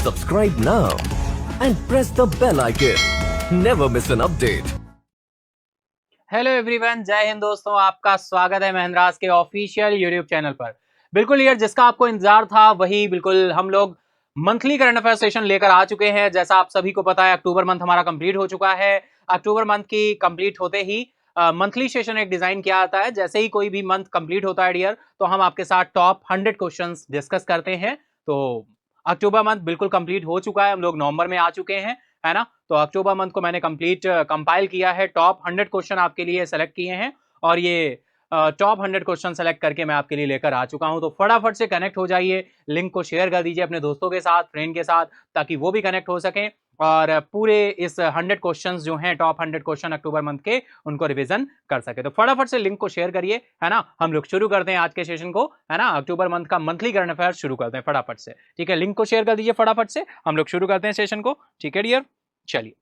Subscribe now and press the bell icon. Never miss an update. Hello everyone, जय हिंद दोस्तों। आपका स्वागत है महेंद्रास के ऑफिशियल यूट्यूब चैनल पर। बिल्कुल यार, जिसका आपको इंतजार था वही बिल्कुल हम लोग मंथली करंट अफेयर सेशन लेकर आ चुके हैं। जैसा आप सभी को पता है, अक्टूबर मंथ हमारा कंप्लीट हो चुका है। अक्टूबर मंथ की कंप्लीट होते ही मंथली सेशन एक डिजाइन किया जाता है। जैसे ही कोई भी मंथ कंप्लीट होता है डियर, तो हम आपके साथ टॉप 100 क्वेश्चंस डिस्कस करते हैं। तो अक्टूबर मंथ बिल्कुल कंप्लीट हो चुका है, हम लोग नवंबर में आ चुके हैं, है ना। तो अक्टूबर मंथ को मैंने कंप्लीट कंपाइल किया है, टॉप 100 क्वेश्चन आपके लिए सेलेक्ट किए हैं और ये टॉप 100 क्वेश्चन सेलेक्ट करके मैं आपके लिए लेकर आ चुका हूं। तो फटाफट से कनेक्ट हो जाइए, लिंक को शेयर कर दीजिए अपने दोस्तों के साथ, फ्रेंड के साथ, ताकि वो भी कनेक्ट हो सकें और पूरे इस 100 क्वेश्चंस जो हैं, टॉप 100 क्वेश्चन अक्टूबर मंथ के, उनको रिवीजन कर सके। तो फटाफट से लिंक को शेयर करिए, है ना। हम लोग शुरू करते हैं आज के सेशन को, है ना। अक्टूबर मंथ का मंथली करंट अफेयर शुरू करते हैं फटाफट से, ठीक है। लिंक को शेयर कर दीजिए फटाफट से, हम लोग शुरू करते हैं सेशन को, ठीक है डियर। चलिए,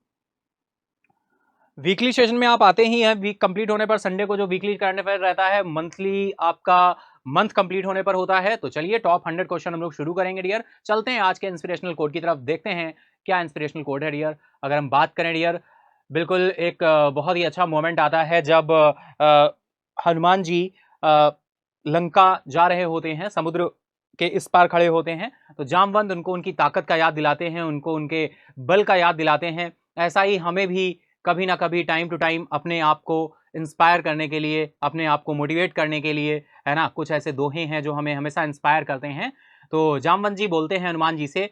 वीकली सेशन में आप आते ही हैं। वीक कंप्लीट होने पर संडे को जो वीकली करंट अफेयर रहता है, मंथली आपका मंथ कंप्लीट होने पर होता है। तो चलिए, टॉप 100 क्वेश्चन हम लोग शुरू करेंगे डियर। चलते हैं आज के इंस्पिरेशनल कोड की तरफ, देखते हैं क्या इंस्पिरेशनल कोड है डियर। अगर हम बात करें डियर, बिल्कुल एक बहुत ही अच्छा मोमेंट आता है जब हनुमान जी लंका जा रहे होते हैं, समुद्र के इस पार खड़े होते हैं, तो जामवंत उनको उनकी ताकत का याद दिलाते हैं, उनको उनके बल का याद दिलाते हैं। ऐसा ही हमें भी कभी ना कभी टाइम टू टाइम अपने आप को इंस्पायर करने के लिए, अपने आप को मोटिवेट करने के लिए, है ना, कुछ ऐसे दोहे हैं जो हमें हमेशा इंस्पायर करते हैं। तो जामवंत जी बोलते हैं हनुमान जी से,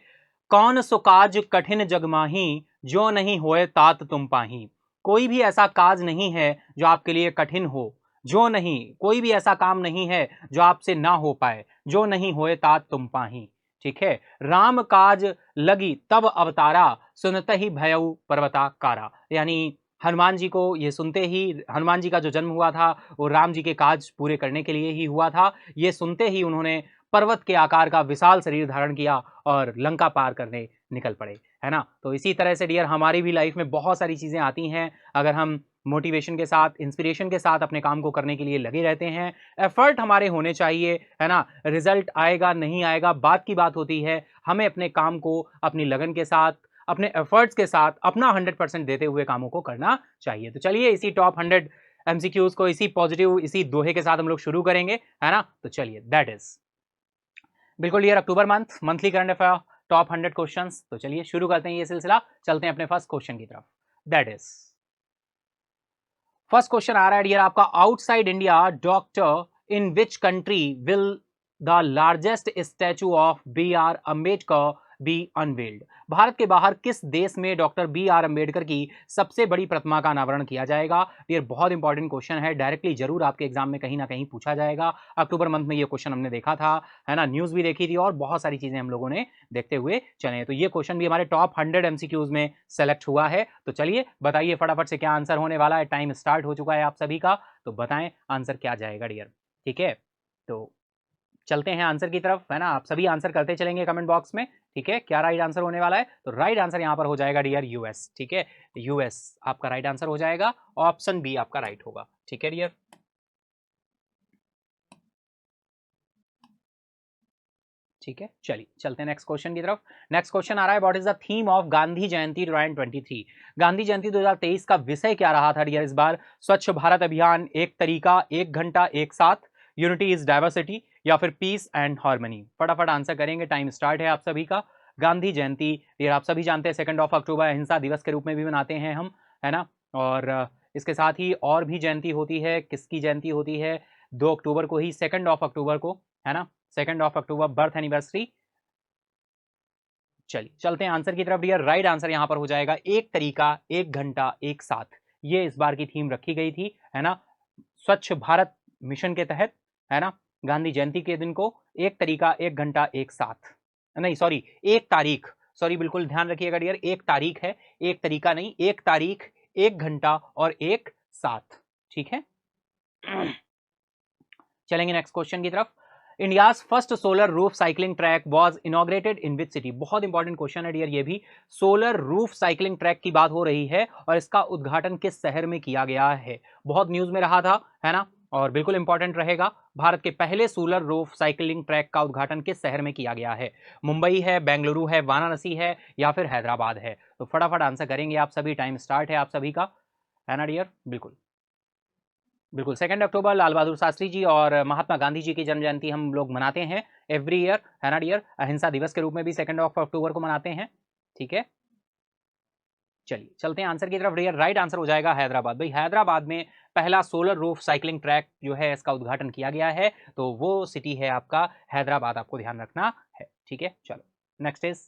कौन सो काज कठिन जग माही, जो नहीं होए तात तुम पाही। कोई भी ऐसा काज नहीं है जो आपके लिए कठिन हो, जो नहीं, कोई भी ऐसा काम नहीं है जो आपसे ना हो पाए, जो नहीं होए तात तुम पाही, ठीक है। राम काज लगी तब अवतारा, सुनते ही भयउ पर्वताकारा। यानी हनुमान जी को ये सुनते ही, हनुमान जी का जो जन्म हुआ था वो राम जी के काज पूरे करने के लिए ही हुआ था। ये सुनते ही उन्होंने पर्वत के आकार का विशाल शरीर धारण किया और लंका पार करने निकल पड़े, है ना। तो इसी तरह से डियर, हमारी भी लाइफ में बहुत सारी चीजें आती हैं। अगर हम मोटिवेशन के साथ, इंस्पिरेशन के साथ अपने काम को करने के लिए लगे रहते हैं, एफर्ट हमारे होने चाहिए, है ना। रिजल्ट आएगा नहीं आएगा बात की बात होती है, हमें अपने काम को अपनी लगन के साथ, अपने एफर्ट्स के साथ, अपना 100% देते हुए कामों को करना चाहिए। तो चलिए, इसी टॉप 100 एमसीक्यूज को इसी पॉजिटिव, इसी दोहे के साथ हम लोग शुरू करेंगे, है ना। तो चलिए, दैट इज बिल्कुल dear October month monthly current affair top 100 questions. तो चलिए शुरू करते हैं ये सिलसिला, चलते हैं अपने फर्स्ट क्वेश्चन की तरफ। दैट इज फर्स्ट क्वेश्चन आ रहा है डियर आपका, outside India doctor in which country will the largest statue of B R Ambedkar be unveiled. Bharat के बाहर किस देश में डॉक्टर बी आर अम्बेडकर की सबसे बड़ी प्रतिमा का अनावरण किया जाएगा। ये बहुत इंपॉर्टेंट क्वेश्चन है, डायरेक्टली जरूर आपके एग्जाम में कहीं ना कहीं पूछा जाएगा। अक्टूबर मंथ में ये क्वेश्चन हमने देखा था, है ना, न्यूज भी देखी थी और बहुत सारी चीजें हम लोगों ने देखते हुए चले। तो ये क्वेश्चन भी हमारे टॉप 100 एमसीक्यूज में सेलेक्ट हुआ है। तो चलिए बताइए फटाफट से क्या आंसर होने वाला है। टाइम स्टार्ट हो चुका है आप सभी का, तो बताएं आंसर क्या जाएगा डियर, ठीक है। तो चलते हैं आंसर की तरफ, है ना। आप सभी आंसर करते चलेंगे कमेंट बॉक्स में, ठीक है। क्या राइट आंसर होने वाला है, तो राइट आंसर यहां पर हो जाएगा डियर यूएस, ठीक है। यूएस आपका राइट आंसर हो जाएगा, ऑप्शन बी आपका राइट होगा, ठीक है डियर। ठीक है, चलिए चलते हैं नेक्स्ट क्वेश्चन की तरफ। नेक्स्ट क्वेश्चन आ रहा है, what is the theme of Gandhi Jayanti 2023। Gandhi Jayanti 2023 का विषय क्या रहा था डियर इस बार। स्वच्छ भारत अभियान, एक तरीका, एक घंटा, एक साथ, यूनिटी इज डाइवर्सिटी, या फिर पीस एंड हार्मनी। फटाफट आंसर करेंगे, टाइम स्टार्ट है आप सभी का। गांधी जयंती ये आप सभी जानते हैं 2 अक्टूबर अहिंसा दिवस के रूप में भी मनाते हैं हम, है ना। और इसके साथ ही और भी जयंती होती है, किसकी जयंती होती है, 2 अक्टूबर को ही, 2 अक्टूबर को, है ना। 2 अक्टूबर बर्थ एनिवर्सरी। चलिए चलते हैं आंसर की तरफ डियर। राइट आंसर यहां पर हो जाएगा, एक तरीका, एक घंटा, एक साथ। ये इस बार की थीम रखी गई थी, है ना, स्वच्छ भारत मिशन के तहत, है ना। गांधी जयंती के दिन को एक तरीका, एक घंटा, एक साथ, नहीं सॉरी, एक तारीख, सॉरी बिल्कुल ध्यान रखिएगा डियर, एक तारीख है, एक तरीका नहीं, एक तारीख, एक घंटा और एक साथ, ठीक है। चलेंगे नेक्स्ट क्वेश्चन की तरफ। India's first solar roof cycling track was inaugurated in which city. बहुत इंपॉर्टेंट क्वेश्चन है डियर ये भी। सोलर रूफ साइकिलिंग ट्रैक की बात हो रही है और इसका उद्घाटन किस शहर में किया गया है। बहुत न्यूज में रहा था, है ना। और बिल्कुल इंपॉर्टेंट रहेगा, भारत के पहले सोलर रूफ साइकिलिंग ट्रैक का उद्घाटन किस शहर में किया गया है? मुंबई है, बेंगलुरु है, वाराणसी है या फिर हैदराबाद है? तो फटाफट आंसर करेंगे आप सभी, टाइम स्टार्ट है आप सभी का, है ना डियर? बिल्कुल बिल्कुल 2 अक्टूबर लाल बहादुर शास्त्री जी और महात्मा गांधी जी की जन्म जयंती हम लोग मनाते हैं एवरी ईयर, है ना डियर? अहिंसा दिवस के रूप में भी 2 अक्टूबर को मनाते हैं, ठीक है। चलिए चलते हैं आंसर की तरफ डियर। राइट आंसर हो जाएगा हैदराबाद। भाई हैदराबाद में पहला सोलर रूफ साइकिलिंग ट्रैक जो है इसका उद्घाटन किया गया है, तो वो सिटी है आपका हैदराबाद, आपको ध्यान रखना है, ठीक है। चलो next is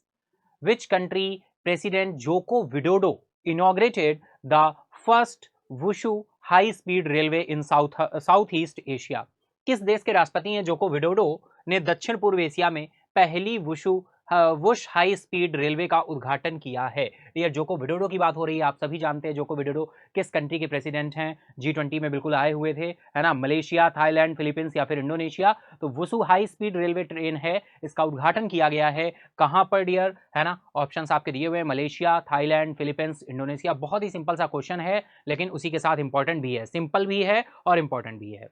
which country president Joko Widodo inaugurated the first Whoosh high speed railway in South East Asia? किस देश के राष्ट्रपति हैं जोको विडोडो ने दक्षिण पूर्व एशिया में पहली वुश हाई स्पीड रेलवे का उद्घाटन किया है? ये जोको विडोडो की बात हो रही है, आप सभी जानते हैं जोको विडोडो किस कंट्री के प्रेसिडेंट हैं, G20 में बिल्कुल आए हुए थे, है ना? मलेशिया, थाईलैंड, फिलीपींस या फिर इंडोनेशिया? तो wushu high speed railway train है, इसका उद्घाटन किया गया है कहां पर डियर, है ना? ऑप्शंस आपके दिए हुए हैं, मलेशिया, थाईलैंड, फिलीपींस, इंडोनेशिया। बहुत ही सिंपल सा क्वेश्चन है, लेकिन उसी के साथ इंपॉर्टेंट भी है, सिंपल भी है और इंपॉर्टेंट भी है।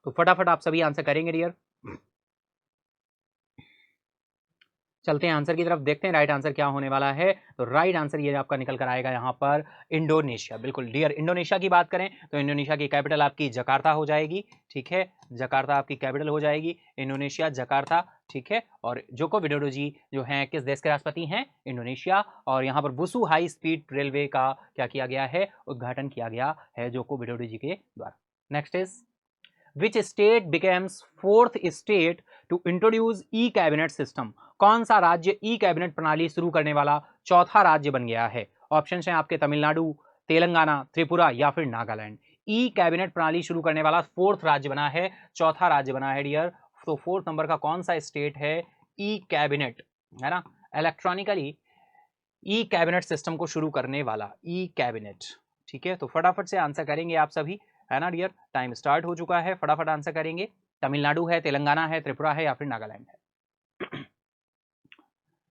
तो फटाफट आप सभी आंसर करेंगे डियर। चलते हैं आंसर की तरफ, देखते हैं राइट आंसर क्या होने वाला है। तो राइट आंसर ये आपका निकल कर आएगा यहाँ पर इंडोनेशिया। बिल्कुल डियर, इंडोनेशिया की बात करें तो इंडोनेशिया की कैपिटल आपकी जकार्ता हो जाएगी, ठीक है। जकार्ता आपकी कैपिटल हो जाएगी, इंडोनेशिया जकार्ता, ठीक है। और जोको विडोडो जी जो हैं किस देश के राष्ट्रपति हैं? इंडोनेशिया। और यहाँ पर वुशु हाई स्पीड रेलवे का क्या किया गया है? उद्घाटन किया गया है जोको विडोडो जी के द्वारा। Next is Which state becomes fourth state to introduce e-cabinet system? कौन सा राज्य ई कैबिनेट प्रणाली शुरू करने वाला चौथा राज्य बन गया है? ऑप्शन हैं आपके तमिलनाडु, तेलंगाना, त्रिपुरा या फिर नागालैंड। ई कैबिनेट प्रणाली शुरू करने वाला फोर्थ राज्य बना है, चौथा राज्य बना है डियर। तो फोर्थ नंबर का कौन सा स्टेट है ई कैबिनेट, है ना? इलेक्ट्रॉनिकली ई कैबिनेट सिस्टम को शुरू करने वाला ई कैबिनेट, ठीक है। तो फटाफट से आंसर करेंगे आप सभी, है ना डियर? टाइम स्टार्ट हो चुका है, फटाफट आंसर करेंगे। तमिलनाडु है, तेलंगाना है, त्रिपुरा है या फिर नागालैंड है?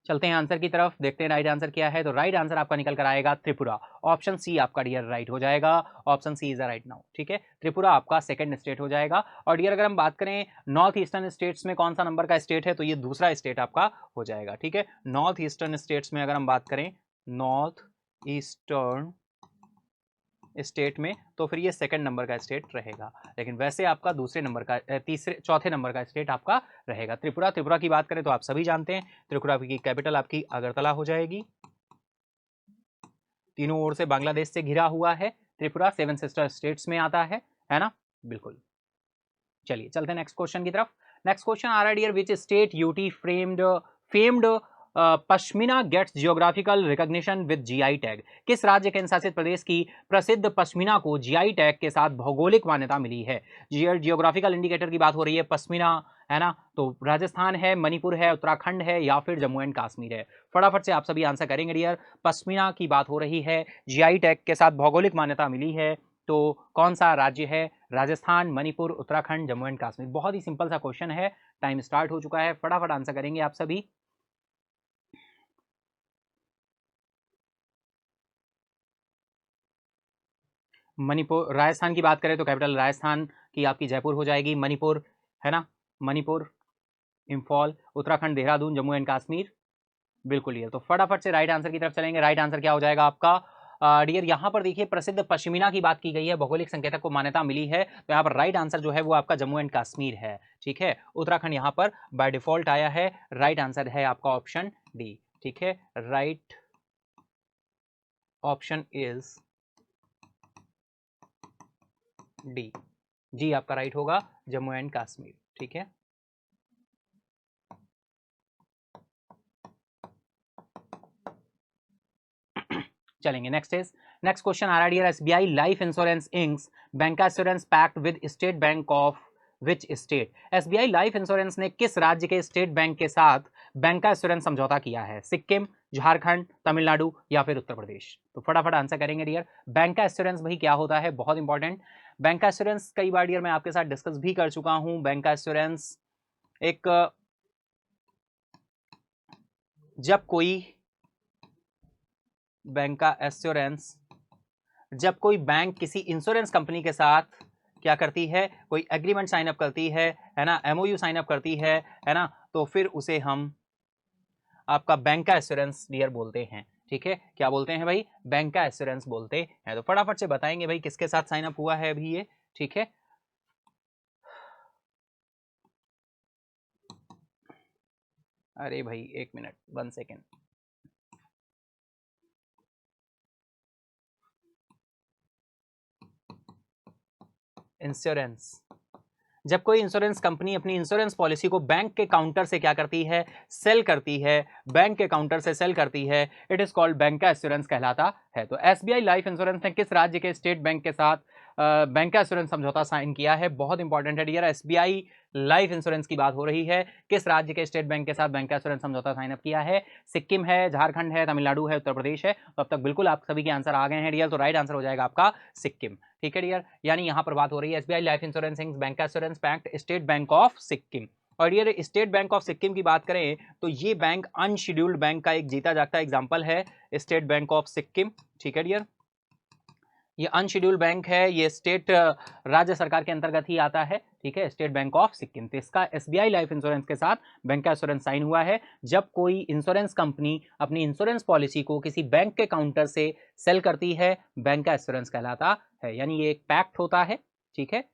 चलते हैं आंसर की तरफ, देखते हैं राइट आंसर क्या है। तो राइट आंसर आपका निकल कर आएगा त्रिपुरा। ऑप्शन सी आपका डियर राइट हो जाएगा, option C is right now, ठीक है। त्रिपुरा आपका सेकंड स्टेट हो जाएगा। और डियर अगर हम बात करें नॉर्थ ईस्टर्न स्टेट्स में कौन सा नंबर का स्टेट है, तो ये दूसरा स्टेट आपका हो जाएगा, ठीक है। नॉर्थ ईस्टर्न स्टेट्स में अगर हम बात करें नॉर्थ ईस्टर्न स्टेट में, तो फिर ये सेकंड नंबर का स्टेट रहेगा। लेकिन वैसे आपका दूसरे नंबर का चौथे नंबर का स्टेट आपका रहेगा त्रिपुरा। त्रिपुरा की बात करें तो आप सभी जानते हैं त्रिपुरा की कैपिटल आपकी अगरतला हो जाएगी। तीनों ओर से बांग्लादेश से घिरा हुआ है त्रिपुरा, 7 सिस्टर स्टेट्स में आता है ना? बिल्कुल। चलिए चलते हैं नेक्स्ट क्वेश्चन की तरफ। नेक्स्ट क्वेश्चन आ रहा है dear, which state UT famed pashmina gets geographical recognition with GI tag? किस राज्य केंद्र शासित प्रदेश की प्रसिद्ध पश्मीना को जीआई टैग के साथ भौगोलिक मान्यता मिली है? जियोग्राफिकल इंडिकेटर की बात हो रही है, पश्मीना, है ना? तो राजस्थान है, मणिपुर है, उत्तराखंड है या फिर जम्मू एंड कश्मीर है? फटाफट से आप सभी आंसर करेंगे डियर। पश्मीना की बात हो रही है, जीआई टैग के साथ भौगोलिक मान्यता मिली है, तो कौन सा राज्य है? राजस्थान, मणिपुर, उत्तराखंड, जम्मू एंड कश्मीर। बहुत ही सिंपल सा क्वेश्चन है, टाइम स्टार्ट हो चुका है, फटाफट आंसर करेंगे आप सभी। मणिपुर, राजस्थान की बात करें तो कैपिटल राजस्थान की आपकी जयपुर हो जाएगी, मणिपुर, है ना? मणिपुर, इंफॉल, उत्तराखंड देहरादून, जम्मू एंड कश्मीर। बिल्कुल ये, तो फटाफट से राइट आंसर की तरफ चलेंगे। राइट आंसर क्या हो जाएगा आपका डियर? यहाँ पर देखिए प्रसिद्ध पश्मीना की बात की गई है, भौगोलिक संकेतक को मान्यता मिली है, तो यहाँ पर राइट आंसर जो है वो आपका जम्मू एंड कश्मीर है, ठीक है। उत्तराखंड यहाँ पर बाय डिफॉल्ट आया है, राइट आंसर है आपका ऑप्शन डी, ठीक है। राइट ऑप्शन इज डी, जी आपका राइट होगा, जम्मू एंड कश्मीर, ठीक है। चलेंगे नेक्स्ट इज, नेक्स्ट क्वेश्चन आ रहा है dear, SBI life insurance inks bank insurance pact with State Bank of which state? SBI life insurance ने किस राज्य के स्टेट बैंक के साथ बैंक का इंश्योरेंस समझौता किया है? सिक्किम, झारखंड, तमिलनाडु या फिर उत्तर प्रदेश? तो फटाफट आंसर करेंगे डियर। बैंक का इंश्योरेंस भाई क्या होता है, बहुत इंपॉर्टेंट। बैंक का इंश्योरेंस कई बार डियर मैं आपके साथ डिस्कस भी कर चुका हूं। बैंक का इंश्योरेंस एक, जब कोई बैंक का एश्योरेंस, जब कोई बैंक किसी इंश्योरेंस कंपनी के साथ क्या करती है, कोई एग्रीमेंट साइन अप करती है ना, एमओयू साइन अप करती है ना, तो फिर उसे हम आपका बैंक का एश्योरेंस डियर बोलते हैं। ठीक है, क्या बोलते हैं भाई, बैंक का एश्योरेंस बोलते हैं। तो फटाफट से बताएंगे भाई किसके साथ साइन अप हुआ है अभी ये। ठीक है, अरे भाई 1 मिनट 1 सेकेंड। इंश्योरेंस, जब कोई इंश्योरेंस कंपनी अपनी इंश्योरेंस पॉलिसी को बैंक के काउंटर से क्या करती है, सेल करती है, बैंक के काउंटर से सेल करती है, इट इज कॉल्ड बैंक का एश्योरेंस कहलाता है। तो एसबीआई लाइफ इंश्योरेंस ने किस राज्य के स्टेट बैंक के साथ बैंक का एश्योरेंस समझौता साइन किया है, बहुत इंपॉर्टेंट है डियर। एसबीआई लाइफ इंश्योरेंस की बात हो रही है, किस राज्य के स्टेट बैंक के साथ बैंक का एश्योरेंस समझौता साइन अप किया है, सिक्किम है, झारखंड है, तमिलनाडु है, उत्तर प्रदेश है। तो अब तक बिल्कुल आप सभी के आंसर आ गए हैं डियर, तो राइट आंसर हो जाएगा आपका सिक्किम। ठीक है डियर, यानी यहां पर बात हो रही है SBI life insurance bank assurance pact State Bank of Sikkim. और ये स्टेट बैंक ऑफ सिक्किम की बात करें तो ये बैंक अनशेड्यूल्ड बैंक का एक जीता जागता एग्जांपल है, स्टेट बैंक ऑफ सिक्किम। ठीक है डियर, ये अनशेड्यूल्ड बैंक है, ये स्टेट राज्य सरकार के अंतर्गत ही आता है। ठीक है, स्टेट बैंक ऑफ सिक्किम। तो इसका एसबीआई लाइफ इंश्योरेंस के साथ बैंक का इंश्योरेंस साइन हुआ है जब कोई इंश्योरेंस कंपनी अपनी इंश्योरेंस पॉलिसी को किसी बैंक के काउंटर से सेल करती है, बैंक का इंश्योरेंस कहलाता है, यानी ये एक पैक्ट होता है। ठीक है,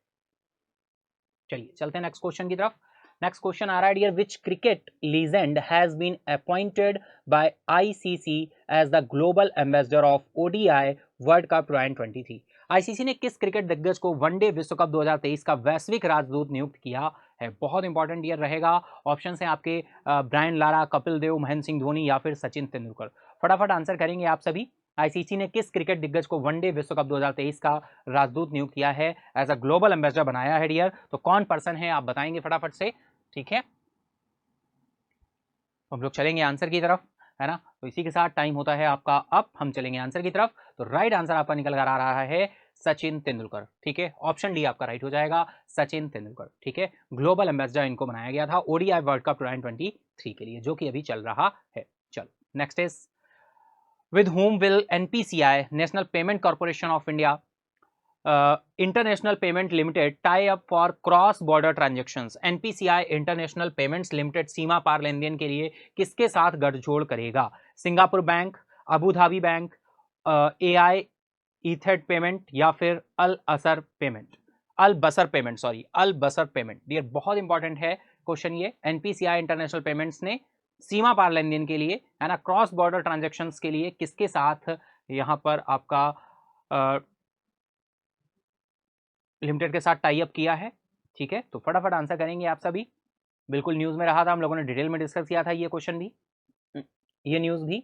चलिए चलते हैं नेक्स्ट क्वेश्चन की तरफ। नेक्स्ट क्वेश्चन आ रहा है dear, which cricket legend has been appointed by ICC as the global ambassador of ODI World Cup 2023। ICC ने किस क्रिकेट दिग्गज को वनडे विश्व कप 2023 का वैश्विक राजदूत नियुक्त किया है, बहुत इंपॉर्टेंट डियर रहेगा। ऑप्शन है आपके ब्रायन लारा, कपिल देव, महेंद्र सिंह धोनी या फिर सचिन तेंदुलकर। फटाफट आंसर करेंगे आप सभी। आईसीसी ने किस क्रिकेट दिग्गज को वनडे विश्व कप 2023 का राजदूत नियुक्त किया है, एज अ ग्लोबल एम्बेसडर बनाया है डियर, तो कौन पर्सन है आप बताएंगे फटाफट से। ठीक है, हम लोग चलेंगे आंसर की तरफ, है ना। तो इसी के साथ टाइम होता है आपका अब, हम चलेंगे आंसर की तरफ। तो राइट आंसर आपका निकल कर आ रहा है सचिन तेंदुलकर। ठीक है, ऑप्शन डी आपका राइट हो जाएगा, सचिन तेंदुलकर। ठीक है, ग्लोबल एम्बेसडर इनको बनाया गया था ओडीआई वर्ल्ड कप 2023 के लिए, जो कि अभी चल रहा है। चलो next is, with whom will NPCI, National Payment Corporation of India, International Payment Limited tie up for cross border transactions। NPCI international payments limited सीमा पार लेन देन के लिए किसके साथ गठजोड़ करेगा, Singapore bank, Abu Dhabi bank, AI Etihad payment या फिर अल असर पेमेंट, अल बसर पेमेंट, सॉरी अल बसर पेमेंट। डियर बहुत इंपॉर्टेंट है क्वेश्चन ये। एनपीसीआई इंटरनेशनल पेमेंट्स ने सीमा पार लेन देन के लिए, है ना, क्रॉस बॉर्डर ट्रांजैक्शंस के लिए किसके साथ यहां पर आपका लिमिटेड के साथ टाई अप किया है। ठीक है, तो फटाफट आंसर करेंगे आप सभी। बिल्कुल न्यूज में रहा था, हम लोगों ने डिटेल में डिस्कस किया था ये क्वेश्चन भी, ये न्यूज भी।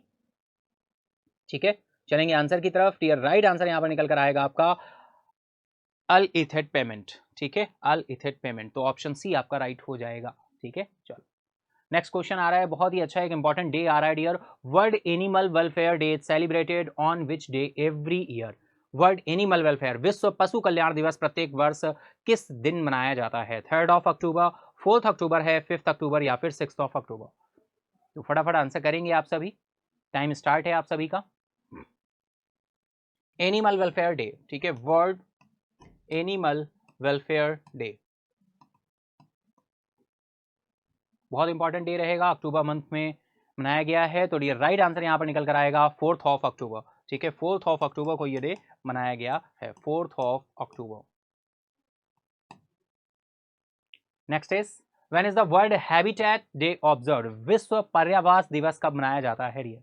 ठीक है, चलेंगे आंसर की तरफ। डियर राइट आंसर यहां पर निकल कर आएगा आपका अल इथेड पेमेंट। ठीक है, अल इथेड पेमेंट, तो ऑप्शन सी आपका राइट हो जाएगा। ठीक है, चलो नेक्स्ट क्वेश्चन आ रहा है, बहुत ही अच्छा एक इंपॉर्टेंट डे आ रहा है dear. World Animal Welfare Day celebrated on which day every year. World Animal Welfare, विश्व पशु कल्याण दिवस प्रत्येक वर्ष किस दिन मनाया जाता है, 3 अक्टूबर, 4 अक्टूबर है, 5 अक्टूबर या फिर 6 अक्टूबर। तो फटाफट आंसर करेंगे आप सभी, टाइम स्टार्ट है आप सभी का। एनिमल वेलफेयर डे, ठीक है, वर्ल्ड एनिमल वेलफेयर डे बहुत इंपॉर्टेंट डे रहेगा, अक्टूबर मंथ में मनाया गया है। तो ये राइट आंसर यहां पर निकल कर आएगा 4 अक्टूबर। ठीक है, 4 अक्टूबर को ये डे मनाया गया है, 4 अक्टूबर। Next is, when is the world habitat day observe, विश्व पर्यावास दिवस कब मनाया जाता है ये।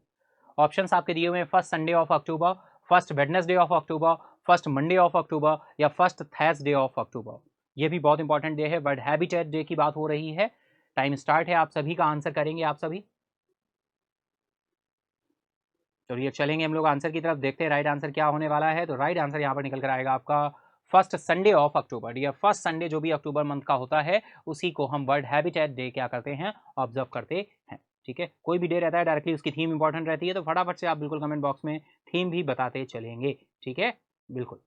ऑप्शंस आपके दिए हुए हैं, first Sunday of October, first Wednesday of October, first Monday of October या फर्स्ट थर्सडे ऑफ अक्टूबर। ये भी बहुत इंपॉर्टेंट डे है, वर्ल्ड हैबिटेट डे की बात हो रही है। टाइम स्टार्ट है, आप सभी का आंसर करेंगे आप सभी। चलिए चलेंगे हम लोग आंसर की तरफ, देखते हैं राइट आंसर क्या होने वाला है। तो राइट आंसर यहाँ पर निकल कर आएगा आपका फर्स्ट संडे ऑफ अक्टूबर। या फर्स्ट संडे जो भी अक्टूबर मंथ का होता है उसी को हम वर्ल्ड हैबिटेट डे क्या करते हैं, ऑब्जर्व करते हैं। ठीक है, कोई भी डे रहता है डायरेक्टली उसकी थीम इंपॉर्टेंट रहती है, तो फटाफट से आप बिल्कुल कमेंट बॉक्स में थीम भी बताते चलेंगे। ठीक है, बिल्कुल।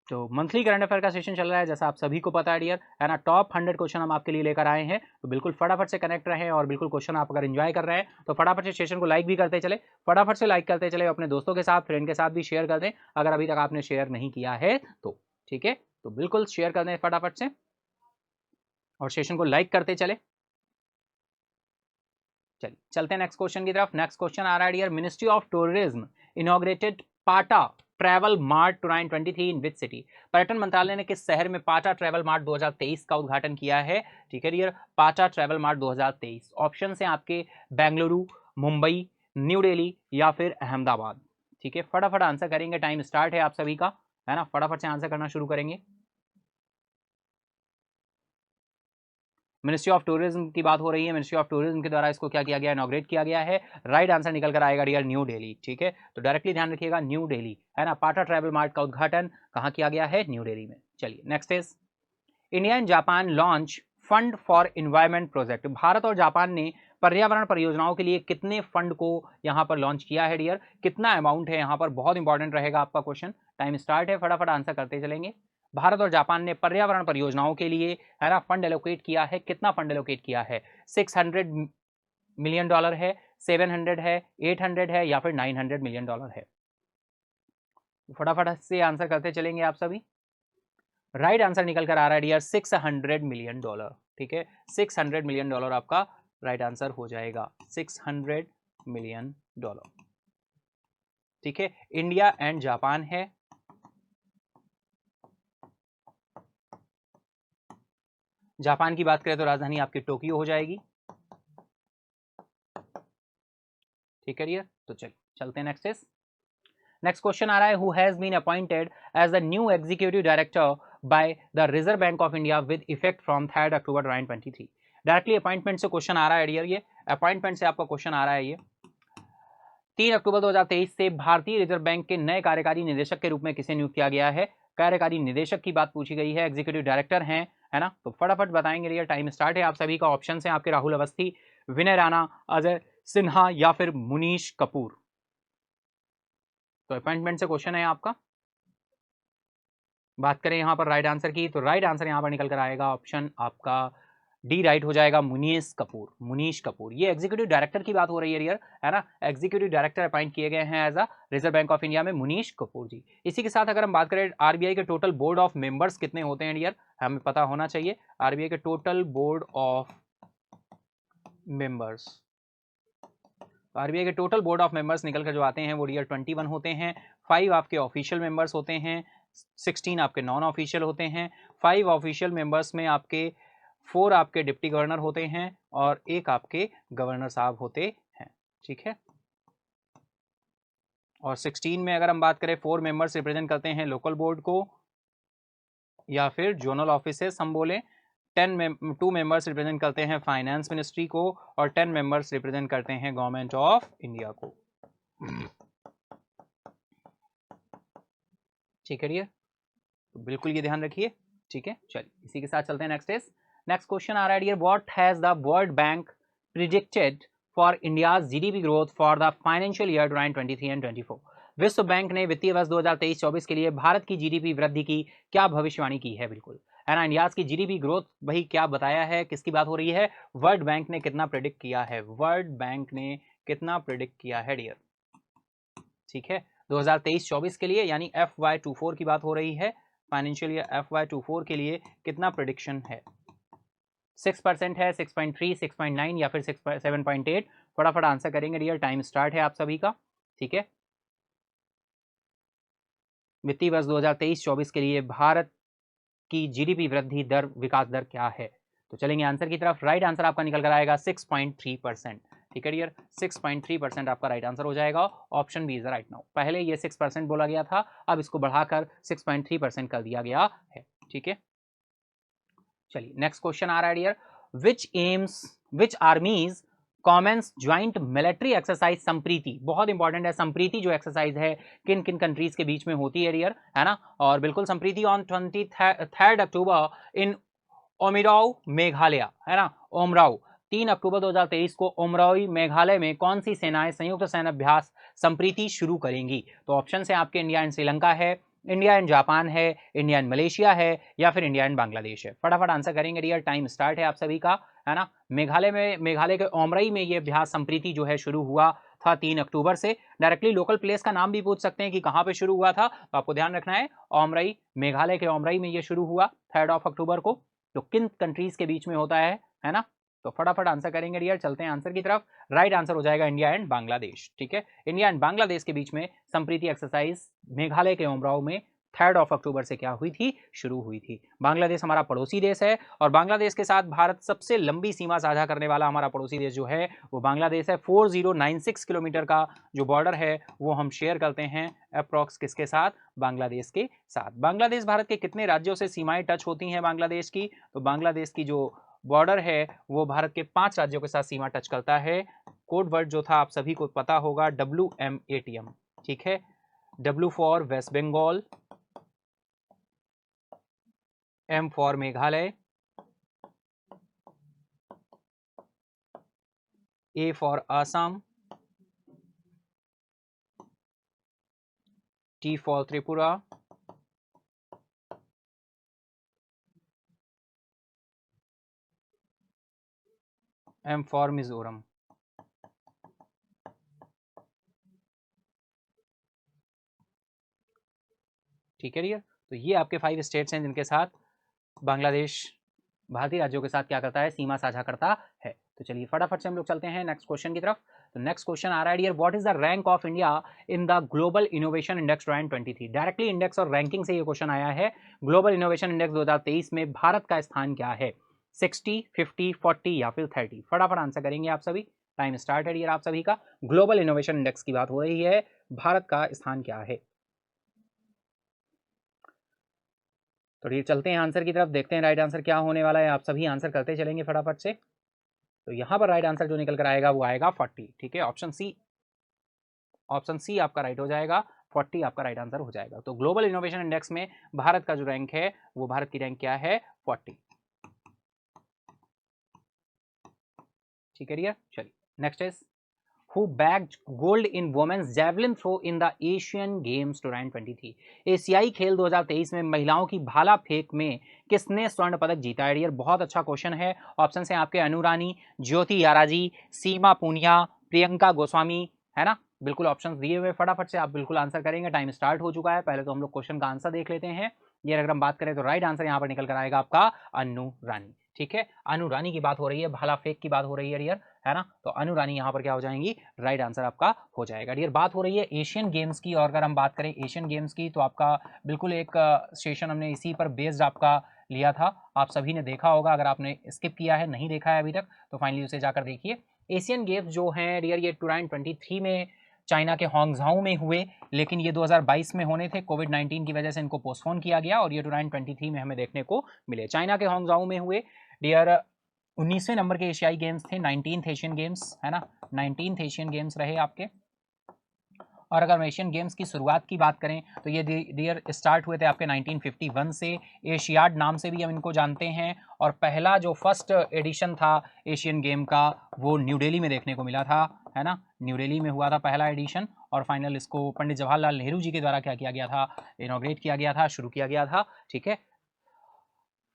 तो मंथली करंट अफेयर का सेशन चल रहा है, जैसा आप सभी को पता है डियर, है ना। टॉप 100 क्वेश्चन हम आपके लिए लेकर आए हैं, तो बिल्कुल फटाफट से कनेक्ट रहें और बिल्कुल क्वेश्चन आप अगर एंजॉय कर रहे हैं तो फटाफट से सेशन को लाइक भी करते चले, फटाफट से लाइक करते चले, अपने दोस्तों के साथ फ्रेंड के साथ भी शेयर कर दें अगर अभी तक आपने शेयर नहीं किया है तो। ठीक है, तो बिल्कुल शेयर कर दें फटाफट से और सेशन को लाइक करते चले। चलिए चलते हैं नेक्स्ट क्वेश्चन की तरफ। नेक्स्ट क्वेश्चन आ रहा है dear, ministry of tourism inaugurated PATA travel mart 2023 in which city. पर्यटन मंत्रालय ने किस शहर में पाटा ट्रैवल मार्ट 2023 का उद्घाटन किया है? ठीक है डियर, पाटा ट्रैवल मार्ट 2023। ऑप्शन है आपके बेंगलुरु, मुंबई, न्यू दिल्ली या फिर अहमदाबाद। ठीक है, फटाफट आंसर करेंगे, टाइम स्टार्ट है आप सभी का, है ना, फटाफट से आंसर करना शुरू करेंगे। मिनिस्ट्री ऑफ टूरिज्म की बात हो रही है, मिनिस्ट्री ऑफ टूरिज्म के द्वारा इसको क्या किया गया, इनॉग्रेट किया गया है। राइट आंसर निकल कर आएगा डियर न्यू दिल्ली। ठीक है, तो डायरेक्टली ध्यान रखिएगा न्यू दिल्ली, है ना। पाटा ट्रैवल मार्ट का उद्घाटन कहाँ किया गया है? न्यू दिल्ली में। चलिए next is, India and Japan launch fund for environment project. Bharat और जापान ने पर्यावरण परियोजनाओं के लिए कितने फंड को यहाँ पर लॉन्च किया है डियर? कितना अमाउंट है यहाँ पर, बहुत इंपॉर्टेंट रहेगा आपका क्वेश्चन। टाइम स्टार्ट है, फटाफट आंसर करते चलेंगे। भारत और जापान ने पर्यावरण परियोजनाओं के लिए, है ना, फंड एलोकेट किया है। कितना फंड एलोकेट किया है? $600 मिलियन है, 700 है, 800 है या फिर 900 मिलियन डॉलर है? फटाफट से आंसर करते चलेंगे आप सभी। राइट आंसर निकल कर आ रहा है डियर $600 मिलियन। ठीक है, $600 मिलियन आपका राइट आंसर हो जाएगा, $600 मिलियन। ठीक है, इंडिया एंड जापान है। जापान की बात करें तो राजधानी आपकी टोक्यो हो जाएगी। ठीक है डियर, तो चलिए चलते हैं नेक्स्ट इज। नेक्स्ट क्वेश्चन आ रहा है, who has been appointed as the new executive director by the Reserve Bank of India with effect from 3 October 2023। Directly appointment से क्वेश्चन आ रहा है डियर, ये अपॉइंटमेंट से आपका क्वेश्चन आ रहा है। ये 3 अक्टूबर 2023 से भारतीय रिजर्व बैंक के नए कार्यकारी निदेशक के रूप में किसे नियुक्त किया गया है? कार्यकारी निदेशक की बात पूछी गई है, एग्जीक्यूटिव डायरेक्टर हैं, है ना, तो फटाफट बताएंगे डियर। टाइम स्टार्ट है आप सभी का। ऑप्शन है आपके राहुल अवस्थी, विनय राणा, अजय सिन्हा या फिर मुनीश कपूर। तो अपॉइंटमेंट से क्वेश्चन है आपका। बात करें यहां पर राइट आंसर की, तो राइट आंसर यहां पर निकल कर आएगा ऑप्शन आपका डी राइट हो जाएगा, मुनीश कपूर। मुनीश कपूर, ये एग्जीक्यूटिव डायरेक्टर की बात हो रही है डियर, है ना। एग्जीक्यूटिव डायरेक्टर अपॉइंट किए गए हैं as a Reserve Bank of India में, मुनीश कपूर जी। इसी के साथ अगर हम बात करें आरबीआई के टोटल बोर्ड ऑफ मेंबर्स कितने होते हैं डियर, हमें पता होना चाहिए। आरबीआई के total board of members, RBI के टोटल बोर्ड ऑफ मेंबर्स निकल कर जो आते हैं वो डियर 21 होते हैं। 5 आपके ऑफिशियल मेंबर्स होते हैं, 16 आपके नॉन ऑफिशियल होते हैं। 5 ऑफिशियल मेंबर्स में आपके 4 आपके डिप्टी गवर्नर होते हैं और 1 आपके गवर्नर साहब होते हैं। ठीक है, और 16 में अगर हम बात करें 4 मेंबर्स रिप्रेजेंट करते हैं लोकल बोर्ड को या फिर जोनल ऑफिसेस हम बोले। 2 मेंबर्स रिप्रेजेंट करते हैं फाइनेंस मिनिस्ट्री को और 10 मेंबर्स रिप्रेजेंट करते हैं गवर्नमेंट ऑफ इंडिया को। ठीक है डियर, तो बिल्कुल ये ध्यान रखिए। ठीक है, चलिए इसी के साथ चलते हैं नेक्स्ट इज। नेक्स्ट क्वेश्चन आ रहा है dear, what has the World Bank predicted for India's GDP growth for the financial year 2023 and 24। विश्व बैंक ने वित्तीय वर्ष 2023-24 के लिए भारत की जीडीपी वृद्धि की क्या भविष्यवाणी की है? बिल्कुल, है ना, इंडियाज की जीडीपी ग्रोथ वही क्या बताया है, किसकी बात हो रही है? वर्ल्ड बैंक ने कितना प्रेडिक्ट किया है? वर्ल्ड बैंक ने कितना प्रेडिक्ट किया है डियर? ठीक है, 2023-24 के लिए यानी FY24 की बात हो रही है, फाइनेंशियल ईयर FY24 के लिए कितना प्रेडिक्शन है? 6% है, 6.3, 6.9 या फिर 7.8? फटाफट आंसर करेंगे डियर, टाइम स्टार्ट है आप सभी का। ठीक है, वित्तीय वर्ष 2023-24 के लिए भारत की जीडीपी वृद्धि दर, विकास दर क्या है? तो चलेंगे आंसर की तरफ। राइट आंसर आपका निकल कर आएगा 6.3%। ठीक है डियर, 6.3% आपका राइट आंसर हो जाएगा। Option B is right now. पहले ये 6% बोला गया था, अब इसको बढ़ाकर 6.3% कर दिया गया है। ठीक है, चलिए नेक्स्ट क्वेश्चन आ रहा है dear, which armies common joint military exercise Sampriti. बहुत इंपॉर्टेंट है, संप्रीति जो एक्सरसाइज है किन किन कंट्रीज के बीच में होती है डियर, है ना। और बिल्कुल संप्रीति ऑन 23 अक्टूबर इन ओमिराव मेघालय, है ना, ओमराव। 3 अक्टूबर 2023 को ओमराव मेघालय में कौन सी सेनाएं संयुक्त सैन्य अभ्यास संप्रीति शुरू करेंगी? तो ऑप्शन है आपके इंडिया एंड श्रीलंका है, इंडिया एंड जापान है, इंडिया एंड मलेशिया है या फिर इंडिया एंड बांग्लादेश है। फटाफट आंसर करेंगे डियर, टाइम स्टार्ट है आप सभी का, है ना। मेघालय के ओमराई में ये अभ्यास संप्रीति जो है शुरू हुआ था 3 अक्टूबर से। डायरेक्टली लोकल प्लेस का नाम भी पूछ सकते हैं कि कहाँ पे शुरू हुआ था, तो आपको ध्यान रखना है ओमराई, मेघालय के ओमराई में ये शुरू हुआ 3 अक्टूबर को। तो किन कंट्रीज के बीच में होता है ना? तो फटाफट आंसर करेंगे डियर, चलते हैं आंसर की तरफ। राइट आंसर हो जाएगा इंडिया एंड बांग्लादेश। ठीक है, इंडिया एंड बांग्लादेश के बीच में संप्रीति एक्सरसाइज मेघालय के ओमराव में 3 अक्टूबर से क्या हुई थी, शुरू हुई थी। बांग्लादेश हमारा पड़ोसी देश है और बांग्लादेश के साथ भारत सबसे लंबी सीमा साझा करने वाला हमारा पड़ोसी देश जो है वो बांग्लादेश है। 4096 किलोमीटर का जो बॉर्डर है वो हम शेयर करते हैं अप्रॉक्स किसके साथ, बांग्लादेश के साथ। बांग्लादेश भारत के कितने राज्यों से सीमाएं टच होती हैं बांग्लादेश की, तो बांग्लादेश की जो बॉर्डर है वो भारत के 5 राज्यों के साथ सीमा टच करता है। कोड वर्ड जो था आप सभी को पता होगा, WMATM। ठीक है, W for West Bengal, M for Meghalaya, A for Assam, T for Tripura, M for Mizoram. ठीक है डियर, तो ये आपके 5 स्टेट्स हैं जिनके साथ बांग्लादेश भारतीय राज्यों के साथ क्या करता है, सीमा साझा करता है। तो चलिए फटाफट से हम लोग चलते हैं नेक्स्ट क्वेश्चन की तरफ। तो नेक्स्ट क्वेश्चन आ रहा है dear, what is the rank of India in the Global Innovation Index 2023। Directly index और रैंकिंग से ये क्वेश्चन आया है। ग्लोबल इनोवेशन इंडेक्स 2023 में भारत का स्थान क्या है, 60, 50, 40 या फिर 30? फटाफट आंसर करेंगे आप सभी, टाइम स्टार्ट है डियर आप सभी का। ग्लोबल इनोवेशन इंडेक्स की बात हो रही है, भारत का स्थान क्या है? तो ये चलते हैं आंसर की तरफ, देखते हैं राइट आंसर क्या होने वाला है। आप सभी आंसर करते चलेंगे फटाफट से। तो यहाँ पर राइट आंसर जो निकल कर आएगा वो आएगा 40। ठीक है, ऑप्शन सी आपका राइट हो जाएगा, 40 आपका राइट आंसर हो जाएगा। तो ग्लोबल इनोवेशन इंडेक्स में भारत का जो रैंक है वो भारत की रैंक क्या है, 40। ठीक है डियर, चलिए next is who bagged gold in women's javelin throw in the Asian Games 2023। एशियाई खेल 2023 में महिलाओं की भाला फेंक में किसने स्वर्ण पदक जीता है डियर? बहुत अच्छा क्वेश्चन है। ऑप्शन हैं आपके अनु रानी, ज्योति याराजी, सीमा पूनिया, प्रियंका गोस्वामी, है ना? बिल्कुल ऑप्शंस दिए हुए, फटाफट से आप बिल्कुल आंसर करेंगे। टाइम स्टार्ट हो चुका है। पहले तो हम लोग क्वेश्चन का आंसर देख लेते हैं। ये अगर हम बात करें तो राइट आंसर यहाँ पर निकल कर आएगा आपका अनु रानी। ठीक है, अनु रानी की बात हो रही है, भाला फेंक की बात हो रही है डियर, है ना? तो अनु रानी यहाँ पर क्या हो जाएंगी, राइट आंसर आपका हो जाएगा डियर। बात हो रही है एशियन गेम्स की, और अगर हम बात करें एशियन गेम्स की तो आपका बिल्कुल एक सेशन हमने इसी पर बेस्ड आपका लिया था। आप सभी ने देखा होगा, अगर आपने स्किप किया है, नहीं देखा है अभी तक, तो फाइनली उसे जाकर देखिए। एशियन गेम्स जो हैं डियर ये 2023 में चाइना के होंगझाऊ में हुए, लेकिन ये 2022 में होने थे। कोविड-19 की वजह से इनको पोस्टपोन किया गया और ये 2023 में हमें देखने को मिले। चाइना के होंगझाऊ में हुए डियर। 19वें नंबर के एशियाई गेम्स थे, 19th एशियन गेम्स, है ना? 19th एशियन गेम्स रहे आपके। और अगर हम एशियन गेम्स की शुरुआत की बात करें तो ये डियर स्टार्ट हुए थे आपके 1951 से। एशियाड नाम से भी हम इनको जानते हैं। और पहला जो फर्स्ट एडिशन था एशियन गेम का वो न्यू दिल्ली में देखने को मिला था, है ना? न्यू दिल्ली में हुआ था पहला एडिशन, और फाइनल इसको पंडित जवाहरलाल नेहरू जी के द्वारा क्या किया गया था, इनॉग्रेट किया गया था, शुरू किया गया था। ठीक है,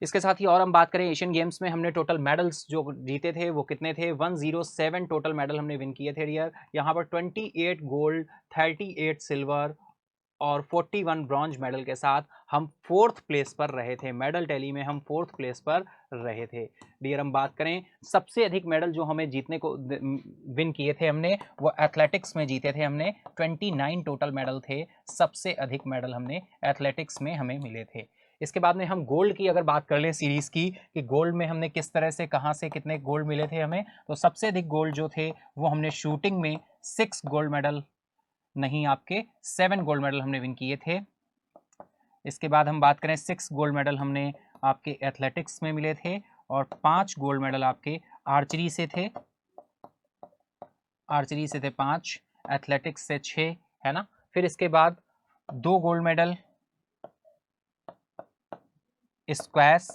इसके साथ ही और हम बात करें एशियन गेम्स में हमने टोटल मेडल्स जो जीते थे वो कितने थे, 107 टोटल मेडल हमने विन किए थे डियर। यहाँ पर 28 गोल्ड, 38 सिल्वर और 41 ब्रॉन्ज मेडल के साथ हम 4th प्लेस पर रहे थे। मेडल टैली में हम 4th प्लेस पर रहे थे डियर। हम बात करें सबसे अधिक मेडल जो हमें जीतने को विन किए थे हमने, वो एथलेटिक्स में जीते थे हमने। 29 टोटल मेडल थे, सबसे अधिक मेडल हमने एथलेटिक्स में हमें मिले थे। इसके बाद में हम गोल्ड की अगर बात कर लें सीरीज़ की, कि गोल्ड में हमने किस तरह से कहाँ से कितने गोल्ड मिले थे हमें, तो सबसे अधिक गोल्ड जो थे वो हमने शूटिंग में 6 गोल्ड मेडल, नहीं आपके 7 गोल्ड मेडल हमने विन किए थे। इसके बाद हम बात करें 6 गोल्ड मेडल हमने आपके एथलेटिक्स में मिले थे, और 5 गोल्ड मेडल आपके आर्चरी से थे। आर्चरी से थे 5, एथलेटिक्स से 6, है ना? फिर इसके बाद 2 गोल्ड मेडल स्क्वैश,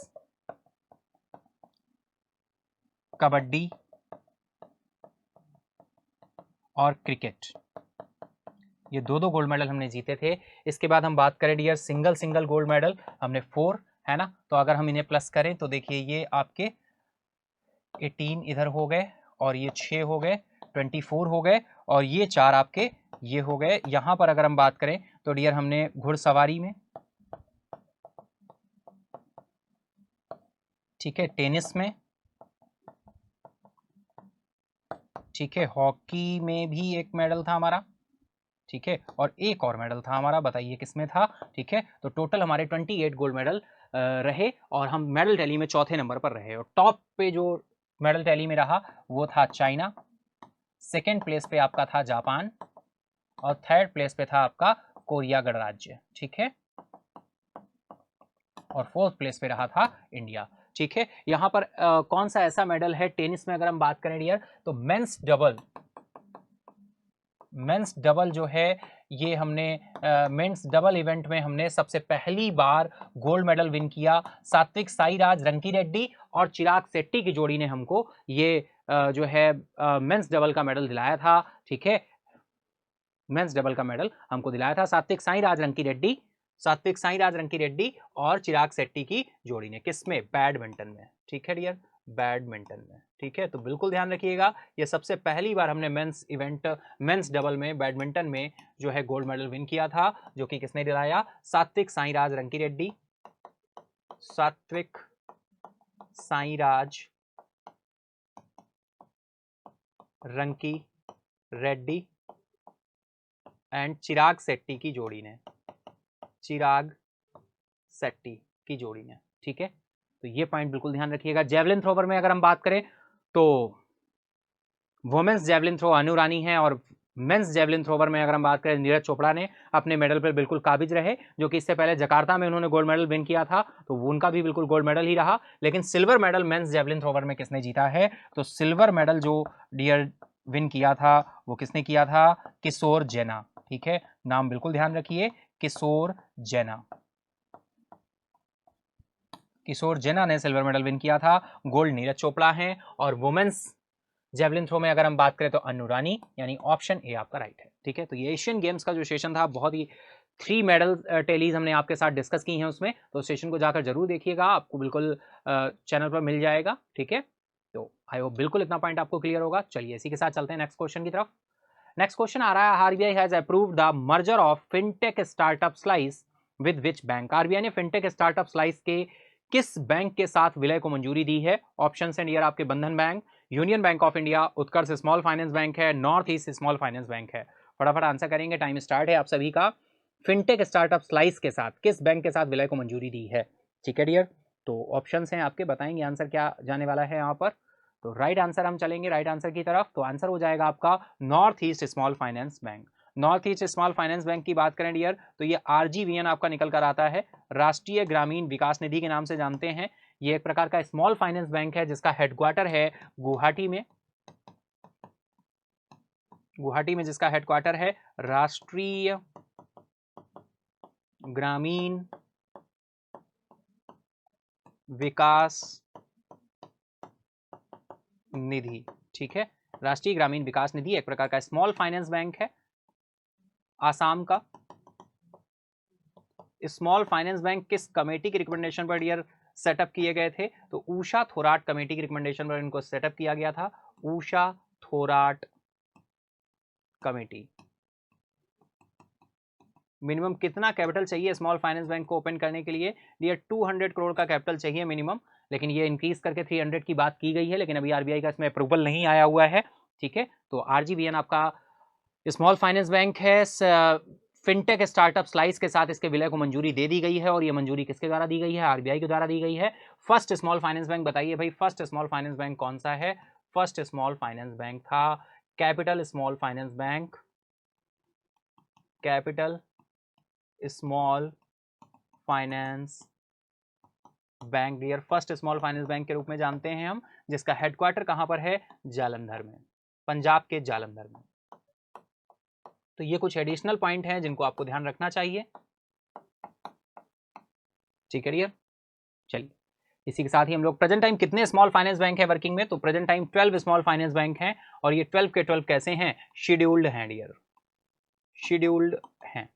कबड्डी और क्रिकेट, ये 2 गोल्ड मेडल हमने जीते थे। इसके बाद हम बात करें डियर सिंगल गोल्ड मेडल हमने 4, है ना? तो अगर हम इन्हें प्लस करें तो देखिए ये आपके 18 इधर हो गए और ये 6 हो गए, 24 हो गए और ये 4 आपके ये हो गए। यहां पर अगर हम बात करें तो डियर हमने घुड़सवारी में, ठीक है, टेनिस में, ठीक है, हॉकी में भी एक मेडल था हमारा, ठीक है, और एक और मेडल था हमारा, बताइए किसमें था। ठीक है, तो टोटल हमारे 28 गोल्ड मेडल रहे और हम मेडल टैली में चौथे नंबर पर रहे। और टॉप पे जो मेडल टैली में रहा वो था चाइना, सेकेंड प्लेस पे आपका था जापान और थर्ड प्लेस पे था आपका कोरिया गणराज्य, ठीक है, और फोर्थ प्लेस पे रहा था इंडिया। ठीक है, यहां पर कौन सा ऐसा मेडल है टेनिस में अगर हम बात करें डियर, तो मेंस डबल जो है ये हमने मेंस डबल इवेंट में हमने सबसे पहली बार गोल्ड मेडल विन किया। सात्विक साईराज रंकीरेड्डी और चिराग शेट्टी की जोड़ी ने हमको ये जो है मेंस डबल का मेडल दिलाया था। ठीक है, मेंस डबल का मेडल हमको दिलाया था सात्विक साईराज रंकीरेड्डी और चिराग शेट्टी की जोड़ी ने। किसमें? बैडमिंटन में। ठीक है डियर, बैडमिंटन में। ठीक है, तो बिल्कुल ध्यान रखिएगा, ये सबसे पहली बार हमने मेंस डबल में बैडमिंटन में जो है गोल्ड मेडल विन किया था, जो कि किसने दिलाया? सात्विक साईराज रंकीरेड्डी एंड चिराग शेट्टी की जोड़ी ने, ठीक है, तो ये पॉइंट बिल्कुल ध्यान रखिएगा। जेवलिन थ्रोवर में अगर हम बात करें तो वुमेन्स जेवलिन थ्रो अनु रानी है और मेंस जेवलिन थ्रोवर में अगर हम बात करें नीरज चोपड़ा ने अपने मेडल पर बिल्कुल काबिज रहे, जो कि इससे पहले जकार्ता में उन्होंने गोल्ड मेडल विन किया था, तो उनका भी बिल्कुल गोल्ड मेडल ही रहा। लेकिन silver medal men's javelin thrower में किसने जीता है? तो सिल्वर मेडल जो डियर विन किया था वो किसने किया था? किशोर जेना। ठीक है, नाम बिल्कुल ध्यान रखिए, किशोर जेना ने सिल्वर मेडल विन किया था। गोल्ड नीरज चोपड़ा हैं और वुमेन्स जेवलिन थ्रो में अगर हम बात करें तो अनु रानी, यानी ऑप्शन ए आपका राइट है। ठीक है, तो ये एशियन गेम्स का जो सेशन था बहुत ही 3 मेडल टेलीज हमने आपके साथ डिस्कस की हैं उसमें, तो सेशन को जाकर जरूर देखिएगा, आपको बिल्कुल चैनल पर मिल जाएगा। ठीक है, तो आई होप बिल्कुल इतना पॉइंट आपको क्लियर होगा। चलिए इसी के साथ चलते हैं नेक्स्ट क्वेश्चन की तरफ। नेक्स्ट क्वेश्चन आ रहा है, RBI has approved the merger of fintech startup slice with which bank? RBI ने फिनटेक स्टार्टअप स्लाइस के किस बैंक के साथ विलय को मंजूरी दी है? ऑप्शन एंड ईयर आपके Bandhan bank, union bank of India, Utkarsh small finance bank है, north east small finance bank है। फटाफट आंसर करेंगे, टाइम स्टार्ट है आप सभी का। फिनटेक स्टार्टअप स्लाइस के साथ किस बैंक के साथ विलय को मंजूरी दी है? ठीक है डियर, तो ऑप्शंस हैं आपके, बताएंगे आंसर क्या जाने वाला है यहाँ पर। तो राइट आंसर हम चलेंगे राइट आंसर की तरफ, तो आंसर हो जाएगा आपका north east small finance bank. North east small finance bank की बात करें डियर, तो ये आरजीवीएन आपका निकल कर आता है, राष्ट्रीय ग्रामीण विकास निधि के नाम से जानते हैं। ये एक प्रकार का स्मॉल फाइनेंस बैंक है जिसका हेडक्वार्टर है गुवाहाटी में, जिसका हेडक्वार्टर है राष्ट्रीय ग्रामीण विकास निधि। ठीक है, राष्ट्रीय ग्रामीण विकास निधि एक प्रकार का स्मॉल फाइनेंस बैंक है आसाम का। स्मॉल फाइनेंस बैंक किस कमेटी की रिकमेंडेशन पर डियर सेटअप किए गए थे? तो उषा थोराट कमेटी की रिकमेंडेशन पर इनको सेटअप किया गया था, उषा थोराट कमेटी। मिनिमम कितना कैपिटल चाहिए स्मॉल फाइनेंस बैंक को ओपन करने के लिए? डियर 200 करोड़ का कैपिटल चाहिए मिनिमम, लेकिन ये इंक्रीज करके 300 की बात की गई है, लेकिन अभी आरबीआई का इसमें अप्रूवल नहीं आया हुआ है। ठीक है, तो आरजीवीएन आपका स्मॉल फाइनेंस बैंक है। फिनटेक स्टार्टअप स्लाइस के साथ इसके विलय को मंजूरी दे दी गई है, और ये मंजूरी किसके द्वारा दी गई है? आरबीआई के द्वारा दी गई है। फर्स्ट स्मॉल फाइनेंस बैंक बताइए भाई, फर्स्ट स्मॉल फाइनेंस बैंक कौन सा है? फर्स्ट स्मॉल फाइनेंस बैंक था capital small finance bank, capital small finance bank dear, first small finance bank के रूप में जानते हैं हम, जिसका हेडक्वार्टर कहां पर है? जालंधर में, पंजाब के जालंधर में। तो ये कुछ एडिशनल पॉइंट हैं जिनको आपको ध्यान रखना चाहिए। ठीक है डियर, चलिए इसी के साथ ही हम लोग प्रेजेंट टाइम कितने स्मॉल फाइनेंस बैंक है वर्किंग में? तो present time 12 small finance bank हैं, और ये 12 के 12 कैसे हैं? शेड्यूल्ड हैं डियर, शेड्यूल्ड हैं।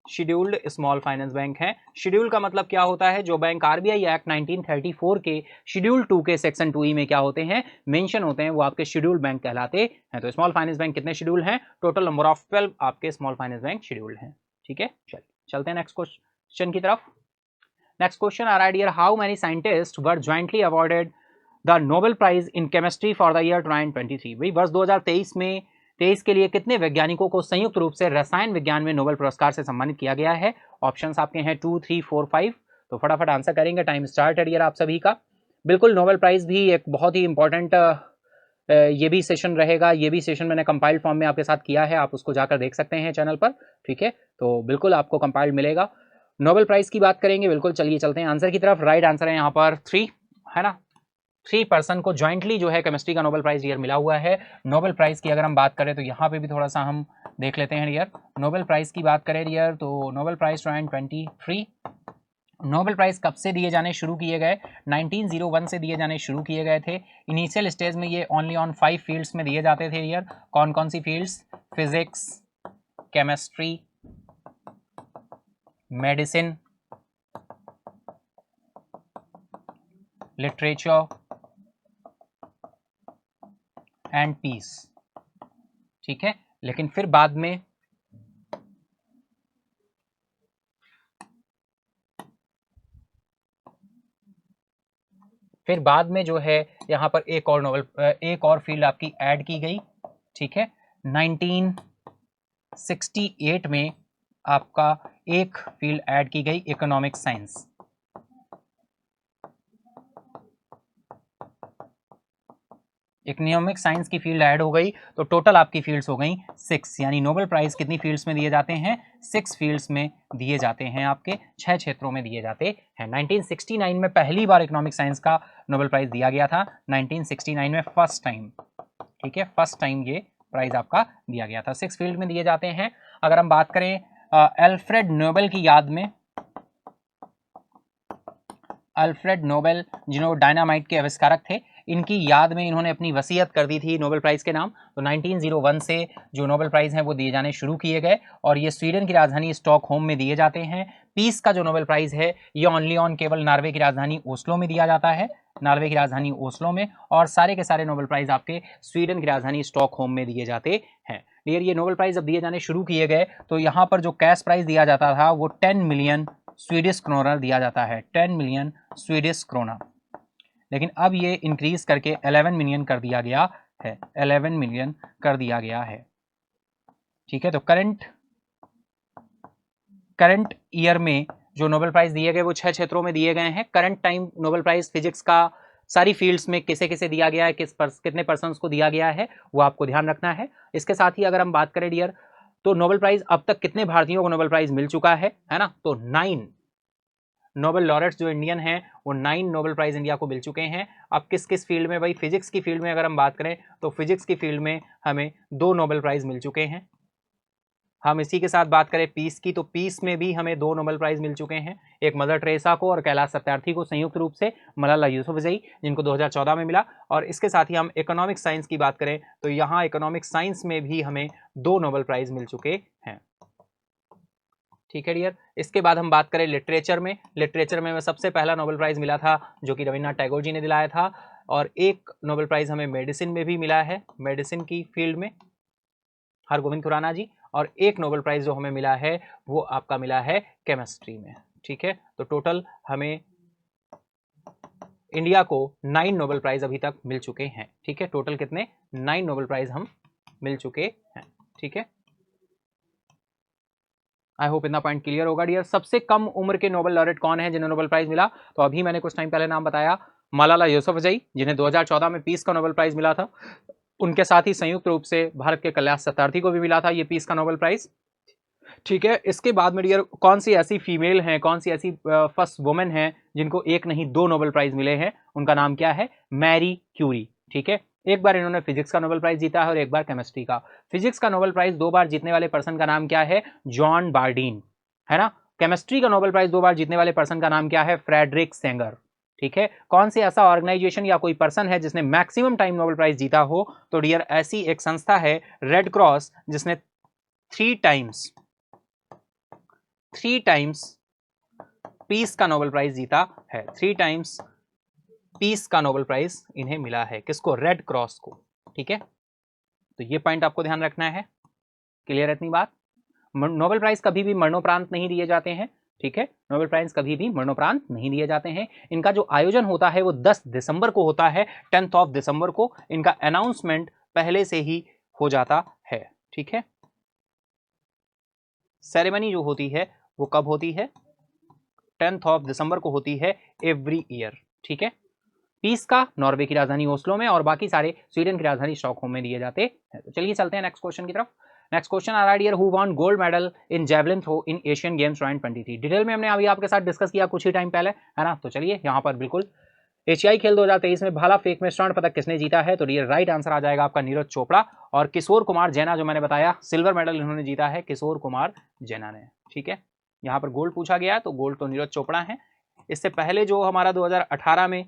शेड्यूल्ड स्मॉल फाइनेंस बैंक हैं। शेड्यूल का मतलब क्या होता है, जो बैंक आरबीआई एक्ट 1934 के शेड्यूल 2 के सेक्शन 2 में क्या होते हैं, मेंशन होते हैं, वो आपके शेड्यूल्ड बैंक कहलाते हैं। तो स्मॉल फाइनेंस बैंक कितने शेड्यूल हैं, टोटल नंबर ऑफ 12 आपके स्मॉल फाइनेंस बैंक शेड्यूल्ड हैं। ठीक है, चलिए चलते हैं नेक्स्ट क्वेश्चन की तरफ। नेक्स्ट क्वेश्चन आ रहा है dear, how many scientist were jointly awarded the Nobel prize in chemistry for the year 2023। भाई वर्ष 2023 में 23 के लिए कितने वैज्ञानिकों को संयुक्त रूप से रसायन विज्ञान में नोबेल पुरस्कार से सम्मानित किया गया है। ऑप्शंस आपके हैं 2, 3, 4, 5। तो फटाफट आंसर करेंगे, टाइम स्टार्ट है डियर आप सभी का। बिल्कुल नोबेल प्राइज भी एक बहुत ही इंपॉर्टेंट ये भी सेशन रहेगा, ये भी सेशन मैंने कंपाइल्ड फॉर्म में आपके साथ किया है, आप उसको जाकर देख सकते हैं चैनल पर। ठीक है, तो बिल्कुल आपको कंपाइल्ड मिलेगा। नोबेल प्राइज की बात करेंगे, बिल्कुल चलिए चलते हैं आंसर की तरफ। राइट आंसर है यहाँ पर 3, है ना। 3 पर्सन को ज्वाइंटली जो है केमिस्ट्री का नोबेल प्राइज ईयर मिला हुआ है। नोबेल प्राइज की अगर हम बात करें तो यहाँ पे भी थोड़ा सा हम देख लेते हैं डियर। नोबेल प्राइज की बात करें डियर, तो नोबेल प्राइज 2023 नोबेल प्राइज कब से दिए जाने शुरू किए गए, 1901 से दिए जाने शुरू किए गए थे। इनिशियल स्टेज में ये ओनली ऑन 5 फील्ड्स में दिए जाते थे डियर। कौन कौन सी fields, physics, chemistry, medicine, literature and peace. ठीक है, लेकिन फिर बाद में जो है यहाँ पर एक और फील्ड आपकी ऐड की गई। ठीक है, 1968 में आपका एक फील्ड ऐड की गई, इकोनॉमिक साइंस। इकोनॉमिक साइंस की फील्ड ऐड हो गई, तो टोटल आपकी फील्ड्स हो गई 6। यानी नोबेल प्राइज कितनी फील्ड्स में दिए जाते हैं, 6 फील्ड्स में दिए जाते हैं, आपके 6 क्षेत्रों में दिए जाते हैं। 1969 में पहली बार इकोनॉमिक साइंस का नोबेल प्राइज दिया गया था, 1969 में फर्स्ट टाइम। ठीक है, फर्स्ट टाइम ये प्राइज आपका दिया गया था। 6 फील्ड में दिए जाते हैं। अगर हम बात करें अल्फ्रेड नोबेल की याद में, अल्फ्रेड नोबेल जिन्होंने डायनामाइट के आविष्कारक थे, इनकी याद में इन्होंने अपनी वसीयत कर दी थी नोबेल प्राइज के नाम। तो 1901 से जो नोबेल प्राइज हैं वो दिए जाने शुरू किए गए, और ये स्वीडन की राजधानी स्टॉकहोम में दिए जाते हैं। पीस का जो नोबेल प्राइज है ये ओनली ऑन केवल नॉर्वे की राजधानी ओस्लो में दिया जाता है, नॉर्वे की राजधानी ओस्लो में, और सारे के सारे नोबेल प्राइज आपके स्वीडन की राजधानी स्टॉकहोम में दिए जाते हैं। डियर, ये नोबेल प्राइज अब दिए जाने शुरू किए गए तो यहाँ पर जो कैश प्राइज दिया जाता था वो 10 मिलियन स्वीडिश क्रोनर दिया जाता है, 10 मिलियन स्वीडिश क्रोनर। लेकिन अब ये इंक्रीज करके 11 मिलियन कर दिया गया है, 11 मिलियन कर दिया गया है। ठीक है, तो करंट ईयर में जो नोबेल प्राइज दिए गए वो 6 क्षेत्रों में दिए गए हैं। Current time Nobel prize physics का सारी फील्ड्स में किसे किसे दिया गया है, कितने पर्सन्स को दिया गया है, वो आपको ध्यान रखना है। इसके साथ ही अगर हम बात करें डियर, तो नोबेल प्राइज अब तक कितने भारतीयों को नोबेल प्राइज मिल चुका है ना। तो 9 नोबेल लॉरेट्स जो इंडियन हैं वो 9 नोबेल प्राइज इंडिया को मिल चुके हैं। अब किस किस फील्ड में, भाई फिजिक्स की फील्ड में अगर हम बात करें तो फिजिक्स की फील्ड में हमें 2 नोबेल प्राइज मिल चुके हैं। हम इसी के साथ बात करें पीस की, तो पीस में भी हमें 2 नोबेल प्राइज मिल चुके हैं, एक मदर टेरेसा को और कैलाश सत्यार्थी को संयुक्त रूप से, मलाला यूसुफजई जिनको 2014 में मिला। और इसके साथ ही हम इकोनॉमिक साइंस की बात करें तो यहाँ इकोनॉमिक साइंस में भी हमें 2 नोबेल प्राइज मिल चुके हैं। ठीक है डियर, इसके बाद हम बात करें लिटरेचर में। लिटरेचर में सबसे पहला नोबेल प्राइज मिला था जो कि रविन्द्रनाथ टैगोर जी ने दिलाया था, और एक नोबेल प्राइज हमें मेडिसिन में भी मिला है, मेडिसिन की फील्ड में हरगोविंद खुराना जी, और एक नोबेल प्राइज जो हमें मिला है वो आपका मिला है केमिस्ट्री में। ठीक है, तो टोटल हमें इंडिया को 9 नोबेल प्राइज अभी तक मिल चुके हैं। ठीक है, टोटल कितने, 9 नोबेल प्राइज हम मिल चुके हैं। ठीक है, आई होप इतना पॉइंट क्लियर होगा डियर। सबसे कम उम्र के नोबेल लॉरेट कौन है जिन्हें नोबेल प्राइज मिला, तो अभी मैंने कुछ टाइम पहले नाम बताया, मलाला यूसुफजई जिन्हें 2014 में पीस का नोबेल प्राइज मिला था। उनके साथ ही संयुक्त रूप से भारत के कैलाश सत्यार्थी को भी मिला था ये पीस का नोबेल प्राइज। ठीक है, इसके बाद में डियर कौन सी ऐसी फीमेल हैं, कौन सी ऐसी फर्स्ट वुमेन है जिनको एक नहीं 2 नोबेल प्राइज मिले हैं, उनका नाम क्या है, मैरी क्यूरी। ठीक है, एक बार इन्होंने फिजिक्स का नोबेल प्राइज जीता है और एक बार केमिस्ट्री का। फिजिक्स का नोबेल प्राइज 2 बार जीतने वाले पर्सन का नाम क्या है, जॉन बार्डीन, है ना। केमिस्ट्री का नोबेल प्राइज 2 बार जीतने वाले पर्सन का नाम क्या है, फ्रेडरिक सेंगर। ठीक है, कौन सी ऐसा ऑर्गेनाइजेशन या कोई पर्सन है जिसने मैक्सिमम टाइम नोबेल प्राइज जीता हो, तो डियर ऐसी एक संस्था है रेड क्रॉस, जिसने 3 टाइम्स 3 टाइम्स पीस का नोबेल प्राइज जीता है, 3 टाइम्स पीस का नोबेल प्राइज इन्हें मिला है। किसको? रेड क्रॉस को। ठीक है, तो ये पॉइंट आपको ध्यान रखना है। क्लियर है इतनी बात? नोबेल प्राइज कभी भी मरणोपरांत नहीं दिए जाते हैं। ठीक है, नोबेल प्राइज कभी भी मरणोपरांत नहीं दिए जाते हैं। इनका जो आयोजन होता है वो 10 दिसंबर को होता है, 10th ऑफ दिसंबर को। इनका अनाउंसमेंट पहले से ही हो जाता है। ठीक है, सेरेमनी जो होती है वो कब होती है? 10th ऑफ दिसंबर को होती है एवरी ईयर। ठीक है, पीस का नॉर्वे की राजधानी ओस्लो में और बाकी सारे स्वीडन की राजधानी स्टॉकहोम में दिए जाते हैं। तो चलिए चलते हैं नेक्स्ट क्वेश्चन की तरफ। नेक्स्ट क्वेश्चन आ रहा है, dear who won gold medal in javelin throw in Asian Games 2023। Detail में हमने अभी आपके साथ डिस्कस किया कुछ ही टाइम पहले, है ना। तो चलिए यहाँ पर बिल्कुल एशियाई खेल 2023 में भाला फेंक में स्वर्ण पदक किसने जीता है? तो डियर राइट आंसर आ जाएगा आपका नीरज चोपड़ा। और किशोर कुमार जैना, जो मैंने बताया सिल्वर मेडल इन्होंने जीता है, किशोर कुमार जैना ने। ठीक है, यहाँ पर गोल्ड पूछा गया है तो गोल्ड तो नीरज चोपड़ा है। इससे पहले जो हमारा 2018 में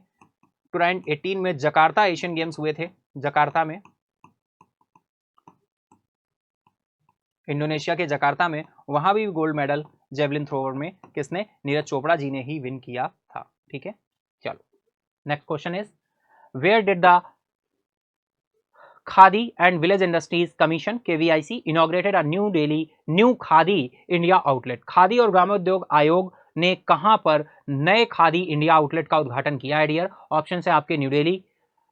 2018 में जकार्ता एशियन गेम्स हुए थे, जकार्ता में, इंडोनेशिया के जकार्ता में, वहां भी गोल्ड मेडल जेवलिन थ्रोवर में किसने? नीरज चोपड़ा जी ने ही विन किया था। ठीक है, चलो next question is, where did the Khadi and Village Industries Commission KVIC inaugurated a new Khadi India outlet. Khadi और ग्रामोद्योग आयोग ने कहां पर नए खादी इंडिया आउटलेट का उद्घाटन किया है डियर? ऑप्शन है आपके new Delhi,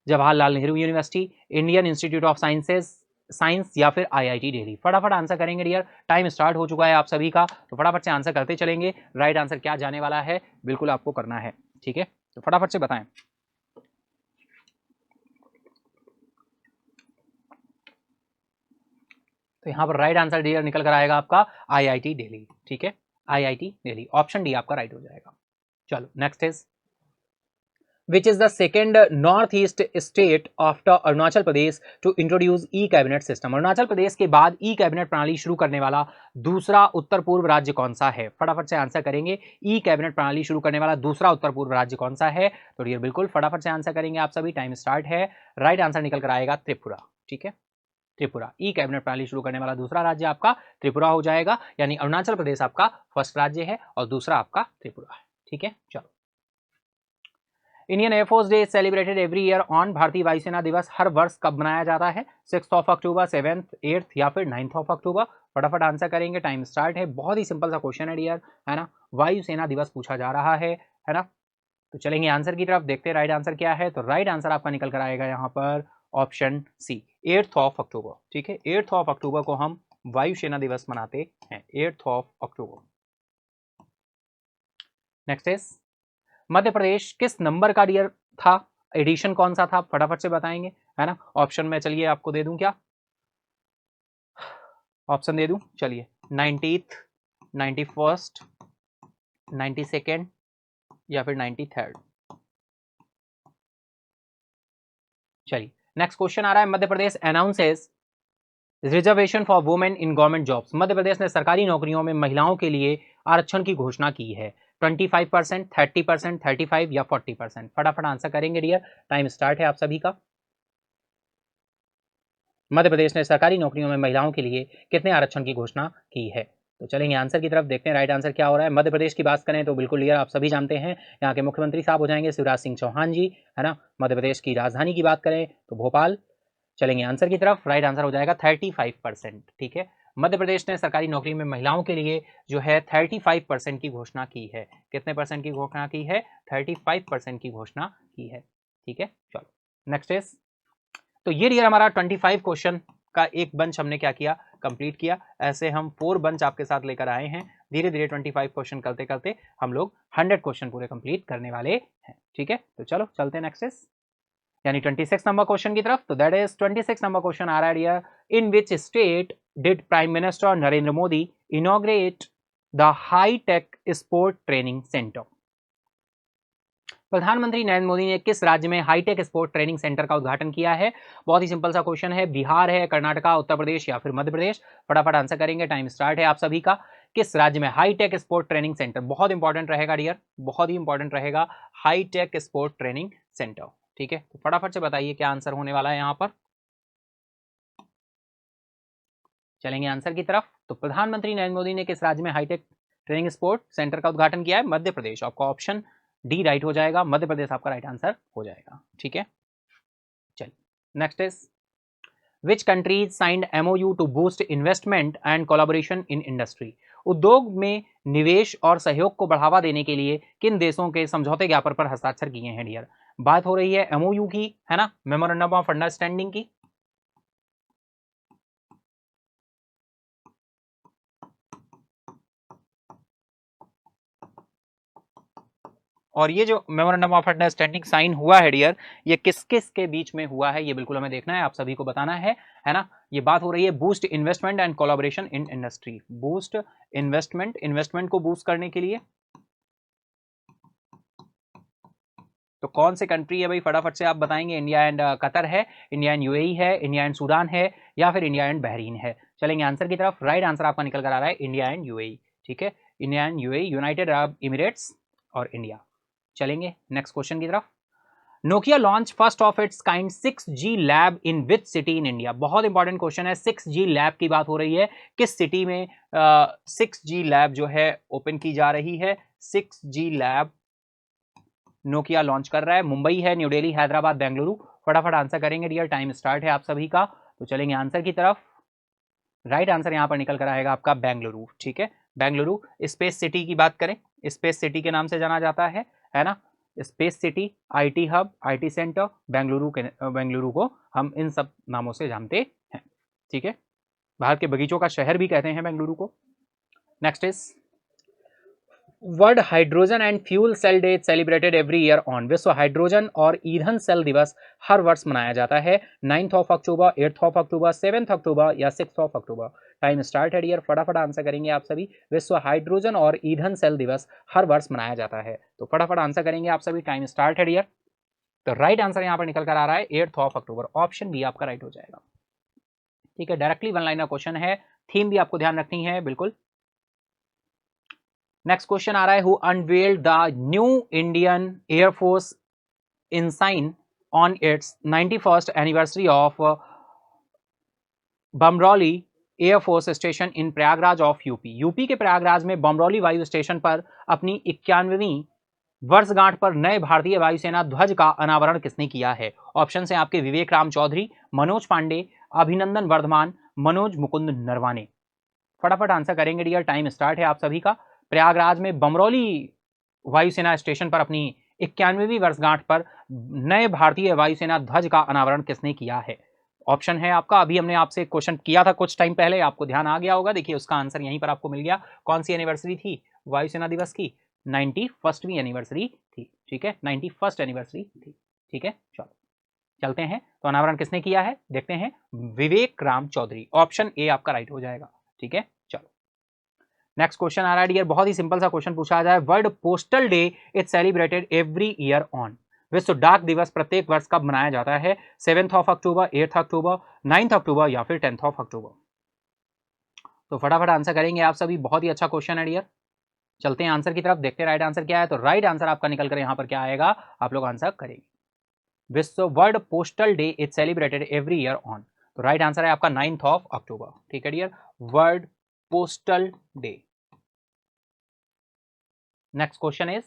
Jawaharlal Nehru university, Indian institute of science या फिर IIT दिल्ली। फटाफट आंसर करेंगे डियर, टाइम स्टार्ट हो चुका है आप सभी का, तो फटाफट से आंसर करते चलेंगे। राइट आंसर क्या जाने वाला है बिल्कुल आपको करना है। ठीक है, तो फटाफट से बताएं। तो यहां पर राइट आंसर डियर निकल कर आएगा आपका IIT दिल्ली। ठीक है, IIT दिल्ली, ऑप्शन डी आपका राइट हो जाएगा। चलो next is, which is the second northeast state after Arunachal Pradesh to introduce e-cabinet system. Arunachal Pradesh के बाद ई कैबिनेट प्रणाली शुरू करने वाला दूसरा उत्तर पूर्व राज्य कौन सा है? फटाफट से आंसर करेंगे, ई कैबिनेट प्रणाली शुरू करने वाला दूसरा उत्तर पूर्व राज्य कौन सा है? तो डियर बिल्कुल फटाफट से आंसर करेंगे आप सभी, टाइम स्टार्ट है। राइट आंसर निकल कर आएगा त्रिपुरा। ठीक है, त्रिपुरा, ई कैबिनेट प्रणाली शुरू करने वाला दूसरा राज्य आपका त्रिपुरा हो जाएगा, यानी अरुणाचल प्रदेश आपका फर्स्ट राज्य है और दूसरा आपका त्रिपुरा है। ठीक है, चलो Indian air force day celebrated every year on. भारतीय वायुसेना दिवस हर वर्ष कब मनाया जाता है? 6 अक्टूबर, 7, 8 या फिर 9 अक्टूबर? फटाफट आंसर करेंगे, टाइम स्टार्ट है। बहुत ही सिंपल सा क्वेश्चन है डियर, है ना, वायुसेना दिवस पूछा जा रहा है ना। तो चलेंगे आंसर की तरफ, देखते हैं राइट आंसर क्या है। तो राइट आंसर आपका निकल कर आएगा यहाँ पर ऑप्शन सी, 8 अक्टूबर। ठीक है, 8 अक्टूबर को हम वायुसेना दिवस मनाते हैं, 8 अक्टूबर। नेक्स्ट इज, मध्य प्रदेश किस नंबर का डियर था? एडिशन कौन सा था? फटाफट से बताएंगे, है ना। ऑप्शन में चलिए आपको दे दूं, क्या ऑप्शन दे दूं? चलिए 90th, 91st, 92nd या फिर 93rd। चलिए नेक्स्ट क्वेश्चन आ रहा है, Madhya Pradesh announces reservation for women in government jobs. Madhya Pradesh ने सरकारी नौकरियों में महिलाओं के लिए आरक्षण की घोषणा की है। 25%, 30%, 35 या 40%? फटाफट आंसर करेंगे डियर, टाइम स्टार्ट है आप सभी का। मध्य प्रदेश ने सरकारी नौकरियों में महिलाओं के लिए कितने आरक्षण की घोषणा की है? तो चलेंगे आंसर की तरफ, देखते हैं राइट आंसर क्या हो रहा है। मध्य प्रदेश की बात करें तो बिल्कुल डियर आप सभी जानते हैं, यहाँ के मुख्यमंत्री साहब हो जाएंगे शिवराज सिंह चौहान जी, है ना। मध्य प्रदेश की राजधानी की बात करें तो भोपाल। चलेंगे आंसर की तरफ, राइट आंसर हो जाएगा 35%। ठीक है, मध्य प्रदेश ने सरकारी नौकरी में महिलाओं के लिए जो है 35% की घोषणा की है। कितने परसेंट की घोषणा की है? 35% की घोषणा की है। ठीक है, चलो नेक्स्ट इज, तो ये डियर हमारा 25 क्वेश्चन का एक बंच हमने क्या किया? कंप्लीट किया। ऐसे हम 4 बंच आपके साथ लेकर आए हैं। धीरे धीरे 25 क्वेश्चन करते करते हम लोग 100 क्वेश्चन पूरे कंप्लीट करने वाले हैं। ठीक है, तो चलो चलते हैं नेक्स्ट इज, यानी 26 नंबर क्वेश्चन की तरफ। तो दैट इज 26 नंबर क्वेश्चन आ रहा है dear, in which state did prime minister Narendra Modi inaugurate the high tech sport training centre? प्रधानमंत्री नरेंद्र मोदी ने किस राज्य में हाईटेक स्पोर्ट ट्रेनिंग सेंटर का उद्घाटन किया है? बहुत ही सिंपल सा क्वेश्चन है, बिहार है, कर्नाटका, उत्तर प्रदेश या फिर मध्य प्रदेश? फटाफट आंसर करेंगे, टाइम स्टार्ट है आप सभी का। किस राज्य में हाईटेक स्पोर्ट ट्रेनिंग सेंटर? बहुत इंपॉर्टेंट रहेगा डियर, बहुत ही इंपॉर्टेंट रहेगा, हाईटेक स्पोर्ट ट्रेनिंग सेंटर। ठीक है, तो फटाफट से बताइए क्या आंसर होने वाला है यहाँ पर। चलेंगे आंसर की तरफ। तो प्रधानमंत्री नरेंद्र मोदी ने किस राज्य में हाईटेक ट्रेनिंग स्पोर्ट सेंटर का उद्घाटन किया है मध्य प्रदेश। आपका ऑप्शन डी राइट हो जाएगा, मध्य प्रदेश आपका राइट आंसर हो जाएगा। ठीक है, चलिए next is which countries signed MOU to boost investment and collaboration in industry. उद्योग में निवेश और सहयोग को बढ़ावा देने के लिए किन देशों के समझौते ज्ञापन पर हस्ताक्षर किए हैं डियर। बात हो रही है MOU की, है ना, मेमोरेंडम ऑफ अंडरस्टैंडिंग की। और ये जो मेमोरेंडम ऑफ अंडरस्टैंडिंग साइन हुआ है डियर, ये किस किस के बीच में हुआ है ये बिल्कुल हमें देखना है, आप सभी को बताना है ना। ये बात हो रही है boost investment and collaboration in industry. Boost investment, investment को बूस्ट करने के लिए तो कौन से कंट्री है भाई, फटाफट से आप बताएंगे। इंडिया एंड कतर है, इंडिया एंड UAE है, इंडिया एंड सूडान है, या फिर इंडिया एंड बहरीन है। चलेंगे आंसर की तरफ। राइट आंसर आपका निकल कर आ रहा है इंडिया एंड UAE। ठीक है, India and UAE, United Arab emirates और इंडिया। चलेंगे नेक्स्ट क्वेश्चन की तरफ। Nokia launch first of its kind 6G lab in which city in India. बहुत इंपॉर्टेंट क्वेश्चन है, 6G लैब की बात हो रही है, किस सिटी में 6G लैब जो है ओपन की जा रही है। 6G लैब नोकिया लॉन्च कर रहा है, मुंबई है, न्यू दिल्ली, हैदराबाद, बेंगलुरु। फटाफट आंसर करेंगे डियर, टाइम स्टार्ट है आप सभी का। तो चलेंगे आंसर की तरफ। राइट आंसर यहां पर निकल कर आएगा आपका बेंगलुरु। ठीक है, बेंगलुरु स्पेस सिटी की बात करें, स्पेस सिटी के नाम से जाना जाता है ना। Space city, IT hub, IT centre, Bengaluru को हम इन सब नामों से जानते हैं। ठीक है, भारत के बगीचों का शहर भी कहते हैं बेंगलुरु को। Next is World Hydrogen and Fuel Cell Day celebrated every year on. विश्व हाइड्रोजन और ईंधन सेल दिवस हर वर्ष मनाया जाता है। 9 अक्टूबर, 8 अक्टूबर, 7 अक्टूबर या 6 अक्टूबर। टाइम स्टार्ट है डियर, फटाफट आंसर करेंगे आप सभी। विश्व हाइड्रोजन और ईंधन सेल दिवस हर वर्ष मनाया जाता है, तो फटाफट आंसर करेंगे आप सभी। टाइम स्टार्ट है डियर। तो राइट आंसर यहां पर निकल कर आ रहा है 8 अक्टूबर। ऑप्शन बी आपका राइट हो जाएगा। ठीक है, डायरेक्टली वन लाइनर क्वेश्चन है, थीम भी आपको ध्यान रखनी है बिल्कुल। नेक्स्ट क्वेश्चन आ रहा है, who unveiled the new Indian Air Force ensign on its 91st anniversary of Bamrauli Air Force station in Prayagraj of UP. UP के प्रयागराज में बमरौली वायु स्टेशन पर अपनी 91वीं वर्षगांठ पर नए भारतीय वायुसेना ध्वज का अनावरण किसने किया है। ऑप्शन है आपके विवेक राम चौधरी, मनोज पांडे, अभिनंदन वर्धमान, मनोज मुकुंद नरवाने। फटाफट आंसर करेंगे डियर, टाइम स्टार्ट है आप सभी का। प्रयागराज में बमरौली वायुसेना स्टेशन पर अपनी 91वीं वर्षगांठ पर नए भारतीय वायुसेना ध्वज का अनावरण किसने किया है। ऑप्शन है आपका, अभी हमने आपसे क्वेश्चन किया था कुछ टाइम पहले, आपको ध्यान आ गया होगा। देखिए उसका आंसर यहीं पर आपको मिल गया। कौन सी एनिवर्सरी थी वायुसेना दिवस की? 91वीं एनिवर्सरी थी। ठीक है, 91st एनिवर्सरी थी। ठीक है, चलो चलते हैं। तो अनावरण किसने किया है देखते हैं, विवेक राम चौधरी। ऑप्शन ए आपका राइट हो जाएगा। ठीक है, चलो नेक्स्ट क्वेश्चन आ रहा है डियर, बहुत ही सिंपल सा क्वेश्चन पूछा जाए। World Postal Day is celebrated every year on. विश्व डाक दिवस प्रत्येक वर्ष कब मनाया जाता है? 7 अक्टूबर, 8 अक्टूबर, 9 अक्टूबर या फिर 10 अक्टूबर। तो फटाफट आंसर करेंगे आप सभी, बहुत ही अच्छा क्वेश्चन है डियर। चलते हैं आंसर की तरफ, देखते हैं राइट आंसर क्या है। तो राइट आंसर आपका निकल कर यहां पर क्या आएगा, आप लोग आंसर करेंगे। विश्व World Postal Day is celebrated every year on. तो राइट आंसर है आपका 9 अक्टूबर। ठीक है dear, World Postal Day. Next question is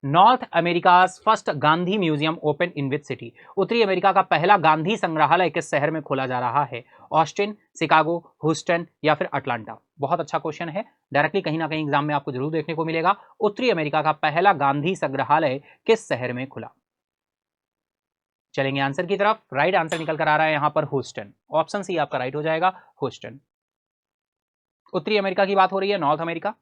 North America first Gandhi museum open in which city. उत्तरी अमेरिका का पहला गांधी संग्रहालय किस शहर में खोला जा रहा है? ऑस्टिन, शिकागो, ह्यूस्टन या फिर अटलांटा। बहुत अच्छा क्वेश्चन है, डायरेक्टली कहीं ना कहीं एग्जाम में आपको जरूर देखने को मिलेगा। उत्तरी अमेरिका का पहला गांधी संग्रहालय किस शहर में खुला? चलेंगे आंसर की तरफ। राइट आंसर निकल कर आ रहा है यहां पर ह्यूस्टन। ऑप्शन सी आपका राइट हो जाएगा, ह्यूस्टन। उत्तरी अमेरिका की बात हो रही है, नॉर्थ अमेरिका।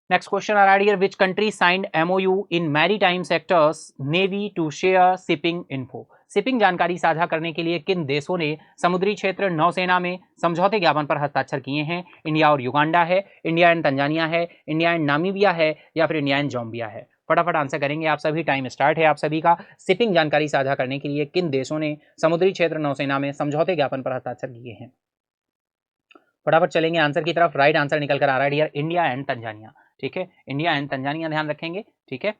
नेक्स्ट क्वेश्चन आ रहा है, which country signed MOU in maritime sectors navy to share shipping info. Shipping जानकारी साझा करने के लिए किन देशों ने समुद्री क्षेत्र नौसेना में समझौते ज्ञापन पर हस्ताक्षर किए हैं? इंडिया और युगांडा है, इंडिया एंड तंजानिया है, इंडिया एंड नामीबिया है या फिर इंडिया एंड जॉम्बिया है। फटाफट आंसर करेंगे आप सभी, टाइम स्टार्ट है आप सभी का। शिपिंग जानकारी साझा करने के लिए किन देशों ने समुद्री क्षेत्र नौसेना में समझौते ज्ञापन पर हस्ताक्षर किए हैं? फटाफट चलेंगे आंसर की तरफ। राइट आंसर निकल कर आ रहा है डियर, इंडिया एंड तंजानिया। ठीक है, इंडिया एंड तंजानिया ध्यान रखेंगे। ठीक है,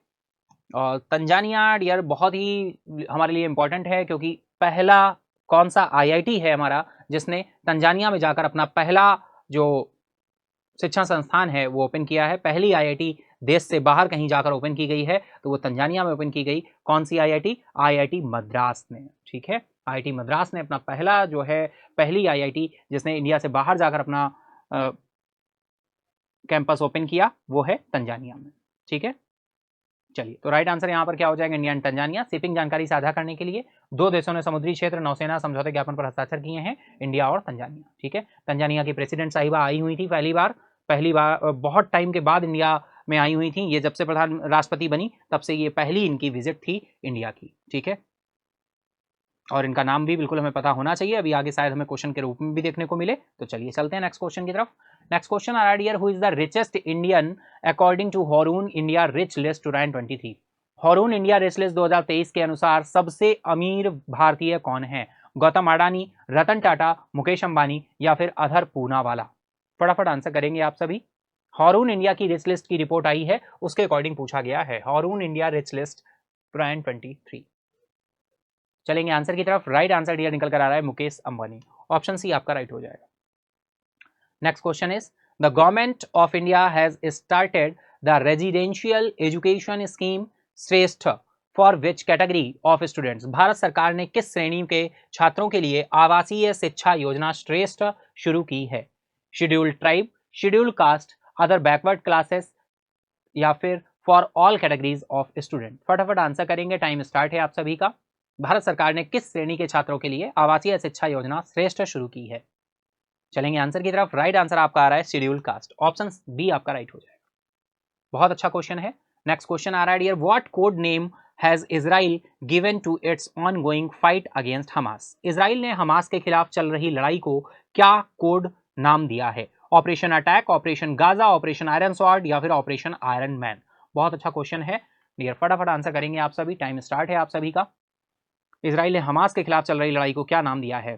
और तंजानिया डियर बहुत ही हमारे लिए इंपॉर्टेंट है, क्योंकि पहला कौन सा आईआईटी है हमारा जिसने तंजानिया में जाकर अपना पहला जो शिक्षा संस्थान है वो ओपन किया है। पहली आईआईटी देश से बाहर कहीं जाकर ओपन की गई है तो वो तंजानिया में ओपन की गई। कौन सी आईआईटी? आईआईटी मद्रास ने, ठीक है। आईआईटी मद्रास ने अपना पहला जो है, पहली आईआईटी जिसने इंडिया से बाहर जाकर अपना कैंपस ओपन किया वो है तंजानिया में, ठीक है। चलिए, तो राइट आंसर यहाँ पर क्या हो जाएगा? India and Tanzania. शिपिंग जानकारी साझा करने के लिए दो देशों ने समुद्री क्षेत्र नौसेना समझौते ज्ञापन पर हस्ताक्षर किए हैं, इंडिया और तंजानिया, ठीक है। तंजानिया की प्रेसिडेंट साहिबा आई हुई थी पहली बार बहुत टाइम के बाद इंडिया में आई हुई थी। ये जब से प्रधान राष्ट्रपति बनी तब से ये पहली इनकी विजिट थी इंडिया की, ठीक है। और इनका नाम भी बिल्कुल हमें पता होना चाहिए, अभी आगे शायद हमें क्वेश्चन के रूप में भी देखने को मिले। तो चलिए चलते हैं नेक्स्ट क्वेश्चन की तरफ। नेक्स्ट क्वेश्चन आ रहा है dear, who is the richest Indian according to Hurun India rich list 2023। Hurun India rich list 2023 के अनुसार सबसे अमीर भारतीय कौन है? गौतम अडानी, रतन टाटा, मुकेश अंबानी या फिर अधर पूनावाला? फटाफट आंसर करेंगे आप सभी। हॉरून इंडिया की रिच लिस्ट की रिपोर्ट आई है, उसके अकॉर्डिंग पूछा गया है, हॉरून इंडिया रिच लिस्ट 2023। चलेंगे आंसर की तरफ। राइट आंसर डियर निकल कर आ रहा है मुकेश अंबानी। ऑप्शन सी आपका राइट हो जाएगा। Next question is, the government of India has started the residential education scheme Shreshta for which category of students. Bharat सरकार ने किस श्रेणी के छात्रों के लिए आवासीय शिक्षा योजना श्रेष्ठ शुरू की है? Scheduled tribe, scheduled caste, other backward classes या फिर for all categories of student? फटाफट आंसर करेंगे, टाइम स्टार्ट है आप सभी का। भारत सरकार ने किस श्रेणी के छात्रों के लिए आवासीय शिक्षा योजना श्रेष्ठ शुरू की है? चलेंगे आंसर की तरफ। राइट आंसर आपका आ रहा है शेड्यूल्ड कास्ट। ऑप्शन बी आपका राइट हो जाएगा। बहुत अच्छा क्वेश्चन है। नेक्स्ट क्वेश्चन आ रहा है dear, what code name has Israel given to its ongoing fight against Hamas. Israel ने हमास के खिलाफ चल रही लड़ाई को क्या कोड नाम दिया है? Operation attack, operation Gaza, operation Iron sword या फिर ऑपरेशन आयरन मैन? बहुत अच्छा क्वेश्चन है डियर, फटाफट आंसर करेंगे आप सभी। टाइम स्टार्ट है आप सभी का। इजराइल ने हमास के खिलाफ चल रही लड़ाई को क्या नाम दिया है?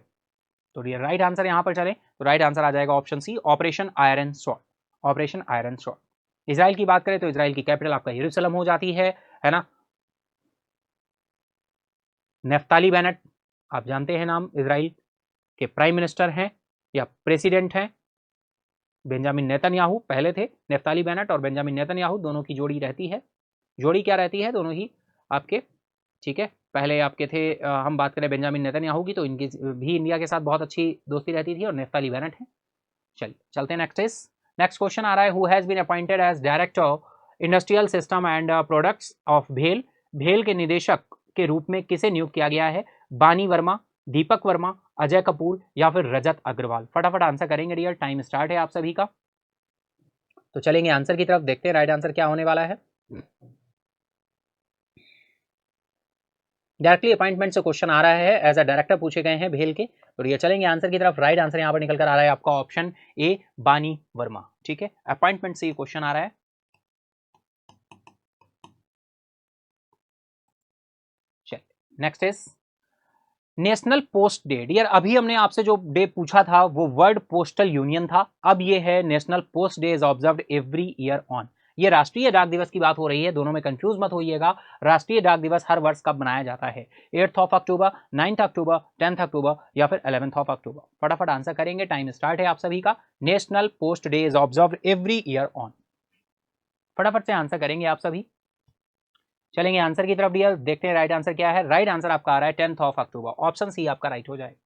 तो डियर राइट आंसर यहां पर चले तो राइट आंसर आ जाएगा option C, Operation Iron Sword. Operation Iron Sword. Israel की बात करें तो इजराइल की कैपिटल आपका यरूशलेम हो जाती है ना। नेफ्ताली बेनेट आप जानते हैं नाम, इजराइल के प्राइम मिनिस्टर हैं या प्रेसिडेंट हैं। बेंजामिन नेतन्याहू पहले थे, नेफ्ताली बेनेट और बेंजामिन नेतन्याहू दोनों की जोड़ी रहती है। जोड़ी क्या रहती है? दोनों ही आपके, ठीक है। पहले आपके थे हम बात करें बेंजामिन नेतन्याहू की तो इनकी भी इंडिया के साथ बहुत अच्छी दोस्ती रहती थी और नेफ्ताली बेनेट है। चलिए चलते हैं नेक्स्ट क्वेश्चन आ रहा है, who has been appointed as director industrial system and products of भेल। भेल के निदेशक के रूप में किसे नियुक्त किया गया है? बानी वर्मा, दीपक वर्मा, अजय कपूर या फिर रजत अग्रवाल? फटाफट आंसर करेंगे डियर, टाइम स्टार्ट है आप सभी का। तो चलेंगे आंसर की तरफ, देखते हैं राइट आंसर क्या होने वाला है। डायरेक्टली अपॉइंटमेंट से क्वेश्चन आ रहा है, एज अ डायरेक्टर पूछे गए हैं भेल के। तो ये चलेंगे आंसर की तरफ। राइट आंसर यहां पर निकल कर आ रहा है आपका ऑप्शन ए, बानी वर्मा, ठीक है। अपॉइंटमेंट से ये क्वेश्चन आ रहा है। चलिए next is National Post Day. Dear अभी हमने आपसे जो डे पूछा था वो वर्ल्ड पोस्टल यूनियन था, अब ये है national Post day is observed every year on. ये राष्ट्रीय डाक दिवस की बात हो रही है, दोनों में कंफ्यूज मत होइएगा। राष्ट्रीय डाक दिवस हर वर्ष कब मनाया जाता है? 8 अक्टूबर, 9 अक्टूबर, 10 अक्टूबर या फिर 11 अक्टूबर? फटाफट आंसर करेंगे, टाइम स्टार्ट है आप सभी का। National Post day is observed every year on. फटाफट से आंसर करेंगे आप सभी। चलेंगे आंसर की तरफ डियर, देखते हैं राइट आंसर क्या है। राइट आंसर आपका आ रहा है 10 अक्टूबर। ऑप्शन सी आपका राइट हो जाएगा,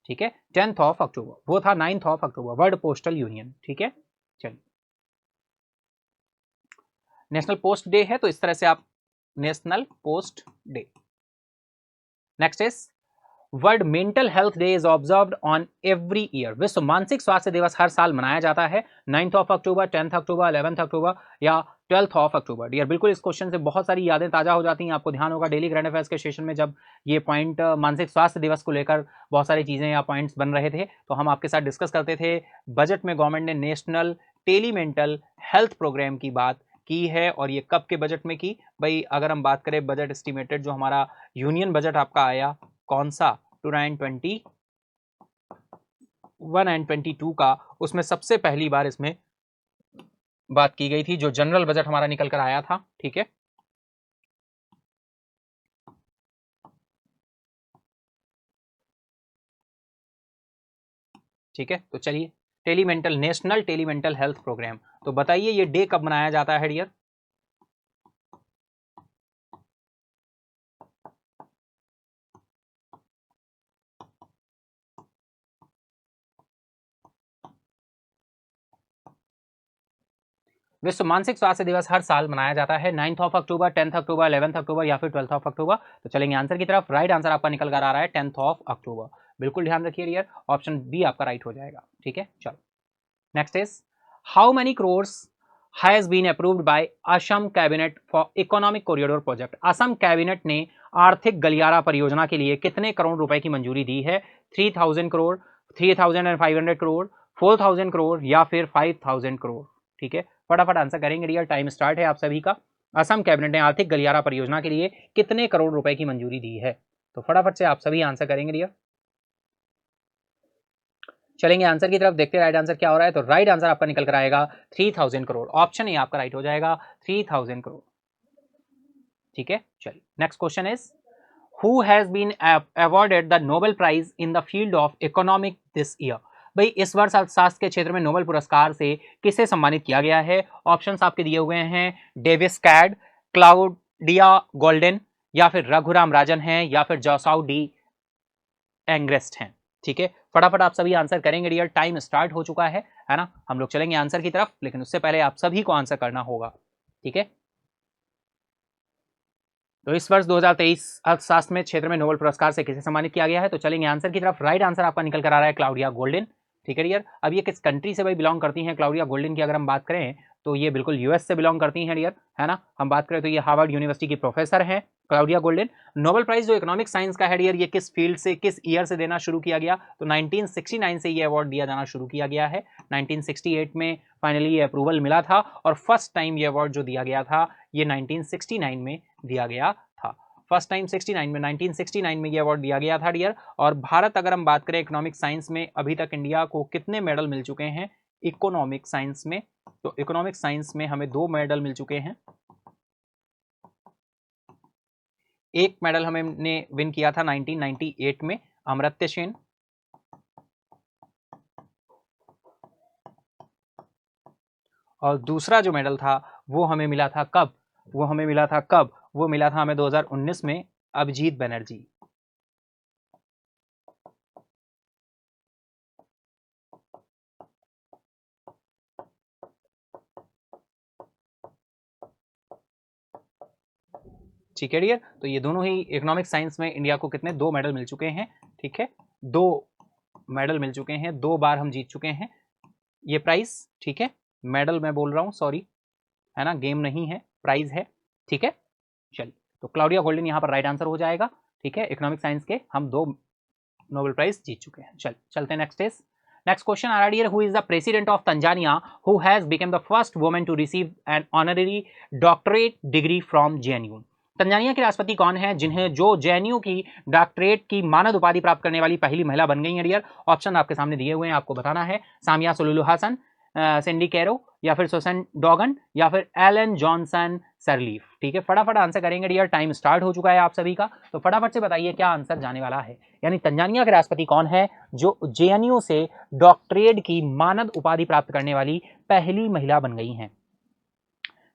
ठीक है। 10 अक्टूबर, वो था 9 अक्टूबर, वर्ल्ड पोस्टल यूनियन, ठीक है। चलिए नेशनल पोस्ट डे है तो इस तरह से आप national Post day. Next is world mental health day is observed on every year. विश्व मानसिक स्वास्थ्य दिवस हर साल मनाया जाता है 9 अक्टूबर, 10 अक्टूबर, 11 अक्टूबर या 12 अक्टूबर? डियर बिल्कुल इस क्वेश्चन से बहुत सारी यादें ताजा हो जाती हैं। आपको ध्यान होगा डेली करंट अफेयर्स के सेशन में जब ये पॉइंट मानसिक स्वास्थ्य दिवस को लेकर बहुत सारी चीजें या पॉइंट्स बन रहे थे तो हम आपके साथ डिस्कस करते थे। बजट में गवर्नमेंट ने national tele mental health programme की बात की है, और ये कब के बजट में की भाई? अगर हम बात करें बजट एस्टिमेटेड जो हमारा यूनियन बजट आपका आया कौन सा 2021 एंड 22 का, उसमें सबसे पहली बार इसमें बात की गई थी, जो जनरल बजट हमारा निकल कर आया था, ठीक है। ठीक है, तो चलिए टेलीमेंटल, नेशनल टेलीमेंटल हेल्थ प्रोग्राम, तो बताइए ये डे कब मनाया जाता है डियर? विश्व मानसिक स्वास्थ्य दिवस हर साल मनाया जाता है 9 अक्टूबर, 10 अक्टूबर, 11 अक्टूबर या फिर 12 अक्टूबर। तो चलेंगे आंसर की तरफ। राइट आंसर आपका निकल कर आ रहा है 10 अक्टूबर। बिल्कुल ध्यान रखिए डियर, ऑप्शन बी आपका राइट हो जाएगा। ठीक है, चलो next is how many crores has been approved by Assam cabinet for economic corridor project. Assam cabinet ने आर्थिक गलियारा परियोजना के लिए कितने करोड़ रुपए की मंजूरी दी है? 3000 करोड़, 3500 करोड़, 4000 करोड़ या फिर 5000 करोड़? ठीक है, फटाफट आंसर करेंगे डियर, टाइम स्टार्ट है आप सभी का। असम कैबिनेट ने आर्थिक गलियारा परियोजना के लिए कितने करोड़ रुपए की मंजूरी दी है? तो फटाफट से आप सभी आंसर करेंगे डियर। चलेंगे आंसर की तरफ, देखते हैं राइट आंसर क्या हो रहा है। तो राइट आंसर आपका निकल कर आएगा 3000 करोड़। ऑप्शन ए आपका राइट हो जाएगा 3000 करोड़। ठीक है, चलिए next question is who has been awarded the Nobel prize in the field of economic this year. भाई इस वर्ष अर्थशास्त्र के क्षेत्र में नोबेल पुरस्कार से किसे सम्मानित किया गया है? ऑप्शंस आपके दिए हुए हैं, डेविस कैड, क्लाउडिया गोल्डन या फिर रघुराम राजन हैं या फिर जोसाउ डी एंग्रेस्ट हैं। ठीक है, फटाफट आप सभी आंसर करेंगे डियर, टाइम स्टार्ट हो चुका है ना। हम लोग चलेंगे आंसर की तरफ, लेकिन उससे पहले आप सभी को आंसर करना होगा। ठीक है, तो इस वर्ष 2023 अर्थशास्त्र में क्षेत्र में नोबेल पुरस्कार से किसे सम्मानित किया गया है? तो चलेंगे आंसर की तरफ। राइट आंसर आपका निकल कर आ रहा है क्लाउडिया गोल्डन। ठीक है डियर, अब ये किस कंट्री से भाई बिलोंग करती हैं क्लाउडिया गोल्डन की अगर हम बात करें तो ये बिल्कुल यूएस से बिलोंग करती हैं डियर, है ना। हम बात करें तो ये हार्वर्ड यूनिवर्सिटी की प्रोफेसर हैं क्लाउडिया गोल्डन। नोबेल प्राइज जो इकोनॉमिक साइंस का है डियर, ये किस फील्ड से, किस ईयर से देना शुरू किया गया? तो 1969 से ये अवार्ड दिया जाना शुरू किया गया है। 1968 में फाइनली ये अप्रूवल मिला था और फर्स्ट टाइम ये अवार्ड जो दिया गया था ये 1969 में दिया गया था। फर्स्ट टाइम 69 में, 1969 में ये अवार्ड दिया गया था डियर। और भारत अगर हम बात करें इकोनॉमिक साइंस में, अभी तक इंडिया को कितने मेडल मिल चुके हैं इकोनॉमिक साइंस में? तो इकोनॉमिक साइंस में हमें 2 मेडल मिल चुके हैं। एक मेडल हमने विन किया था 1998 में, अमर्त्य सेन। और दूसरा जो मेडल था वो हमें मिला था कब? वो मिला था हमें 2019 में, अभिजीत बनर्जी। ठीक है डियर, तो ये दोनों ही इकोनॉमिक साइंस में इंडिया को कितने 2 मेडल मिल चुके हैं। ठीक है, 2 मेडल मिल चुके हैं, 2 बार हम जीत चुके हैं ये प्राइज। ठीक है, मेडल मैं बोल रहा हूँ, सॉरी, है ना, गेम नहीं है, प्राइज है। ठीक है, चलिए तो क्लाउडिया गोल्डन यहाँ पर राइट आंसर हो जाएगा। ठीक है, इकोनॉमिक साइंस के हम 2 नोबेल प्राइज जीत चुके हैं। चलते हैं नेक्स्ट क्वेश्चन आ रहा है, who is the president of Tanzania who has become the first woman to receive an honorary doctorate degree from JNU. Tanzania के राष्ट्रपति कौन है जिन्हें जो जेएनयू की डॉक्टरेट की मानद उपाधि प्राप्त करने वाली पहली महिला बन गई है डियर? ऑप्शन आपके सामने दिए हुए हैं, आपको बताना है। सामिया सुलुलु हसन, सिंडी कैरो या फिर सुसन डॉगन या फिर एलन जॉनसन सरलीफ। ठीक है, फटाफट आंसर करेंगे डियर, टाइम स्टार्ट हो चुका है आप सभी का। तो फटाफट से बताइए क्या आंसर जाने वाला है। यानी तंजानिया के राष्ट्रपति कौन है जो जेएनयू से डॉक्टरेट की मानद उपाधि प्राप्त करने वाली पहली महिला बन गई हैं?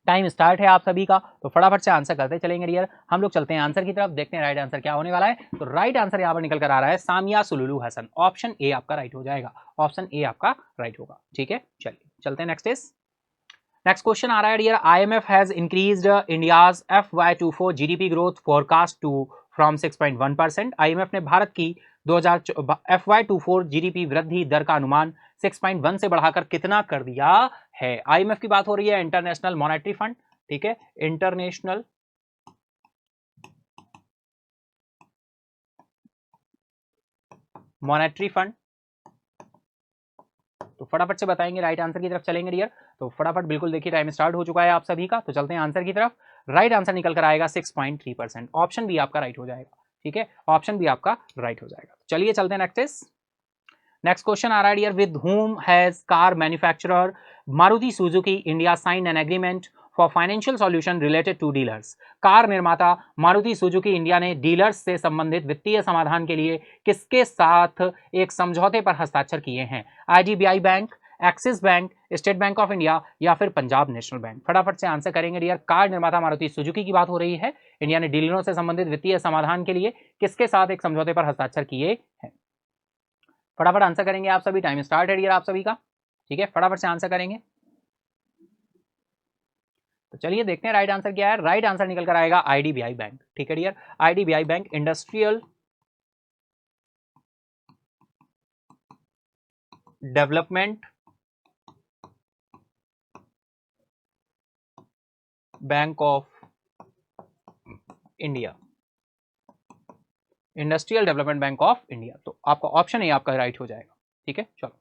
टाइम स्टार्ट है आप सभी का, तो फटाफट से आंसर करते चलेंगे डियर। हम लोग चलते हैं आंसर की तरफ, देखते हैं राइट आंसर क्या होने वाला है। तो राइट आंसर यहाँ पर निकल कर आ रहा है सामिया सुलुलु हसन। ऑप्शन ए आपका राइट हो जाएगा, ऑप्शन ए आपका राइट होगा। ठीक है, चलिए चलते हैं नेक्स्ट क्वेश्चन आ रहा है dear, IMF has increased India's FY24 GDP growth forecast to from 6.1%। IMF ने भारत की 2000 FY24 जीडीपी वृद्धि दर का अनुमान 6.1 से बढ़ाकर कितना कर दिया है? IMF की बात हो रही है, इंटरनेशनल मॉनेटरी फंड। ठीक है, इंटरनेशनल मॉनेटरी फंड। तो फटाफट से बताएंगे, राइट आंसर की तरफ चलेंगे डियर। तो फटाफट बिल्कुल देखिए, टाइम स्टार्ट हो चुका है आप सभी का, तो चलते हैं आंसर की तरफ। राइट आंसर निकल कर आएगा 6.3%। ऑप्शन बी आपका राइट हो जाएगा। ठीक है, ऑप्शन बी आपका राइट हो जाएगा। चलिए चलते हैं नेक्स्ट क्वेश्चन आ रहा है dear, with whom has car manufacturer Maruti Suzuki India sign an agreement for financial solution related to dealers. Car निर्माता मारुति सुजुकी इंडिया ने डीलर्स से संबंधित वित्तीय समाधान के लिए किसके साथ एक समझौते पर हस्ताक्षर किए हैं? IDBI bank, axis bank, state Bank of India या फिर पंजाब नेशनल बैंक। फटाफट से आंसर करेंगे डियर। कार निर्माता मारुति सुजुकी की बात हो रही है। इंडिया ने डीलरों से संबंधित वित्तीय समाधान के लिए किसके साथ एक समझौते पर हस्ताक्षर किए हैं? फटाफट आंसर करेंगे आप सभी। टाइम स्टार्ट है डियर आप सभी का। ठीक है, फटाफट से आंसर करेंगे। तो चलिए देखते हैं राइट आंसर क्या है। राइट आंसर निकल कर आएगा IDBI बैंक। ठीक है dear, IDBI bank industrial development bank of India, Industrial development bank of India. तो आपका ऑप्शन ए आपका राइट हो जाएगा। ठीक है, चलो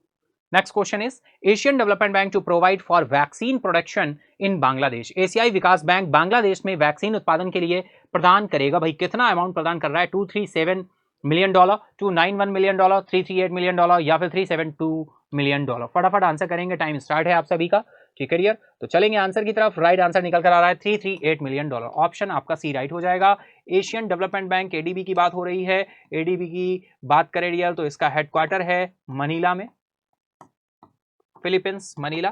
next question is Asian Development Bank to provide for vaccine production in Bangladesh. एशियाई विकास बैंक बांग्लादेश में वैक्सीन उत्पादन के लिए प्रदान करेगा। भाई कितना अमाउंट प्रदान कर रहा है? $237 मिलियन, $291 मिलियन, $338 मिलियन या फिर $372 मिलियन। फटाफट आंसर करेंगे। टाइम स्टार्ट है आप सभी का। ठीक है डियर, तो चलेंगे आंसर की तरफ। राइट आंसर निकल कर आ रहा है $338 मिलियन। ऑप्शन आपका सी राइट हो जाएगा। एशियन डेवलपमेंट बैंक ADB की बात हो रही है। ADB की बात करें डियर तो इसका हेडक्वार्टर है मनीला में, फिलीपींस, मनीला,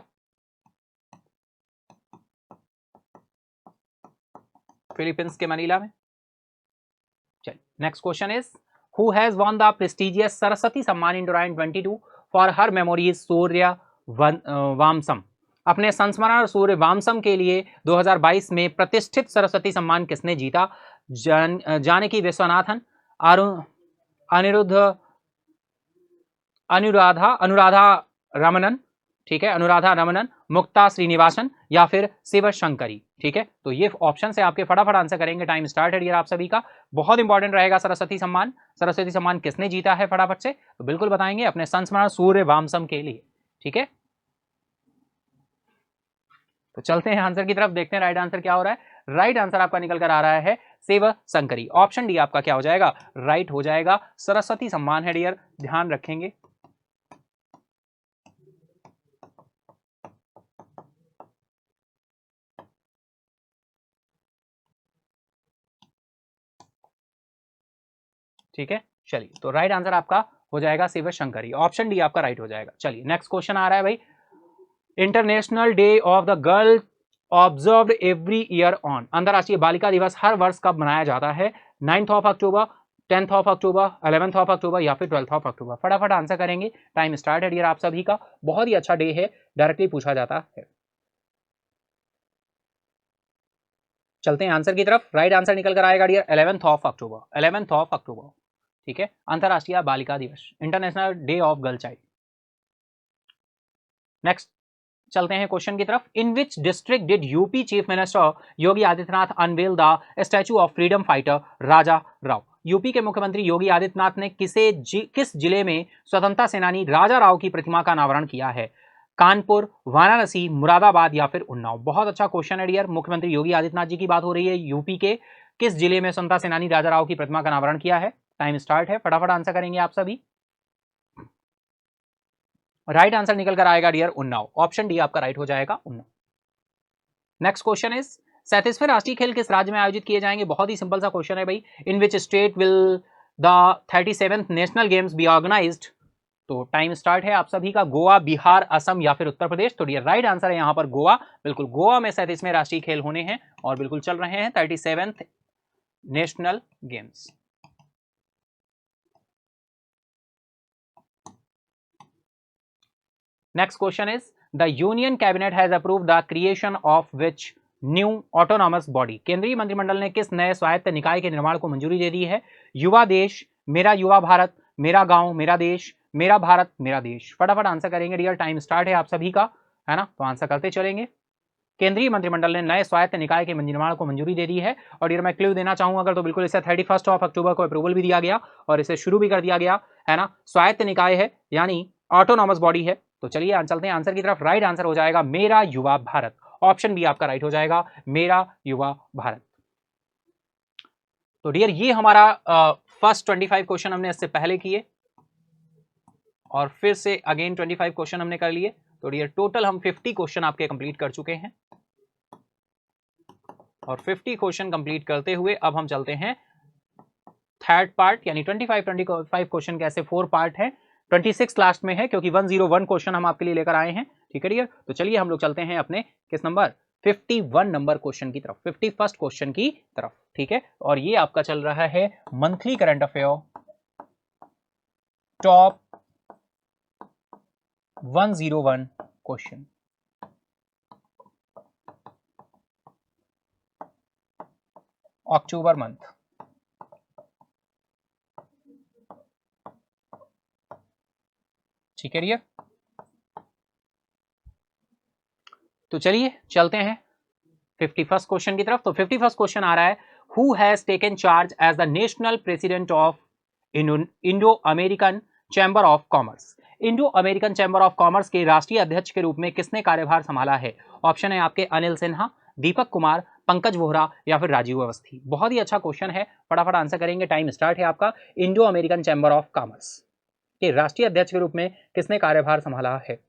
फिलीपींस के मनीला में। चलिए next question is who has won the prestigious Saraswati सम्मान इन 2022 फॉर हर मेमोरीज सूर्य वामसम। अपने संस्मरण सूर्य वामसम के लिए 2022 में प्रतिष्ठित सरस्वती सम्मान किसने जीता? जानकी विश्वनाथन, अनुराधा रमनन, ठीक है, अनुराधा रमनन, मुक्ता श्रीनिवासन या फिर शिव शंकरी। ठीक है, तो ये ऑप्शन से आपके फटाफट आंसर करेंगे। टाइम स्टार्ट है डियर आप सभी का। बहुत इंपॉर्टेंट रहेगा सरस्वती सम्मान। सरस्वती सम्मान किसने जीता है फटाफट से? तो बिल्कुल बताएंगे, अपने संस्मरण सूर्य वामसम के लिए। ठीक है, तो चलते हैं आंसर की तरफ, देखते हैं राइट आंसर क्या हो रहा है। राइट आंसर आपका निकल कर आ रहा है शिव शंकरी। ऑप्शन डी आपका क्या हो जाएगा? राइट हो जाएगा। सरस्वती सम्मान है डियर, ध्यान रखेंगे। ठीक है, चलिए तो राइट आंसर आपका हो जाएगा शिव शंकरी। ऑप्शन डी आपका राइट हो जाएगा। चलिए नेक्स्ट क्वेश्चन आ रहा है भाई। International day of the girl observed every year on. अंतरराष्ट्रीय बालिका दिवस हर वर्ष कब मनाया जाता है? 9th of October, 10th of October, 11th of अक्टूबर या फिर 12th ऑफ अक्टूबर। फटाफट आंसर करेंगे। टाइम स्टार्ट है डियर आप सभी का। बहुत ही अच्छा डे है, डायरेक्टली पूछा जाता है। चलते हैं आंसर की तरफ। राइट आंसर निकल कर आएगा dear 11th of October. 11th of October, ठीक है, अंतरराष्ट्रीय बालिका दिवस, international day of girl child. Next चलते हैं क्वेश्चन की तरफ। In which district did UP chief minister Yogi Adityanath unveil the statue of freedom fighter Raja Rao. UP के मुख्यमंत्री योगी आदित्यनाथ ने किस जिले में स्वतंत्रता सेनानी राजा राव की प्रतिमा का अनावरण किया है? कानपुर, वाराणसी, मुरादाबाद या फिर उन्नाव। बहुत अच्छा क्वेश्चन है डियर। मुख्यमंत्री योगी आदित्यनाथ जी की बात हो रही है। यूपी के किस जिले में स्वतंत्रता सेनानी राजा राव की प्रतिमा का अनावरण किया है? टाइम स्टार्ट है, फटाफट आंसर करेंगे आप सभी। राइट आंसर निकल कर आएगा डियर उन्नाव। ऑप्शन डी आपका राइट हो जाएगा, उन्नाव। नेक्स्ट क्वेश्चन इज 37वें राष्ट्रीय खेल किस राज्य में आयोजित किए जाएंगे? बहुत ही सिंपल सा क्वेश्चन है भाई। In which state will the 37th national games be organised? तो टाइम स्टार्ट है आप सभी का। गोवा, बिहार, असम या फिर उत्तर प्रदेश। तो डियर राइट आंसर है यहाँ पर गोवा। बिल्कुल, गोवा में 37वें राष्ट्रीय खेल होने हैं और बिल्कुल चल रहे हैं 37th national games. Next question is the Union Cabinet has approved the creation of which new autonomous body? केंद्रीय मंत्रिमंडल ने किस नए स्वायत्त निकाय के निर्माण को मंजूरी दे दी है? युवा देश, मेरा युवा भारत, मेरा गांव मेरा देश, मेरा भारत मेरा देश। फटाफट आंसर करेंगे डियर। टाइम स्टार्ट है आप सभी का, है ना, तो आंसर करते चलेंगे। केंद्रीय मंत्रिमंडल ने नए स्वायत्त निकाय के निर्माण को मंजूरी दे दी है। और डियर मैं क्लू देना चाहूंगा अगर, तो बिल्कुल इसे 31 ऑफ अक्टूबर को अप्रूवल भी दिया गया और इसे शुरू भी कर दिया गया, है ना। स्वायत्त निकाय है यानी ऑटोनॉमस बॉडी है। तो चलिए चलते हैं आंसर की तरफ। राइट आंसर हो जाएगा मेरा युवा भारत। ऑप्शन बी आपका राइट हो जाएगा, मेरा युवा भारत। तो डियर ये हमारा फर्स्ट 25 क्वेश्चन हमने इससे पहले किए और फिर से अगेन 25 क्वेश्चन हमने कर लिए। तो डियर टोटल हम 50 क्वेश्चन आपके कंप्लीट कर चुके हैं। और 50 क्वेश्चन कंप्लीट करते हुए अब हम चलते हैं थर्ड पार्ट, यानी 25 क्वेश्चन के ऐसे 4 पार्ट हैं, 26 लास्ट में है क्योंकि 101 क्वेश्चन हम आपके लिए लेकर आए हैं। ठीक है डियर, तो चलिए हम लोग चलते हैं अपने किस नंबर 51 नंबर क्वेश्चन की तरफ, 51st क्वेश्चन की तरफ। ठीक है, और ये आपका चल रहा है monthly current affair top 101 question. October month. ठीक है डियर, तो चलिए चलते हैं 51st क्वेश्चन की तरफ। तो 51st क्वेश्चन आ रहा है, who has taken charge as the national president of Indo American Chamber of Commerce. Indo American Chamber of Commerce के राष्ट्रीय अध्यक्ष के रूप में किसने कार्यभार संभाला है? ऑप्शन है आपके अनिल सिन्हा, दीपक कुमार, पंकज वोहरा या फिर राजीव अवस्थी। बहुत ही अच्छा क्वेश्चन है, फटाफट आंसर करेंगे, टाइम स्टार्ट है आपका। Indo American Chamber of Commerce के राष्ट्रीय अध्यक्ष के रूप में किसने कार्यभार संभाला है?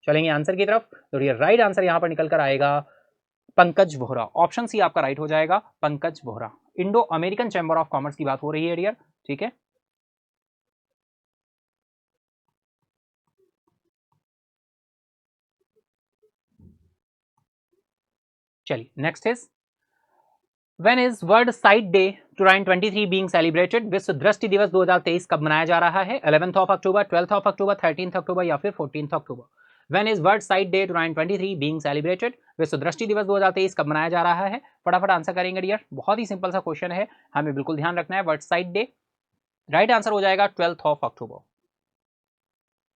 चलेंगे आंसर की तरफ। तो ये राइट आंसर यहां पर निकल कर आएगा पंकज वोहरा। ऑप्शन सी आपका राइट हो जाएगा, Pankaj Vohra. Indo American Chamber of commerce की बात हो रही है डियर। ठीक है, चलिए next is, when is world site day 2023 being celebrated? विश्व दृष्टि दिवस 2023 कब मनाया जा रहा है? 11th of October, 12th of October, 13th अक्टूबर या फिर 14th October? When is world site day 2023 being celebrated? विश्व दृष्टि दिवस 2023 कब मनाया जा रहा है? फटाफट आंसर करेंगे डियर, बहुत ही सिंपल सा क्वेश्चन है, हमें बिल्कुल ध्यान रखना है। World site day right answer हो जाएगा 12th of October.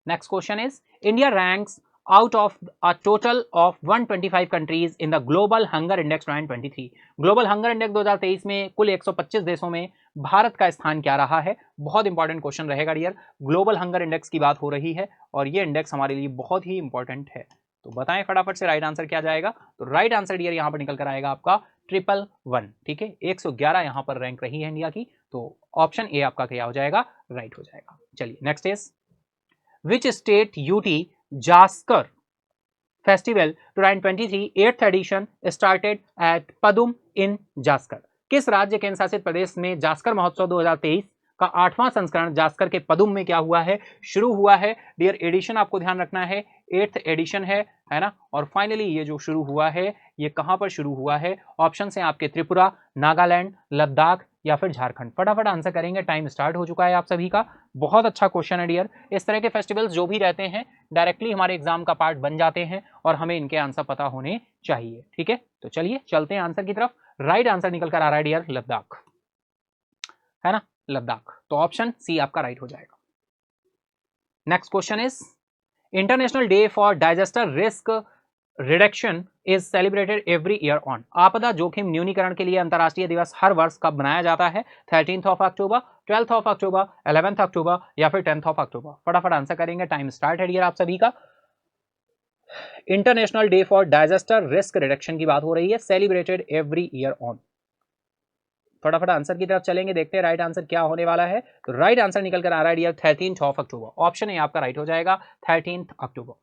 Next question is, India ranks out of a total of 125 countries in the Global Hunger Index 2023। Global hunger index 2023 में कुल 125 देशों में भारत का स्थान क्या रहा है? बहुत इंपॉर्टेंट क्वेश्चन रहेगा डियर, ग्लोबल हंगर इंडेक्स की बात हो रही है और ये इंडेक्स हमारे लिए बहुत ही इंपॉर्टेंट है। तो बताएं फटाफट से राइट आंसर क्या जाएगा? तो राइट आंसर डियर यहाँ पर निकल कर आएगा आपका 111। ठीक है, 111 यहाँ पर रैंक रही है इंडिया की, तो ऑप्शन ए आपका क्या हो जाएगा? राइट हो जाएगा। चलिए next is, which state UT Zanskar festival 2023 8th edition started at Padum in Zanskar? किस राज्य केंद्र शासित प्रदेश में जास्कर महोत्सव 2023 का 8वां संस्करण जास्कर के पदुम में क्या हुआ है? शुरू हुआ है डियर। एडिशन आपको ध्यान रखना है, 8th एडिशन है ना। और फाइनली ये जो शुरू हुआ है ये कहां पर शुरू हुआ है? ऑप्शन है आपके त्रिपुरा, नागालैंड, लद्दाख या फिर झारखंड। फटाफट आंसर करेंगे, टाइम स्टार्ट हो चुका है आप सभी का। बहुत अच्छा क्वेश्चन है डियर, इस तरह के फेस्टिवल्स जो भी रहते हैं डायरेक्टली हमारे एग्जाम का पार्ट बन जाते हैं और हमें इनके आंसर पता होने चाहिए। ठीक है, तो चलिए चलते हैं आंसर की तरफ। राइट आंसर निकल कर आ रहा है डियर लद्दाख, है ना, लद्दाख। तो ऑप्शन सी आपका राइट हो जाएगा। Next question is, international day for digester risk reduction is celebrated every year on? आपदा जोखिम न्यूनीकरण के लिए अंतर्राष्ट्रीय दिवस हर वर्ष कब मनाया जाता है? 13th of October, 12th of October, 11th अक्टूबर या फिर 10th ऑफ अक्टूबर? फटाफट आंसर करेंगे, टाइम स्टार्ट है डियर आप सभी का। International day for digester risk reduction की बात हो रही है, सेलिब्रेटेड एवरी ईयर ऑन। फटाफट आंसर की तरफ चलेंगे, देखते हैं राइट आंसर क्या होने वाला है। तो राइट आंसर निकल कर आ रहा है dear 13th of October. Option A आपका राइट हो जाएगा, 13th October.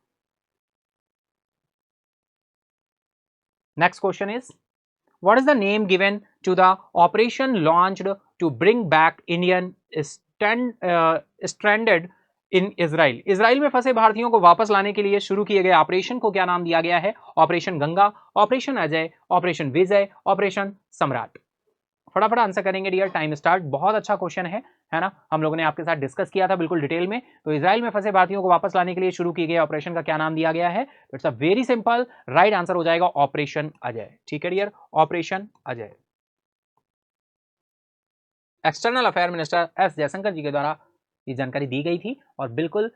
Next question is, what is the name given to the operation launched to bring back Indian stranded in Israel? Israel में फंसे भारतीयों को वापस लाने के लिए शुरू किए गए ऑपरेशन को क्या नाम दिया गया है? Operation Ganga, operation Ajay, operation Vijay, operation Samrat? फटाफट आंसर करेंगे डियर, टाइम स्टार्ट। बहुत अच्छा क्वेश्चन है ना, हम लोगों ने आपके साथ डिस्कस किया था बिल्कुल डिटेल में। तो इजराइल में फंसे भारतीयों को वापस लाने के लिए शुरू किए गए ऑपरेशन का क्या नाम दिया गया है? It's a very simple, right answer हो जाएगा ऑपरेशन अजय। ठीक है dear, operation Ajay. External affair minister S Jaishankar ji के द्वारा ये जानकारी दी गई थी और बिल्कुल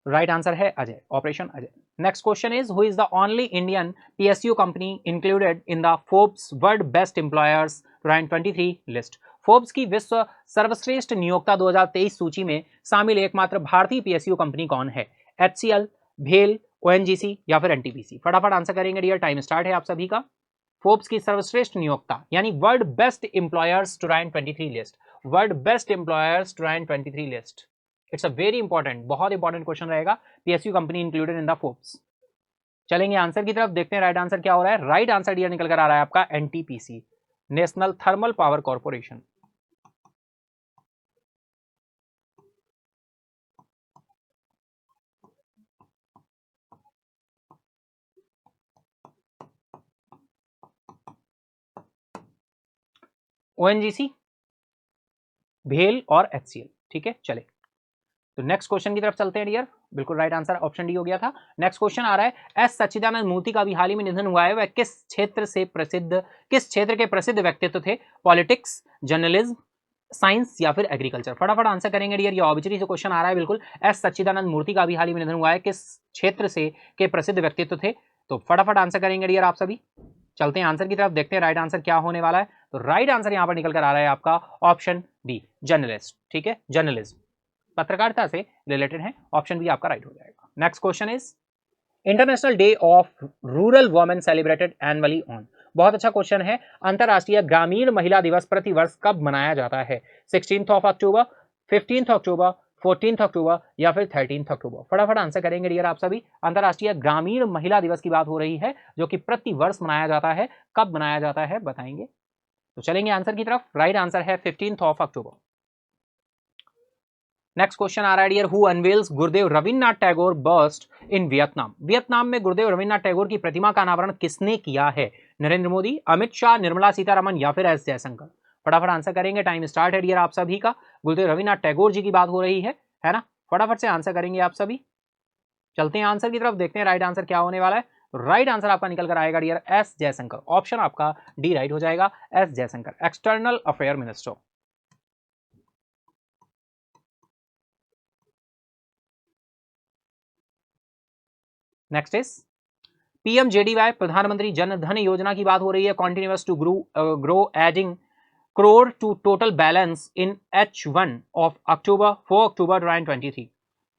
राइट आंसर है Ajay, operation Ajay. Next question is, who is the only Indian PSU company included in the Forbes world best employers 2023 list? Forbes की विश्व सर्वश्रेष्ठ नियोक्ता 2023 सूची में शामिल एकमात्र भारतीय पीएसयू कंपनी कौन है? एचसीएल, भेल, ओएनजीसी या फिर एनटीपीसी? फटाफट आंसर करेंगे डियर, टाइम स्टार्ट है आप सभी का। फोर्ब्स की सर्वश्रेष्ठ नियोक्ता यानी world best employers 2023 list, world best employers 2023 list. It's a very important, बहुत इंपॉर्टेंट क्वेश्चन रहेगा। PSU company included in the Forbes. चलेंगे आंसर की तरफ, देखते हैं राइट आंसर क्या हो रहा है। राइट आंसर डियर निकल कर आ रहा है आपका NTPC, national thermal power corporation. ONGC, भेल और एचसीएल। ठीक है, चले तो नेक्स्ट क्वेश्चन की तरफ चलते हैं डियर। बिल्कुल राइट आंसर ऑप्शन डी हो गया था। नेक्स्ट क्वेश्चन आ रहा है, एस सच्चिदानंद मूर्ति का भी हाल ही में निधन हुआ है, वह किस क्षेत्र के प्रसिद्ध व्यक्तित्व थे? पॉलिटिक्स, जर्नलिज्म, साइंस या फिर एग्रीकल्चर? फटाफट आंसर करेंगे डियर, ये ऑब्जेक्टिव से क्वेश्चन आ रहा है। बिल्कुल, एस सच्चिदानंद मूर्ति का भी हाल ही में निधन हुआ है, किस क्षेत्र से के प्रसिद्ध व्यक्तित्व थे? तो फटाफट आंसर करेंगे डियर आप सभी। चलते हैं आंसर की तरफ, देखते हैं राइट आंसर क्या होने वाला है। तो राइट आंसर यहां पर निकल कर आ रहा है आपका ऑप्शन डी, जर्नलिस्ट। ठीक है, जर्नलिज्म पत्रकारिता से रिलेटेड है, ऑप्शन बी आपका राइट हो जाएगा। Next question is, international day of rural women celebrated annually on? बहुत अच्छा क्वेश्चन है। अंतरराष्ट्रीय ग्रामीण महिला दिवस प्रति वर्ष कब मनाया जाता है? 16 अक्टूबर, 15 अक्टूबर, 14 अक्टूबर या फिर 13 अक्टूबर? फटाफट आंसर करेंगे डियर आप सभी। अंतरराष्ट्रीय ग्रामीण महिला दिवस की बात हो रही है, जो कि प्रति वर्ष मनाया जाता है। कब मनाया जाता है बताएंगे। तो चलेंगे आंसर की तरफ। राइट आंसर है 15 अक्टूबर। नेक्स्ट क्वेश्चन आ रहा है dear, who unveils Gurudev Rabindranath Tagore bust in Vietnam? Vietnam में गुरुदेव रविन्द्रनाथ टैगोर की प्रतिमा का अनावरण किसने किया है? नरेंद्र मोदी, अमित शाह, निर्मला सीतारमन या फिर एस जयशंकर? फटाफट आंसर करेंगे, टाइम स्टार्ट है डियर आप सभी का। गुरुदेव रविन्द्रनाथ टैगोर जी की बात हो रही है ना? फटाफट से आंसर करेंगे आप सभी। चलते हैं आंसर की तरफ, देखते हैं राइट आंसर क्या होने वाला है। राइट आंसर आपका निकल कर आएगा डियर एस जयशंकर, ऑप्शन आपका डी राइट हो जाएगा, S Jaishankar, external affair minister. Next is PMJDY, प्रधानमंत्री जन धन योजना की बात हो रही है। Continuous to grow adding crore to total balance in H1 of October 4 October 2023।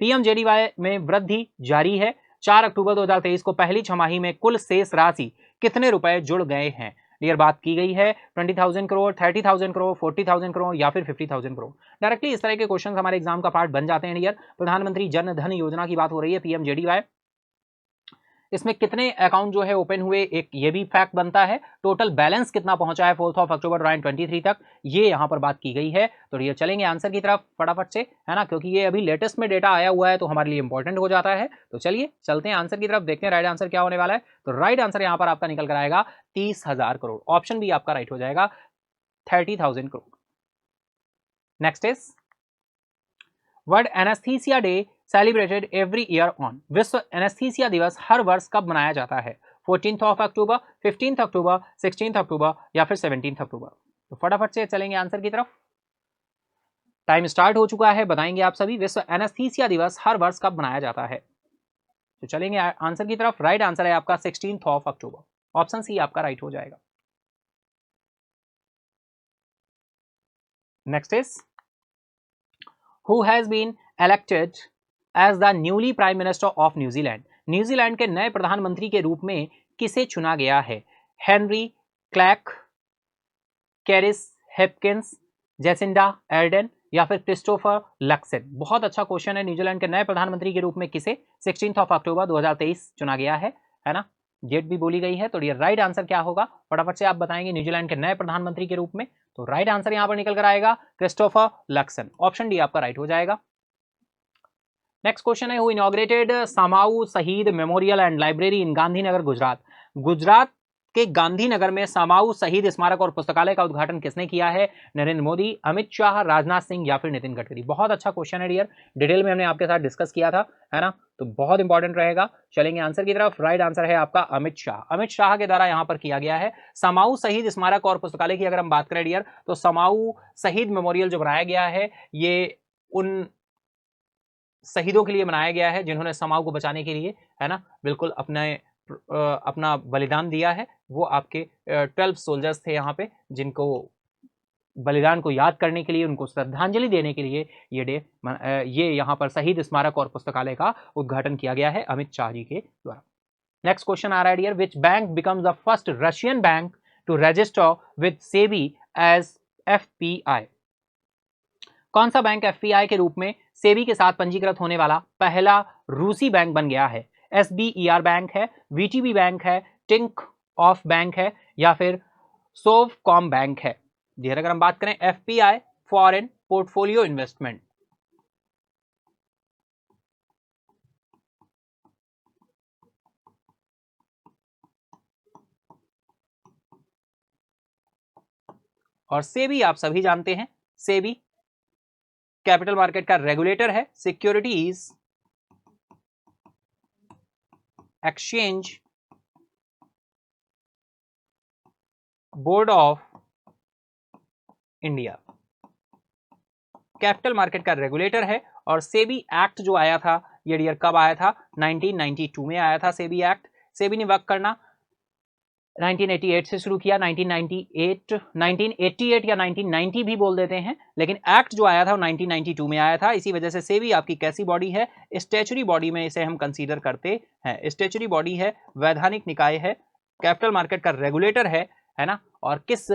PMJDY में वृद्धि जारी है। 4 अक्टूबर 2023 को पहली छमाही में कुल शेष राशि कितने रुपए जुड़ गए हैं? डियर बात की गई है 20,000 करोड़, 30,000 करोड़, 40,000 करोड़ या फिर 50,000 करोड़। डायरेक्टली इस तरह के क्वेश्चन हमारे एग्जाम का पार्ट बन जाते हैं डियर। प्रधानमंत्री जन धन योजना की बात हो रही है, पीएमजेडीवाई, इसमें कितने अकाउंट जो है ओपन हुए, एक ये भी फैक्ट बनता है। टोटल बैलेंस कितना पहुंचा है 4 अक्टूबर 2023 तक, ये यहां पर बात की गई है। तो ये चलेंगे आंसर की तरफ फटाफट से, है ना, क्योंकि ये अभी लेटेस्ट में डेटा आया हुआ है तो हमारे लिए इंपॉर्टेंट हो जाता है। तो चलिए चलते हैं आंसर की तरफ, देखते हैं राइट आंसर क्या होने वाला है। तो राइट आंसर यहां पर आपका निकल कर आएगा 30,000 करोड़, ऑप्शन भी आपका राइट हो जाएगा, 30,000 crore. Next is world anaesthesia day celebrated every year on? विश्व एनेस्थीसिया दिवस हर वर्ष कब मनाया जाता है? 14 अक्टूबर, 15 अक्टूबर, 16 अक्टूबर या फिर 17 अक्टूबर? तो फटाफट से चलेंगे आंसर की तरफ, टाइम स्टार्ट हो चुका है, बताएंगे आप सभी। विश्व एनेस्थीसिया दिवस हर वर्ष कब मनाया जाता है? तो चलेंगे आंसर की तरफ। राइट आंसर है आपका 16 अक्टूबर, ऑप्शन सी आपका राइट हो जाएगा। Next is who has been elected as the newly prime minister of New Zealand? New Zealand के नए प्रधानमंत्री के रूप में किसे चुना गया है? हेनरी क्लैक, कैरिस हेपकिंस, जेसिंडा एर्डन या फिर क्रिस्टोफर लक्सेन? बहुत अच्छा क्वेश्चन है। न्यूजीलैंड के नए प्रधानमंत्री के रूप में किसे 16 अक्टूबर 2023 चुना गया है ना? डेट भी बोली गई है। तो ये राइट आंसर क्या होगा फटाफट से आप बताएंगे, न्यूजीलैंड के नए प्रधानमंत्री के रूप में। तो राइट आंसर यहां पर निकल कर आएगा क्रिस्टोफर लक्सन, ऑप्शन डी आपका राइट हो जाएगा। नेक्स्ट क्वेश्चन है, हु इनॉग्रेटेड समाऊ शहीद memorial and library in Gandhinagar Gujarat? Gujarat के गांधीनगर में समाऊ शहीद स्मारक और पुस्तकालय का उद्घाटन किसने किया है? नरेंद्र मोदी, अमित शाह, राजनाथ सिंह या फिर नितिन गडकरी? बहुत अच्छा क्वेश्चन है डियर, डिटेल में हमने आपके साथ डिस्कस किया था, है ना, तो बहुत इंपॉर्टेंट रहेगा। चलेंगे आंसर की तरफ। राइट आंसर है आपका अमित शाह, अमित शाह के द्वारा यहां पर किया गया है। समाऊ शहीद स्मारक और पुस्तकालय की अगर हम बात करें डियर, तो समाऊ शहीद मेमोरियल जो बनाया गया है, ये उन शहीदों के लिए बनाया गया है जिन्होंने समाओं को बचाने के लिए, है ना, बिल्कुल अपना बलिदान दिया है। वो आपके 12 सोल्जर्स थे यहाँ पे, जिनको बलिदान को याद करने के लिए, उनको श्रद्धांजलि देने के लिए ये यहाँ पर शहीद स्मारक और पुस्तकालय का उद्घाटन किया गया है अमित शाह जी के द्वारा। नेक्स्ट क्वेश्चन आ रहा है dear, which bank becomes the first Russian bank to register with SEBI as FPI? कौन सा बैंक एफपीआई के रूप में सेबी के साथ पंजीकृत होने वाला पहला रूसी बैंक बन गया है? SBER बैंक है, VTB बैंक है, टिंक ऑफ बैंक है या फिर सोवकॉम बैंक है। अगर हम बात करें FPI फॉरेन पोर्टफोलियो इन्वेस्टमेंट, और सेबी आप सभी जानते हैं, सेबी कैपिटल मार्केट का रेगुलेटर है, securities exchange board of India capital market का रेगुलेटर है। और सेबी एक्ट जो आया था ये डियर कब आया था? 1992 में आया था सेबी एक्ट। सेबी ने वर्क करना 1988 से शुरू किया, 1988 या 1990 भी बोल देते हैं, लेकिन एक्ट जो आया था वो 1992 में आया था। इसी वजह से सेबी आपकी कैसी बॉडी है? स्टैच्यूटरी बॉडी में इसे हम कंसीडर करते हैं। स्टैच्यूटरी बॉडी है, वैधानिक निकाय है, कैपिटल मार्केट का रेगुलेटर है ना। और किस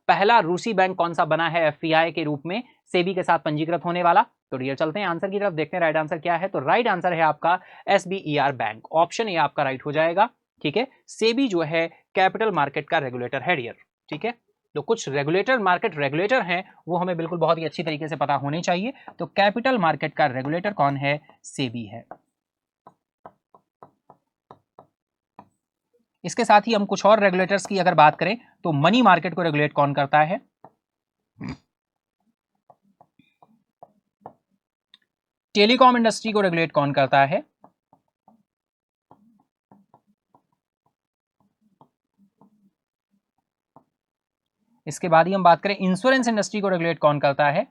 पहला रूसी बैंक कौन सा बना है FPI के रूप में सेबी के साथ पंजीकृत होने वाला? तो डियर चलते हैं आंसर की तरफ, देखते हैं राइट आंसर क्या है। तो राइट आंसर है आपका SBER बैंक, ऑप्शन ए आपका राइट हो जाएगा। ठीक है, सेबी जो है कैपिटल मार्केट का रेगुलेटर है डियर। ठीक है, तो कुछ रेगुलेटर मार्केट रेगुलेटर हैं वो हमें बिल्कुल बहुत ही अच्छी तरीके से पता होने चाहिए। तो कैपिटल मार्केट का रेगुलेटर कौन है? सेबी है। इसके साथ ही हम कुछ और रेगुलेटर्स की अगर बात करें तो मनी मार्केट को रेगुलेट कौन करता है? टेलीकॉम इंडस्ट्री को रेगुलेट कौन करता है? इसके बाद ही हम बात करें इंश्योरेंस इंडस्ट्री को रेगुलेट कौन करता है?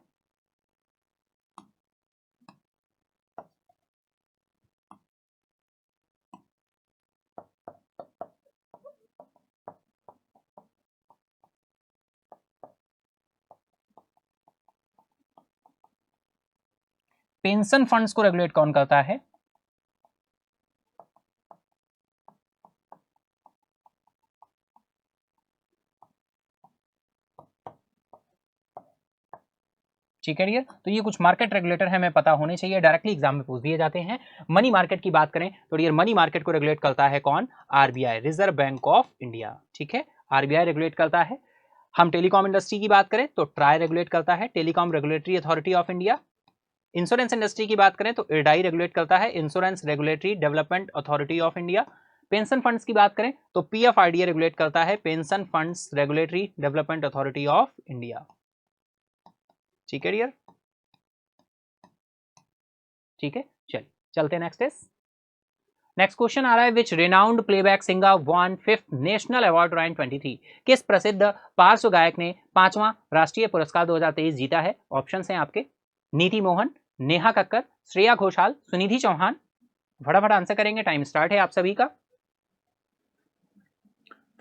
पेंशन फंड्स को रेगुलेट कौन करता है? ठीक है डियर, तो ये कुछ मार्केट रेगुलेटर है, हमें पता होने चाहिए, डायरेक्टली एग्जाम में पूछ दिए जाते हैं। मनी मार्केट की बात करें तो डियर मनी मार्केट को रेगुलेट करता है कौन? RBI, reserve Bank of India. ठीक है, RBI रेगुलेट करता है। हम टेलीकॉम इंडस्ट्री की बात करें तो ट्राई रेगुलेट करता है, telecom regulatory authority of India. Insurance industry की बात करें तो IRDAI रेगुलेट करता है, insurance regulatory development authority of India. Pension funds की बात करें तो PFRDA रेगुलेट करता है, pension funds regulatory development authority of India. ठीक है डियर, ठीक है, चलिए चलते हैं नेक्स्ट क्वेश्चन आ रहा है, which renowned playback singer won 5th national award 2023? किस प्रसिद्ध पार्श्व गायक ने 5वां राष्ट्रीय पुरस्कार 2023 जीता है? ऑप्शन हैं आपके, नीति मोहन, नेहा कक्कर, श्रेया घोषाल, सुनिधि चौहान। फटाफट आंसर करेंगे, टाइम स्टार्ट है आप सभी का,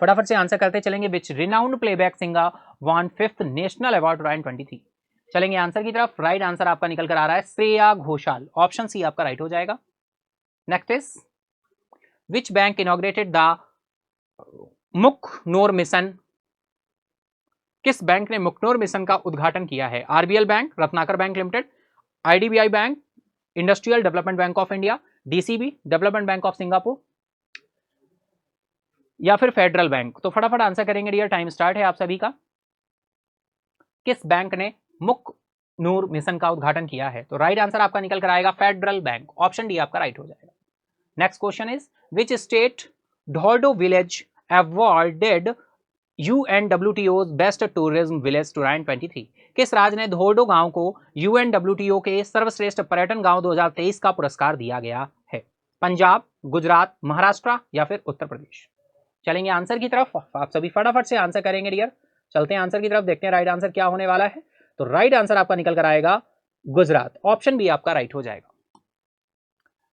फटाफट से आंसर करते चलेंगे। Which renowned playback singer won 5th national award 2023? चलेंगे आंसर की तरफ, राइट आंसर आपका निकल कर आ रहा है श्रेया घोषाल, ऑप्शन सी आपका राइट हो जाएगा। Next is which bank inaugurated the Mukhnor mission? किस बैंक ने मुखनोर मिशन का उद्घाटन किया है? RBL bank, Ratnakar bank limited, IDBI bank, industrial development bank of India, DCB development bank of Singapore या फिर फेडरल बैंक? तो फटाफट आंसर करेंगे डियर, टाइम स्टार्ट है आप सभी का। किस बैंक ने मुखनूर मिशन का उद्घाटन किया है? तो राइट आंसर आपका निकल कर आएगा फेडरल बैंक, ऑप्शन डी आपका राइट हो जाएगा। Next question is which state Dhordo village awarded UNWTO's best tourism village 2023? किस राज्य ने धोर्डो गांव को UNWTO के सर्वश्रेष्ठ पर्यटन गांव 2023 का पुरस्कार दिया गया है? पंजाब, गुजरात, महाराष्ट्र या फिर उत्तर प्रदेश? चलेंगे आंसर की तरफ, आप सभी फटाफट से आंसर करेंगे डियर, चलते हैं आंसर की तरफ, देखते हैं राइट आंसर क्या होने वाला है। तो राइट आंसर आपका निकल कर आएगा गुजरात, ऑप्शन बी आपका राइट हो जाएगा।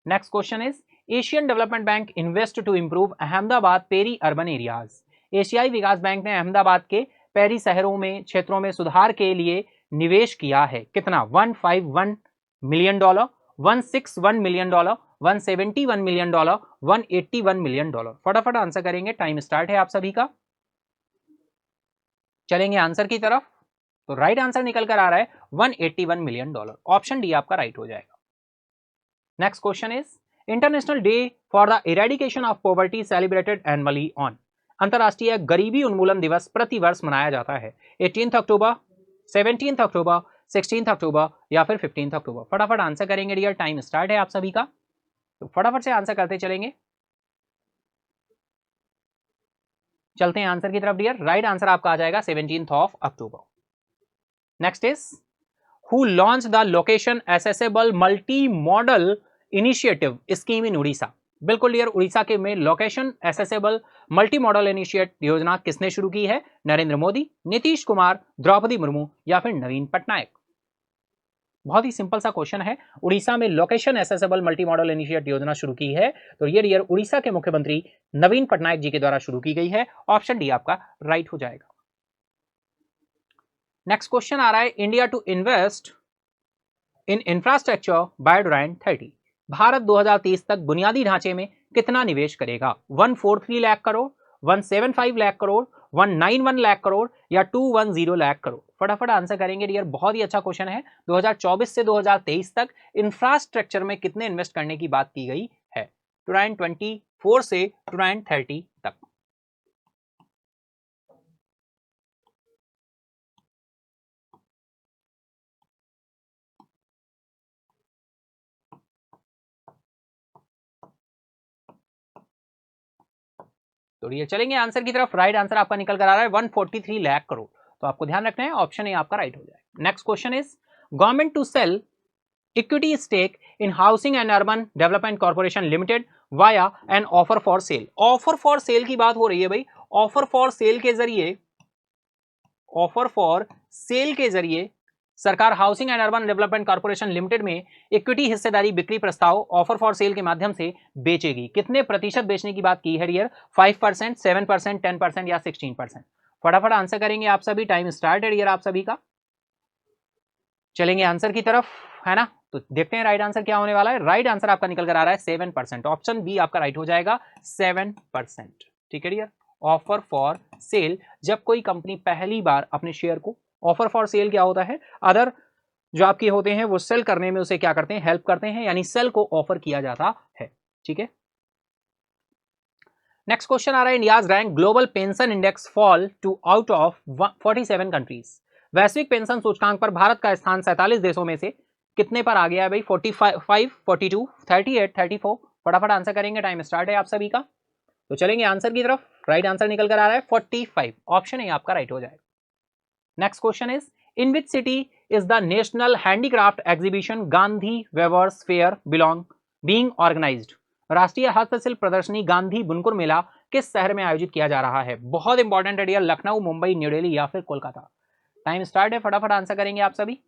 Next question is Asian Development Bank invest to improve Ahmedabad peri urban areas? एशियाई विकास बैंक ने अहमदाबाद के पेरी शहरों में क्षेत्रों में सुधार के लिए निवेश किया है। कितना? $151 मिलियन, $161 मिलियन, $171 मिलियन, $181 मिलियन? फटाफट आंसर करेंगे, टाइम स्टार्ट है आप सभी का, चलेंगे आंसर की तरफ। तो राइट आंसर निकल कर आ रहा है $181 मिलियन, ऑप्शन डी आपका राइट हो जाएगा। Next question is international day for the eradication of poverty celebrated annually on. अंतरराष्ट्रीय गरीबी उन्मूलन दिवस प्रतिवर्ष मनाया जाता है 18 अक्टूबर, 17 अक्टूबर, 16 अक्टूबर या फिर 15 अक्टूबर। फटाफट आंसर करेंगे डियर, टाइम स्टार्ट है आप सभी का, तो फटाफट से आंसर करते चलेंगे। चलते हैं आंसर की तरफ डियर। राइट आंसर आपका आ जाएगा 17 October. Next is who launch the location accessible multi modal initiative scheme in Orissa. बिल्कुल डियर, उड़ीसा के में location accessible multi modal initiative योजना किसने शुरू की है? नरेंद्र मोदी, नीतीश कुमार, द्रौपदी मुर्मू या फिर नवीन पटनायक। बहुत ही सिंपल सा क्वेश्चन है। उड़ीसा में location accessible multi modal initiative योजना शुरू की है, तो ये डियर उड़ीसा के मुख्यमंत्री नवीन पटनायक जी के द्वारा शुरू की गई है। ऑप्शन डी आपका राइट हो जाएगा। नेक्स्ट क्वेश्चन आ रहा है, India to invest in infrastructure by 2030। Bharat 2030 तक बुनियादी ढांचे में कितना निवेश करेगा? 143 लाख करोड़, 175 लाख करोड़, 191 लाख करोड़ या 210 लाख करोड़। फटाफट आंसर करेंगे डियर, बहुत ही अच्छा क्वेश्चन है। 2024 से 2023 तक इंफ्रास्ट्रक्चर में कितने इन्वेस्ट करने की बात की गई है? 2024 से 2030 तक। तो ये चलेंगे आंसर की तरफ। राइट आंसर आपका निकल कर आ रहा है 143 लाख करोड़, तो आपको ध्यान रखना है ऑप्शन ए आपका राइट हो जाएगा। Next question is government to sell equity stake in Housing and Urban Development Corporation Limited via an offer for sale. Offer for sale की बात हो रही है भाई। ऑफर फॉर सेल के जरिए, ऑफर फॉर सेल के जरिए सरकार housing and Urban Development Corporation limited में इक्विटी हिस्सेदारी बिक्री प्रस्ताव ऑफर फॉर सेल के माध्यम से बेचेगी। कितने प्रतिशत बेचने की बात की है डियर? 5%, 7%, 10% या 16%। फटाफट आंसर करेंगे आप सभी, टाइम स्टार्ट है डियर आप सभी का। चलेंगे आंसर की तरफ, है ना? तो देखते हैं राइट आंसर क्या होने वाला है। राइट आंसर आपका निकल कर आ रहा है 7%। ऑप्शन बी आपका राइट हो जाएगा 7%। ठीक है डियर, ऑफर फॉर सेल, जब कोई कंपनी पहली बार अपने शेयर को, ऑफर फॉर सेल क्या होता है? अदर जो आपके होते हैं वो सेल करने में उसे क्या करते हैं? हेल्प करते हैं, यानी सेल को ऑफर किया जाता है। ठीक है, नेक्स्ट क्वेश्चन आ रहा है, India's rank Global Pension Index fall to out of 47 countries. वैश्विक पेंशन सूचकांक पर भारत का स्थान 47 देशों में से कितने पर आ गया है भाई? 45, 42, 38, 34। फटाफट आंसर करेंगे, टाइम स्टार्ट है आप सभी का। तो चलेंगे आंसर की तरफ। राइट आंसर निकल कर आ रहा है 45। ऑप्शन ए आपका राइट हो जाएगा। Next question is in which city is the national handicraft exhibition Gandhi weavers fair being organised. राष्ट्रीय हस्तशिल्प प्रदर्शनी गांधी बुनकर मेला किस शहर में आयोजित किया जा रहा है? बहुत इंपॉर्टेंट है डियर, लखनऊ, मुंबई, न्यू दिल्ली या फिर कोलकाता। टाइम स्टार्ट है, फटाफट आंसर करेंगे आप सभी।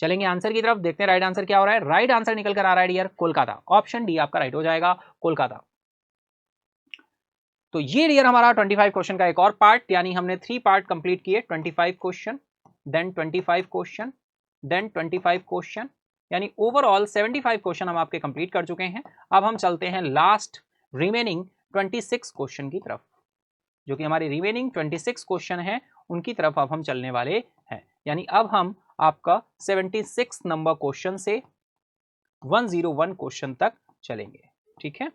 चलेंगे आंसर की तरफ, देखते हैं राइट आंसर क्या हो रहा है। राइट आंसर निकल कर आ रहा है डियर कोलकाता। ऑप्शन डी आपका राइट हो जाएगा, कोलकाता। तो ये डियर हमारा 25 क्वेश्चन का एक और पार्ट, यानी हमने 3 पार्ट कंप्लीट किए। 25 question, then 25 question, then 25 question, यानी ओवरऑल 75 क्वेश्चन हम आपके कंप्लीट कर चुके हैं। अब हम चलते हैं लास्ट रिमेनिंग 26 क्वेश्चन की तरफ, जो कि हमारे रिमेनिंग 26 क्वेश्चन हैं उनकी तरफ अब हम चलने वाले हैं। यानी अब हम आपका 76 नंबर क्वेश्चन से 101 क्वेश्चन तक चलेंगे। ठीक है,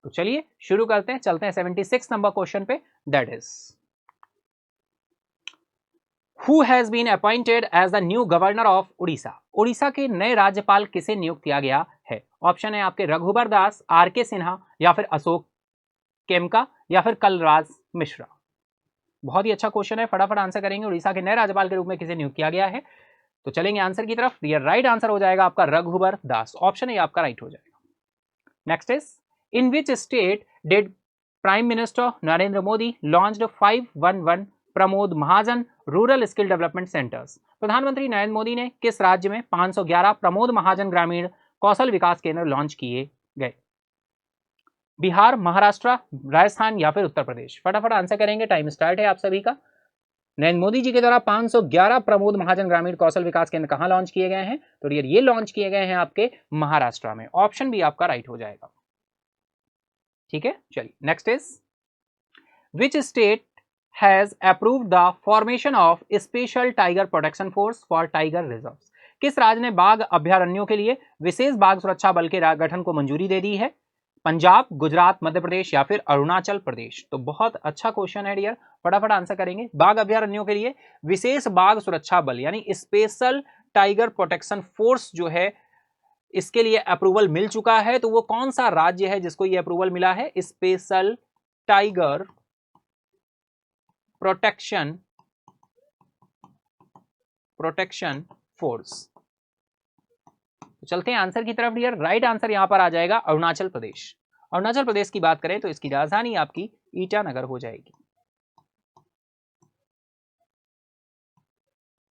तो चलिए शुरू करते हैं, चलते हैं 76 नंबर क्वेश्चन पे। That is who has been appointed as the new governor of Odisha. Odisha के नए राज्यपाल किसे नियुक्त किया गया है? ऑप्शन है आपके रघुबर दास, आर के सिन्हा या फिर अशोक केमका या फिर कलराज मिश्रा। बहुत ही अच्छा क्वेश्चन है, फटाफट आंसर करेंगे। उड़ीसा के नए राज्यपाल के रूप में किसे नियुक्त किया गया है? तो चलेंगे आंसर की तरफ। ये राइट आंसर हो जाएगा आपका रघुबर दास। ऑप्शन है आपका राइट हो जाएगा। Next is in which state did prime minister Narendra Modi launched 511 Pramod Mahajan rural skill development centres. प्रधानमंत्री नरेंद्र मोदी ने किस राज्य में 511 प्रमोद महाजन ग्रामीण कौशल विकास केंद्र लॉन्च किए गए? बिहार, महाराष्ट्र, राजस्थान या फिर उत्तर प्रदेश। फटाफट आंसर करेंगे, टाइम स्टार्ट है आप सभी का। नरेंद्र मोदी जी के द्वारा 511 प्रमोद महाजन ग्रामीण कौशल विकास केंद्र कहां लॉन्च किए गए हैं? तो ये लॉन्च किए गए हैं आपके महाराष्ट्र में। ऑप्शन भी आपका राइट हो जाएगा। ठीक है, चलिए next is which state has approved the formation of special tiger protection force for tiger reserves. किस राज्य ने बाघ अभ्यारण्यों के लिए विशेष बाघ सुरक्षा बल के गठन को मंजूरी दे दी है? पंजाब, गुजरात, मध्य प्रदेश या फिर अरुणाचल प्रदेश? तो बहुत अच्छा क्वेश्चन है डियर, फटाफट आंसर करेंगे। बाघ अभ्यारण्यों के लिए विशेष बाघ सुरक्षा बल यानी स्पेशल टाइगर प्रोटेक्शन फोर्स जो है, इसके लिए अप्रूवल मिल चुका है। तो वो कौन सा राज्य है जिसको ये अप्रूवल मिला है? Special tiger protection force. चलते हैं आंसर की तरफ डियर। राइट आंसर यहां पर आ जाएगा अरुणाचल प्रदेश। अरुणाचल प्रदेश की बात करें तो इसकी राजधानी आपकी ईटानगर हो जाएगी।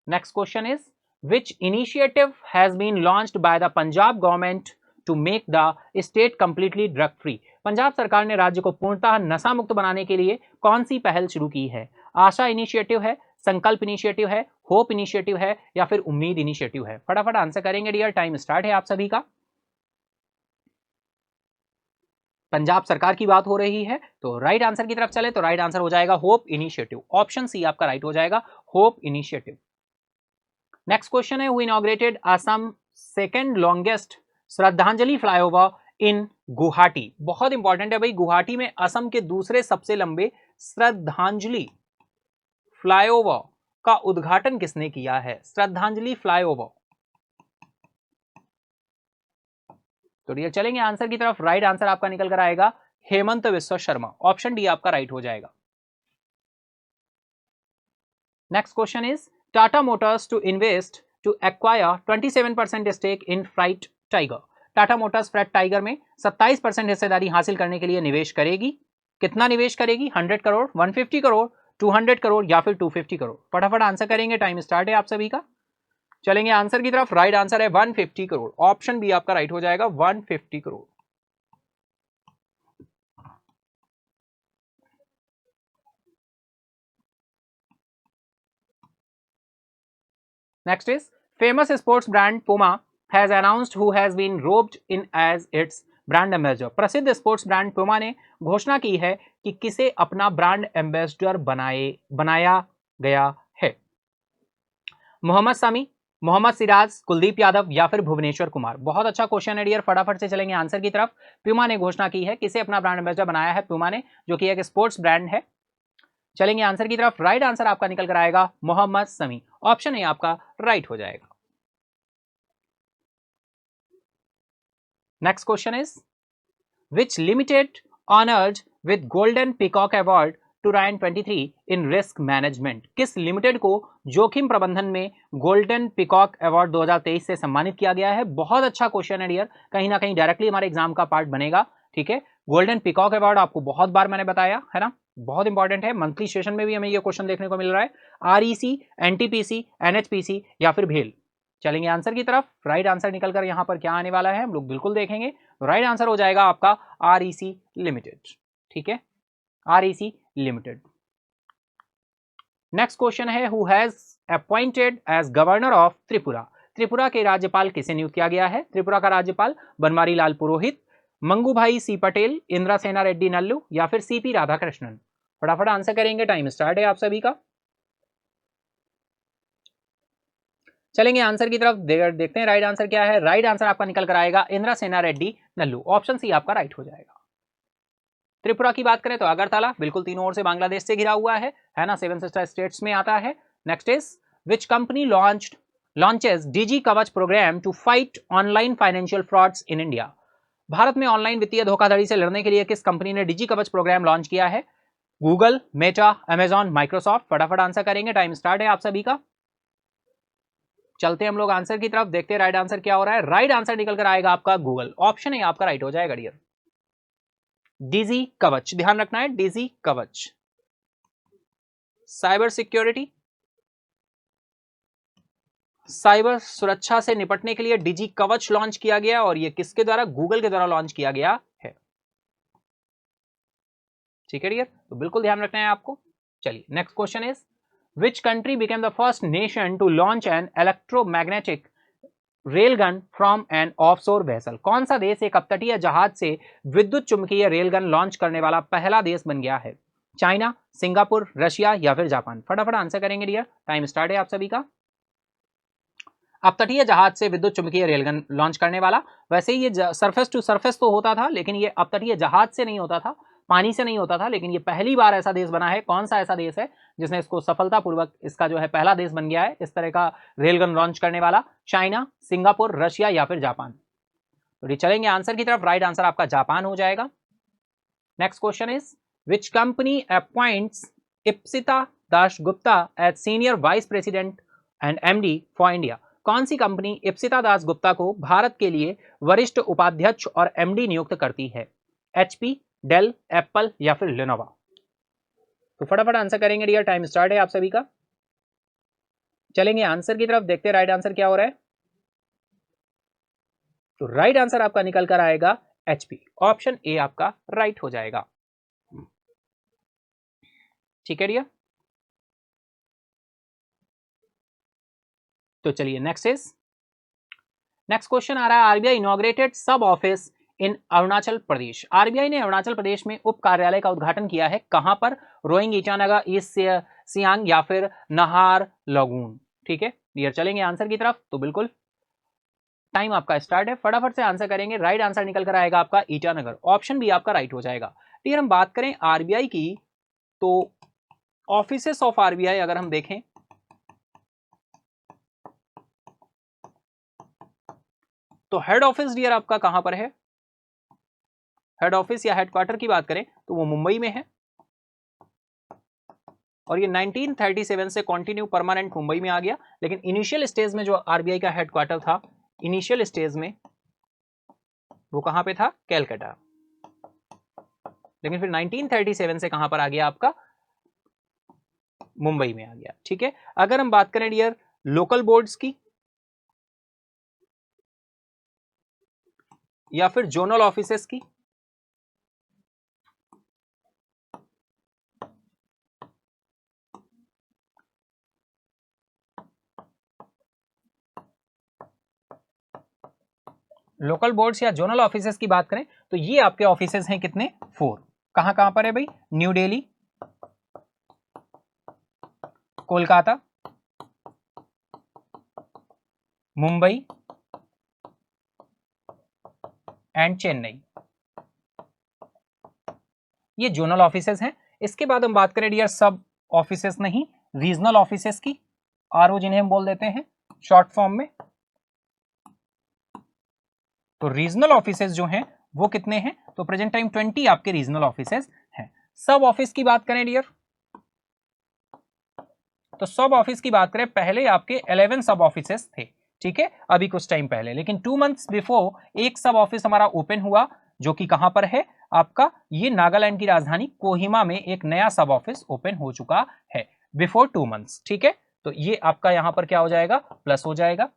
Next question is which initiative has been launched by the Punjab government to make the state completely drug free? Punjab सरकार ने राज्य को पूर्णतः नशा मुक्त बनाने के लिए कौन सी पहल शुरू की है? आशा इनिशिएटिव है, संकल्प इनिशिएटिव है, होप इनिशिएटिव है या फिर उम्मीद इनिशिएटिव है? फटाफट आंसर करेंगे डियर, टाइम स्टार्ट है आप सभी का। पंजाब सरकार की बात हो रही है तो राइट आंसर की तरफ चले तो राइट आंसर हो जाएगा होप इनिशिएटिव। ऑप्शन सी आपका राइट हो जाएगा, होप इनिशिएटिव। नेक्स्ट क्वेश्चन है, who inaugurated Assam second longest श्रद्धांजलि फ्लाईओवर इन गुवाहाटी? बहुत इंपॉर्टेंट है भाई, गुवाहाटी में असम के दूसरे सबसे लंबे श्रद्धांजलि फ्लाईओवर का उद्घाटन किसने किया है? श्रद्धांजलि फ्लाईओवर। तो डियर चलेंगे आंसर की तरफ। राइट आंसर आपका निकल कर आएगा हेमंत बिस्वा शर्मा। ऑप्शन डी आपका राइट हो जाएगा। Next question is Tata Motors to invest to acquire 27% stake in Freight Tiger. Tata Motors Freight Tiger में 27% हिस्सेदारी हासिल करने के लिए निवेश करेगी। कितना निवेश करेगी? 100 करोड़, 150 करोड़, 200 करोड़ या फिर 250 करोड़? फटाफट आंसर करेंगे, टाइम स्टार्ट है आप सभी का। चलेंगे आंसर की तरफ। राइट आंसर है 150 करोड़। ऑप्शन बी आपका राइट हो जाएगा, 150 crore. Next is famous sports brand Puma has announced who has been roped in as its brand ambassador. प्रसिद्ध स्पोर्ट्स ब्रांड Puma ने घोषणा की है कि किसे अपना ब्रांड एम्बेसडर बनाया गया है। मोहम्मद सामी, मोहम्मद सिराज, कुलदीप यादव या फिर भुवनेश्वर कुमार? बहुत अच्छा क्वेश्चन है डियर, फटाफट से चलेंगे आंसर की तरफ। Puma ने घोषणा की है, किसे अपना ब्रांड एम्बेसडर बनाया है Puma ने, जो कि एक स्पोर्ट्स ब्रांड है। चलेंगे आंसर की तरफ। राइट आंसर आपका निकल कर आएगा मोहम्मद समी। ऑप्शन ए आपका राइट हो जाएगा। Next question is which limited honoured with golden peacock award 2023 in risk management? किस लिमिटेड को जोखिम प्रबंधन में गोल्डन पीकॉक अवार्ड 2023 से सम्मानित किया गया है? बहुत अच्छा क्वेश्चन है डियर, कहीं ना कहीं डायरेक्टली हमारे एग्जाम का पार्ट बनेगा। ठीक है, गोल्डन पीकॉक अवार्ड आपको बहुत बार मैंने बताया है ना, बहुत इंपॉर्टेंट है। मंथली सेशन में भी हमें ये क्वेश्चन देखने को मिल रहा है। आरईसी, एनटीपीसी, एनएचपीसी या फिर भेल? चलेंगे आंसर की तरफ। राइट आंसर निकलकर यहां पर क्या आने वाला है हम लोग बिल्कुल देखेंगे। राइट आंसर हो जाएगा आपका आरईसी लिमिटेड। ठीक है, आरईसी लिमिटेड। नेक्स्ट क्वेश्चन है, who has appointed as governor of Tripura? Tripura के राज्यपाल किसे नियुक्त किया गया है? त्रिपुरा का राज्यपाल बनवारी लाल पुरोहित, मंगूभाई सी पटेल, इंद्रासेना रेड्डी नल्लू या फिर सीपी राधाकृष्णन? फटाफट आंसर करेंगे, टाइम स्टार्ट है आप सभी का। चलेंगे आंसर की तरफ, देखते हैं राइट आंसर क्या है। राइट आंसर आपका निकल कर आएगा इंद्रासेना रेड्डी नल्लू। ऑप्शन सी आपका राइट हो जाएगा। त्रिपुरा की बात करें तो अगरतला बिल्कुल तीनों ओर से बांग्लादेश से घिरा हुआ है ना, 7 सिस्टर स्टेट्स में आता है। Next is which company launches Digi Kavach program to fight online financial frauds in India? Bharat में ऑनलाइन वित्तीय धोखाधड़ी से लड़ने के लिए किस कंपनी ने डीजी कवच प्रोग्राम लॉन्च किया है? Google, Meta, Amazon, Microsoft? फटाफट आंसर करेंगे, टाइम स्टार्ट है आप सभी का। चलते हैं हम लोग आंसर की तरफ, देखते हैं राइट आंसर क्या हो रहा है। राइट आंसर निकल कर आएगा आपका गूगल। ऑप्शन है आपका राइट हो जाएगा डियर, डीजी कवच। ध्यान रखना है, डीजी कवच। साइबर सिक्योरिटी, साइबर सुरक्षा से निपटने के लिए डीजी कवच लॉन्च किया गया और यह किसके द्वारा? गूगल के द्वारा लॉन्च किया गया है। ठीक है डियर, तो बिल्कुल ध्यान रखना है आपको। चलिए next question is which country became the first nation to launch an electromagnetic railgun from an offshore vessel? कौन सा देश एक अपतटीय जहाज से विद्युत चुंबकीय रेलगन लॉन्च करने वाला पहला देश बन गया है? चाइना, सिंगापुर, रशिया या फिर जापान? फटाफट आंसर करेंगे डियर, टाइम स्टार्ट है आप सभी का। अपतटीय जहाज से विद्युत चुंबकीय रेलगन लॉन्च करने वाला। वैसे ही ये सरफेस टू सरफेस तो होता था, लेकिन ये अपतटीय जहाज से नहीं होता था, पानी से नहीं होता था, लेकिन ये पहली बार ऐसा देश बना है। कौन सा ऐसा देश है जिसने इसको सफलतापूर्वक, इसका जो है पहला देश बन गया है इस तरह का रेलगन लॉन्च करने वाला? चाइना, सिंगापुर, रशिया या फिर जापान? तो चलेंगे आंसर की तरफ। राइट आंसर आपका जापान हो जाएगा। Next question is which company appoints Ipsita Dasgupta as senior vice president and MD for India? कौन सी कंपनी इप्सिता दासगुप्ता को भारत के लिए वरिष्ठ उपाध्यक्ष और एमडी नियुक्त करती है? एचपी, डेल, एप्पल या फिर लेनोवा? तो फटाफट आंसर करेंगे डियर, टाइम स्टार्ट है आप सभी का। चलेंगे आंसर की तरफ, देखते हैं राइट आंसर क्या हो रहा है। तो राइट आंसर आपका निकल कर आएगा एचपी। ऑप्शन ए आपका राइट हो जाएगा। ठीक है डियर। तो चलिए नेक्स्ट क्वेश्चन आ रहा है, आरबीआई इनॉग्रेटेड सब office in Arunachal Pradesh. RBI ने अरुणाचल प्रदेश में उप कार्यालय का उद्घाटन किया है। कहां पर? रोइंग, ईटानगर, ईस्ट सियांग या फिर नाहर लगून? ठीक है डियर, चलेंगे आंसर की तरफ। तो बिल्कुल टाइम आपका स्टार्ट है, फटाफट से आंसर करेंगे। राइट आंसर निकल कर आएगा आपका ईटानगर। ऑप्शन बी आपका राइट हो जाएगा। डियर, हम बात करें आरबीआई की, तो ऑफिसेस ऑफ आरबीआई अगर हम देखें तो हेड ऑफिस डियर आपका कहां पर है? हेड ऑफिस या हेडक्वार्टर की बात करें तो वो मुंबई में है, और ये 1937 से कंटिन्यू परमानेंट मुंबई में आ गया। लेकिन इनिशियल स्टेज में जो आरबीआई का हेडक्वार्टर था, इनिशियल स्टेज में वो कहां पे था? कैलकाटा। लेकिन फिर 1937 से कहां पर आ गया आपका? मुंबई में आ गया। ठीक है, अगर हम बात करें डियर लोकल बोर्ड्स की या फिर जोनल ऑफिसेस की, लोकल बोर्ड्स या जोनल ऑफिसेस की बात करें तो ये आपके ऑफिसेस हैं कितने? 4। कहां कहां पर है भाई? New Delhi, Kolkata, Mumbai and Chennai. ये जोनल ऑफिसेस हैं। इसके बाद हम बात करें डियर सब ऑफिसेस नहीं, रीजनल ऑफिसेस की, आरओ जिन्हें हम बोल देते हैं शॉर्ट फॉर्म में। तो रीजनल ऑफिसेस जो हैं वो कितने हैं? तो प्रेजेंट टाइम 20 आपके रीजनल ऑफिसेस हैं। सब ऑफिस की बात करें डियर, तो सब ऑफिस की बात करें, पहले आपके 11 सब ऑफिसेस थे। ठीक है, अभी कुछ टाइम पहले, लेकिन 2 मंथ्स बिफोर एक सब ऑफिस हमारा ओपन हुआ, जो कि कहां पर है आपका? ये नागालैंड की राजधानी कोहिमा में एक नया सब ऑफिस ओपन हो चुका है बिफोर 2 मंथ्स। ठीक है, तो ये आपका यहां पर क्या हो जाएगा? प्लस हो जाएगा।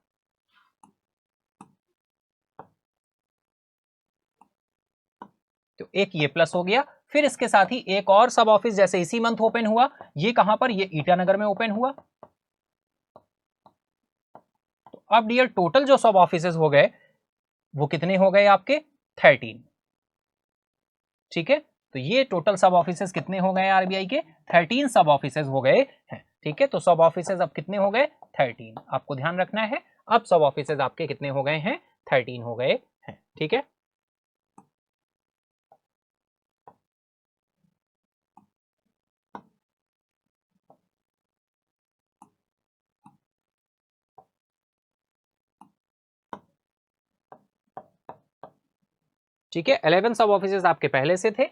तो एक ये प्लस हो गया। फिर इसके साथ ही एक और सब ऑफिस जैसे इसी मंथ ओपन हुआ, ये कहां पर? ये ईटानगर में ओपन हुआ। तो अब डियर टोटल जो सब ऑफिसेस हो गए वो कितने हो गए आपके? 13। ठीक है, तो ये टोटल सब ऑफिसेस कितने हो गए आरबीआई के? 13 सब ऑफिसेस हो गए हैं। ठीक है, तो सब ऑफिसेस अब कितने हो गए? 13। आपको ध्यान रखना है, अब सब ऑफिसेस आपके कितने हो गए हैं? 13 हो गए हैं। ठीक है, ठीक है, 11 सब ऑफिसेस आपके पहले से थे,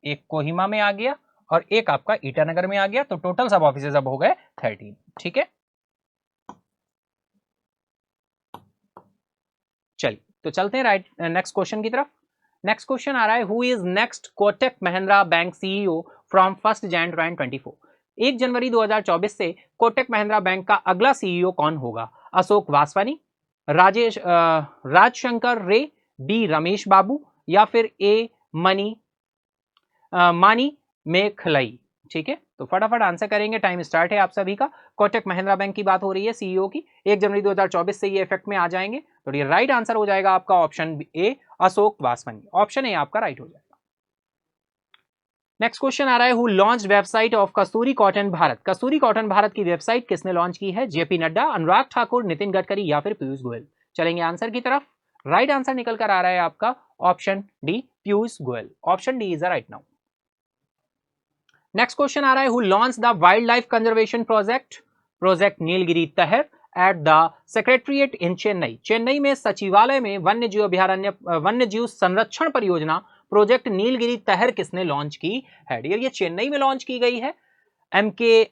एक कोहिमा में आ गया और एक आपका ईटानगर में आ गया, तो टोटल सब ऑफिसेस अब हो गए 13। ठीक है, चलिए तो चलते हैं राइट नेक्स्ट क्वेश्चन की तरफ। नेक्स्ट क्वेश्चन आ रहा है, who is next Kotak Mahindra bank CEO from 1 जनवरी 2024? 1 जनवरी 2024 से कोटक महिंद्रा बैंक का अगला सीईओ कौन होगा? अशोक वासवानी, राजशंकर रे, बी रमेश बाबू या फिर ए मानी मेखलई? ठीक है, तो फटाफट आंसर करेंगे, टाइम स्टार्ट है आप सभी का। कोटक महिंद्रा बैंक की बात हो रही है सीईओ की, 1 जनवरी 2024 से ये इफेक्ट में आ जाएंगे। तो ये राइट आंसर हो जाएगा आपका option A, Ashok Vaswani. Option A आपका राइट हो जाएगा। नेक्स्ट क्वेश्चन आ रहा है, who launch website of Kasturi cotton Bharat. Kasturi cotton Bharat की वेबसाइट किसने लॉन्च की है? जेपी नड्डा, अनुराग ठाकुर, नितिन गडकरी या फिर पीयूष गोयल। चलेंगे आंसर की तरफ। राइट आंसर निकल कर आ रहा है आपका option D, Piyush Goyal. Option D is the right now. Next question आ रहा है, who launch the wildlife conservation project Nilgiri tahr at the secretariat in Chennai. Chennai में सचिवालय में वन्य जीव संरक्षण परियोजना प्रोजेक्ट नीलगिरी तहर किसने लॉन्च की है? डियर, ये चेन्नई में लॉन्च की गई है। एम के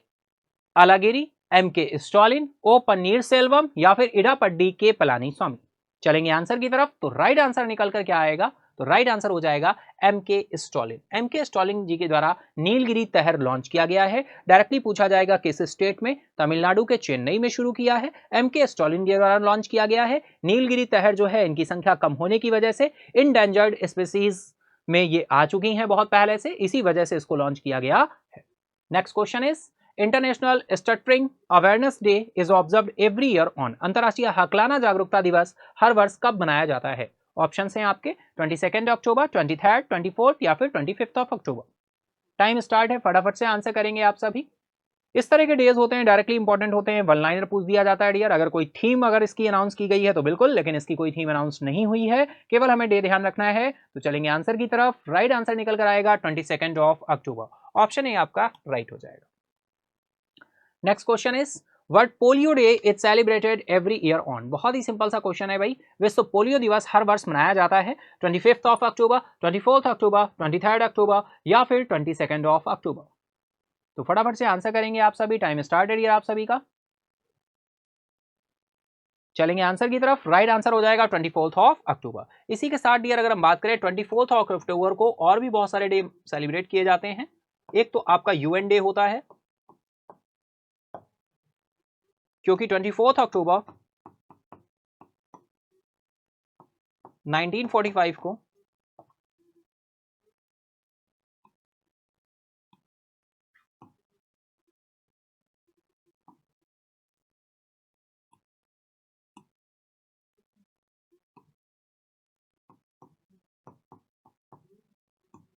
अलागिरी, एम के स्टॉलिन, ओ पन्नीर सेल्वम या फिर इडापड्डी के पलानी स्वामी। चलेंगे आंसर की तरफ। तो राइट आंसर निकल कर क्या आएगा? तो राइट आंसर हो जाएगा एम के स्टॉलिन। एम के स्टॉलिन जी के द्वारा नीलगिरी तहर लॉन्च किया गया है। डायरेक्टली पूछा जाएगा किस स्टेट में? तमिलनाडु के चेन्नई में शुरू किया है। एम के स्टॉलिन के द्वारा लॉन्च किया गया है। नीलगिरी तहर जो है इनकी संख्या कम होने की वजह से इंडेंजर्ड स्पीसीज में ये आ चुकी हैं बहुत पहले से, इसी वजह से इसको लॉन्च किया गया है। Next question is, international stuttering awareness day is observed every year on. अंतरराष्ट्रीय हकलाना जागरूकता दिवस हर वर्ष कब मनाया जाता है? ऑप्शन हैं आपके 22 अक्टूबर, 23, 24 या फिर 25 अक्टूबर। टाइम स्टार्ट है, फटाफट से आंसर करेंगे आप सभी। इस तरह के डेज होते हैं, डायरेक्टली इंपॉर्टेंट होते हैं, वन लाइनर पूछ दिया जाता है डियर। अगर कोई थीम अगर इसकी अनाउंस की गई है तो बिल्कुल, लेकिन इसकी कोई थीम अनाउंस नहीं हुई है, केवल हमें डे ध्यान रखना है। तो चलेंगे आंसर की तरफ। राइट आंसर निकल कर आएगा 22 अक्टूबर। ऑप्शन ए आपका राइट हो जाएगा। Next question is, world polio day is celebrated every year on. बहुत ही सिंपल सा क्वेश्चन है भाई। विश्व पोलियो दिवस हर वर्ष मनाया जाता है 25 अक्टूबर, 24 अक्टूबर, 23 अक्टूबर या फिर 22 अक्टूबर। तो फटाफट से आंसर करेंगे आप सभी। टाइम स्टार्ट है आप सभी का। चलेंगे आंसर की तरफ। राइट आंसर हो जाएगा 24 अक्टूबर। इसी के साथ डियर अगर हम बात करें 24 अक्टूबर को और भी बहुत सारे डे सेलिब्रेट किए जाते हैं। एक तो आपका यूएन डे होता है, क्योंकि 24 अक्टूबर 1945 को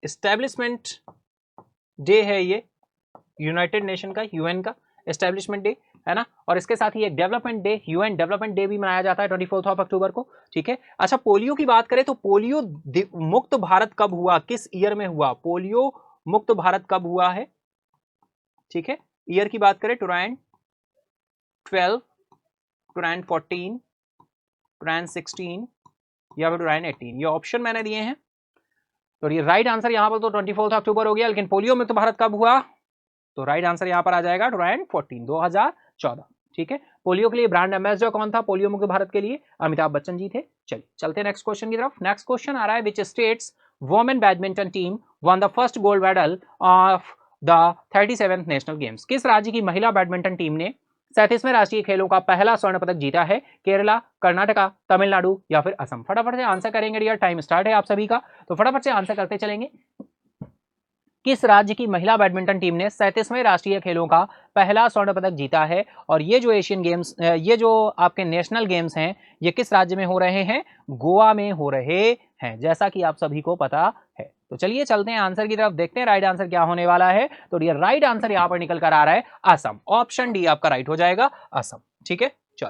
एस्टेब्लिशमेंट डे है, ये यूनाइटेड नेशन का, यूएन का एस्टेब्लिशमेंट डे है ना। और इसके साथ ही एक development day, UN development day भी मनाया जाता है 24 अक्टूबर को। ठीक है। अच्छा, पोलियो की बात करें तो पोलियो मुक्त भारत कब हुआ, किस ईयर में हुआ? पोलियो मुक्त भारत कब हुआ है? ठीक है, ईयर की बात करें 2012, 2014, 2016 या फिर 2018, ये ऑप्शन मैंने दिए हैं। तो ये राइट आंसर यहां पर तो 24 अक्टूबर हो गया, लेकिन पोलियो मुक्त भारत कब हुआ? तो राइट आंसर यहां पर आ जाएगा 2014। ठीक है। पोलियो के लिए ब्रांड एम्बेसडर कौन था पोलियो मुक्त भारत के लिए? अमिताभ बच्चन जी थे। चलिए चलते हैं नेक्स्ट क्वेश्चन की तरफ। नेक्स्ट क्वेश्चन आ रहा है, which states women badminton team one the first gold medal of the 37th national games. किस राज्य की महिला बैडमिंटन टीम ने 37वें राष्ट्रीय खेलों का पहला स्वर्ण पदक जीता है? केरला, कर्नाटका, तमिलनाडु या फिर असम। फटाफट से आंसर करेंगे डियर, टाइम स्टार्ट है आप सभी का। तो फटाफट से आंसर करते चलेंगे। किस राज्य की महिला बैडमिंटन टीम ने 37वें राष्ट्रीय खेलों का पहला स्वर्ण पदक जीता है? और ये जो एशियन गेम्स, ये जो आपके नेशनल गेम्स हैं, ये किस राज्य में हो रहे हैं? गोवा में हो रहे हैं, जैसा कि आप सभी को पता है। तो चलिए चलते हैं आंसर की तरफ, देखते हैं राइट आंसर क्या होने वाला है। तो ये राइट आंसर यहां पर निकल कर आ रहा है असम। ऑप्शन डी आपका राइट हो जाएगा, असम। ठीक है, चलो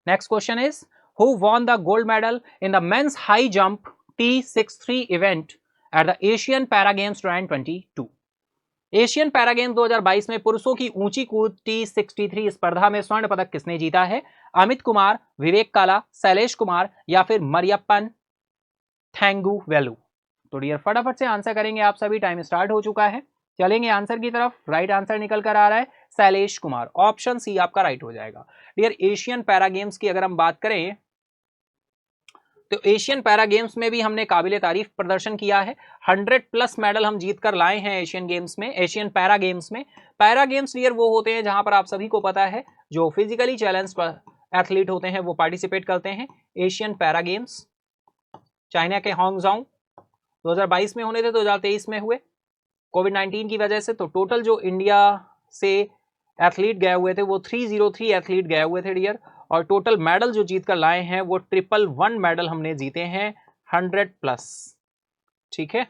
next question is, who won the gold medal in the mains high jump T63 event at the Asian para games 2022। Asian para games 2022 में पुरुषों की ऊंची कूद T63 स्पर्धा में स्वर्ण पदक किसने जीता है? अमित कुमार, विवेक काला, शैलेश कुमार या फिर मरियप्पन थैंगू वेलू। तो डियर फटाफट से आंसर करेंगे आप सभी, टाइम स्टार्ट हो चुका है। चलेंगे आंसर की तरफ। राइट आंसर निकल कर आ रहा है शैलेश कुमार। ऑप्शन सी आपका राइट हो जाएगा। डियर एशियन पैरा गेम्स की अगर हम बात करें तो एशियन पैरा गेम्स में भी हमने काबिले तारीफ प्रदर्शन किया है। 100+ मेडल हम जीत कर लाए हैं एशियन गेम्स में, एशियन पैरा गेम्स में। पैरा गेम्स डियर वो होते हैं जहां पर आप सभी को पता है जो फिजिकली चैलेंज एथलीट होते हैं वो पार्टिसिपेट करते हैं। एशियन पैरा गेम्स चाइना के हांगझाऊ 2022 में होने थे, 2023 में हुए कोविड-19 की वजह से। तो टोटल जो इंडिया से एथलीट गए हुए थे वो 303 एथलीट गए हुए थे डियर, और टोटल मेडल जो जीत कर लाए हैं वो 111 मेडल हमने जीते हैं 100+। ठीक है,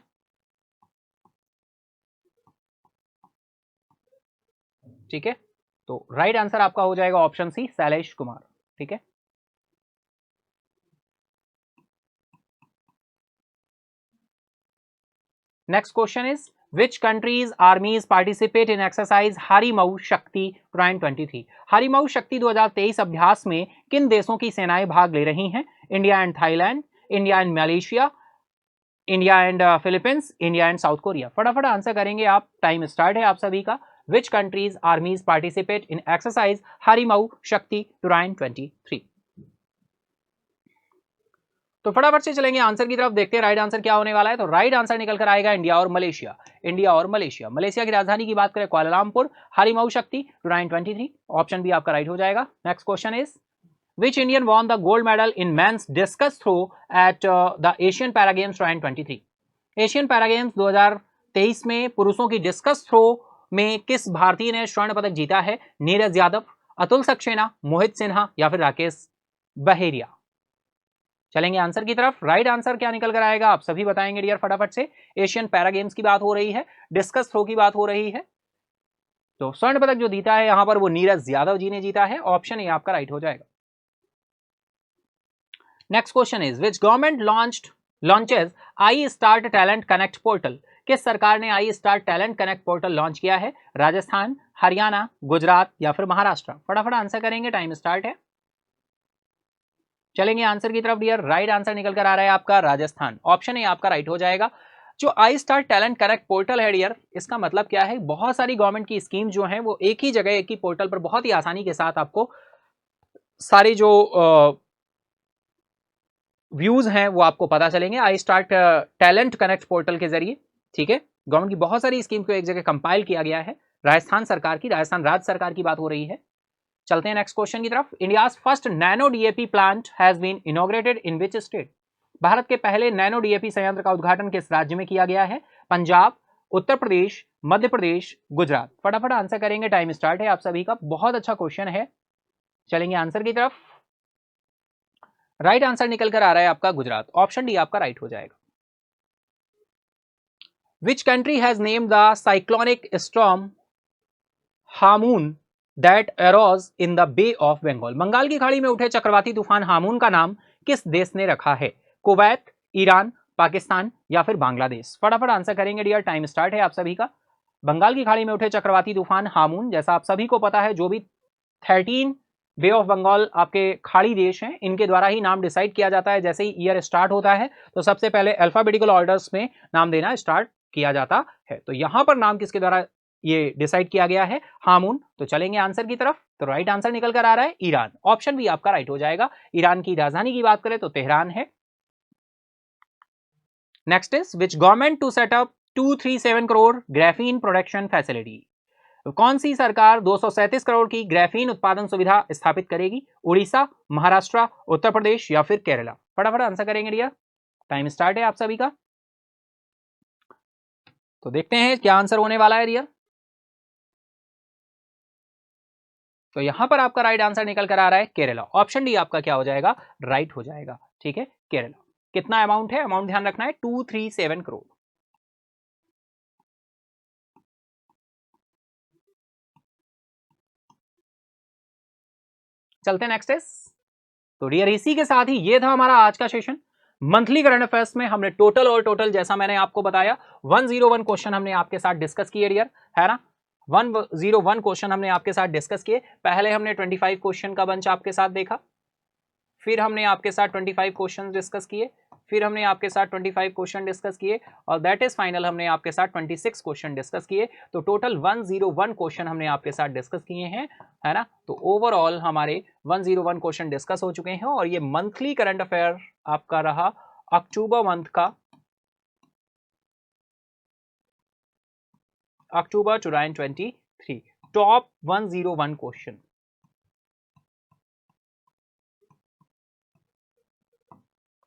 ठीक है, तो राइट आंसर आपका हो जाएगा ऑप्शन सी, शैलेश कुमार। ठीक है, next question is which countries armies participate in exercise Harimau Shakti 2023। हारीमऊ Shakti 2023 अभ्यास में किन देशों की सेनाएं भाग ले रही हैं? India and Thailand, India and Malaysia, India and Philippines, India and South Korea. फटाफट आंसर करेंगे आप, टाइम स्टार्ट है आप सभी का। Which countries armies participate in exercise Harimau Shakti 2023। तो फटाफट से चलेंगे आंसर की तरफ, देखते हैं राइट आंसर क्या होने वाला है। तो राइट आंसर निकल कर आएगा इंडिया और मलेशिया। इंडिया और मलेशिया। मलेशिया की राजधानी की बात करें कुआलालंपुर, हारीमऊ शक्ति 2023, ऑप्शन बी आपका राइट हो जाएगा। Next question is Which Indian won the gold medal in men's discus throw at the Asian Para Games 2023? Asian para games 2023 में पुरुषों की डिस्कस थ्रो में किस भारतीय ने स्वर्ण पदक जीता है? नीरज यादव, अतुल सक्सेना, मोहित सिन्हा या फिर राकेश बहेरिया। चलेंगे आंसर की तरफ। राइट आंसर क्या निकल कर आएगा आप सभी बताएंगे डियर फटाफट से। एशियन पैरा गेम्स की बात हो रही है, डिस्कस थ्रो की बात हो रही है, तो स्वर्ण पदक जो जीता है यहां पर वो नीरज यादव जी ने जीता है, ऑप्शन ए आपका राइट हो जाएगा। Next question is which government launches I start talent connect portal. किस सरकार ने I start talent connect portal launch किया है? राजस्थान, हरियाणा, गुजरात या फिर महाराष्ट्र। फटाफट आंसर करेंगे, टाइम स्टार्ट है। चलेंगे आंसर की तरफ डियर। राइट आंसर निकल कर आ रहा है आपका राजस्थान, ऑप्शन ए आपका राइट हो जाएगा। जो I start talent connect portal है डियर, इसका मतलब क्या है? बहुत सारी गवर्नमेंट की स्कीम जो है वो एक ही जगह, एक ही पोर्टल पर बहुत ही आसानी के साथ आपको सारी जो व्यूज हैं वो आपको पता चलेंगे I start talent connect portal के जरिए। ठीक है, गवर्नमेंट की बहुत सारी स्कीम को एक जगह कंपाइल किया गया है। राजस्थान सरकार की, राजस्थान राज्य सरकार की बात हो रही है। चलते हैं नेक्स्ट क्वेश्चन की तरफ। India's first nano DAP plant has been inaugurated in which state. Bharat के पहले नैनो डीएपी संयंत्र का उद्घाटन किस राज्य में किया गया है? पंजाब, उत्तर प्रदेश, मध्य प्रदेश, गुजरात। फटाफट आंसर करेंगे, टाइम स्टार्ट है आप सभी का। बहुत अच्छा क्वेश्चन है, चलेंगे आंसर की तरफ। राइट आंसर निकल कर आ रहा है आपका गुजरात, ऑप्शन डी आपका राइट हो जाएगा। Which country has named the cyclonic storm Hamoon that arose in the bay of Bengal. Bengal की खाड़ी में उठे चक्रवाती तूफान हामून का नाम किस देश ने रखा है? कुवैत, ईरान, पाकिस्तान या फिर बांग्लादेश। फटाफट आंसर करेंगे डियर, टाइम स्टार्ट है आप सभी का। बंगाल की खाड़ी में उठे चक्रवाती तूफान हामून, जैसा आप सभी को पता है, जो भी 13 बे ऑफ बंगाल आपके खाड़ी देश हैं, इनके द्वारा ही नाम डिसाइड किया जाता है। जैसे ही ईयर स्टार्ट होता है तो सबसे पहले अल्फाबेटिकल ऑर्डर्स में नाम देना स्टार्ट किया जाता है। तो यहां पर नाम किसके द्वारा ये डिसाइड किया गया है? हामून। तो चलेंगे आंसर की तरफ। तो राइट आंसर निकल कर आ रहा है ईरान, ऑप्शन भी आपका राइट हो जाएगा। ईरान की राजधानी की बात करें तो तेहरान है। Next is which government to set up 237 crore graphene production facility. तो कौन सी सरकार 237 करोड़ की ग्राफीन उत्पादन सुविधा स्थापित करेगी? उड़ीसा, महाराष्ट्र, उत्तर प्रदेश या फिर केरला। फटाफट आंसर करेंगे डियर, टाइम स्टार्ट है आप सभी का। तो देखते हैं क्या आंसर होने वाला है डियर। तो यहां पर आपका राइट आंसर निकल कर आ रहा है केरला, ऑप्शन डी आपका क्या हो जाएगा? राइट हो जाएगा। ठीक है, केरला। कितना अमाउंट है? अमाउंट ध्यान रखना है 237 करोड़। चलते हैं नेक्स्ट इज। तो डियर इसी के साथ ही ये था हमारा आज का सेशन। मंथली करंट अफेयर्स में हमने टोटल और टोटल, जैसा मैंने आपको बताया, 101 क्वेश्चन हमने आपके साथ डिस्कस किए डियर, है ना। 101 क्वेश्चन हमने आपके साथ डिस्कस किए। पहले हमने 25 क्वेश्चन का बंच आपके साथ देखा, फिर हमने आपके साथ 25 क्वेश्चन डिस्कस किए, फिर हमने आपके साथ 25 क्वेश्चन डिस्कस किए, और दैट इज फाइनल हमने आपके साथ 26 क्वेश्चन डिस्कस किए। तो टोटल 101 क्वेश्चन हमने आपके साथ डिस्कस किए हैं, है ना। तो ओवरऑल हमारे 101 क्वेश्चन डिस्कस हो चुके हैं, और ये मंथली करंट अफेयर आपका रहा अक्टूबर मंथ का, अक्टूबर 2023, टॉप 101 क्वेश्चन।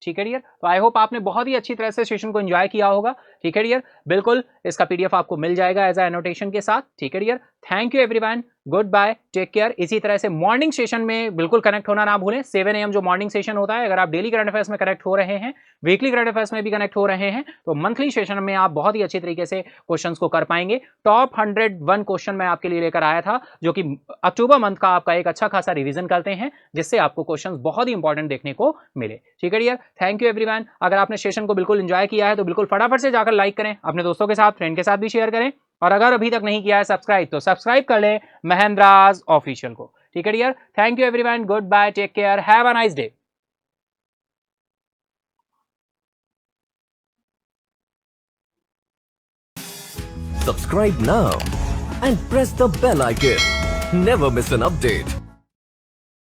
ठीक है डियर, तो आई होप आपने बहुत ही अच्छी तरह से सेशन को एंजॉय किया होगा। ठीक है डियर, बिल्कुल इसका पीडीएफ आपको मिल जाएगा एज ए एनोटेशन के साथ। ठीक है dear, thank you everyone, good bye, take care. इसी तरह से मॉर्निंग सेशन में बिल्कुल कनेक्ट होना ना भूलें। 7 AM जो मॉर्निंग सेशन होता है, अगर आप डेली करंट अफेयर्स में कनेक्ट हो रहे हैं, वीकली करंट अफेयर्स में भी कनेक्ट हो रहे हैं, तो मंथली सेशन में आप बहुत ही अच्छी तरीके से क्वेश्चंस को कर पाएंगे। टॉप 101 क्वेश्चन मैं आपके लिए लेकर आया था, जो कि अक्टूबर मंथ का आपका एक अच्छा खासा रिवीजन करते हैं, जिससे आपको क्वेश्चन बहुत ही इंपॉर्टेंट देखने को मिले। ठीक है डियर, थैंक यू एवरीवन। अगर आपने सेशन को बिल्कुल एंजॉय किया है तो बिल्कुल फटाफट से जाकर लाइक करें, अपने दोस्तों के साथ, फ्रेंड के साथ भी शेयर करें, और अगर अभी तक नहीं किया है सब्सक्राइब, तो सब्सक्राइब कर लें महेंद्राज ऑफिशियल को। ठीक है dear, thank you everyone, good bye, take care, have a nice day. Subscribe now and press the bell icon. Never miss an update.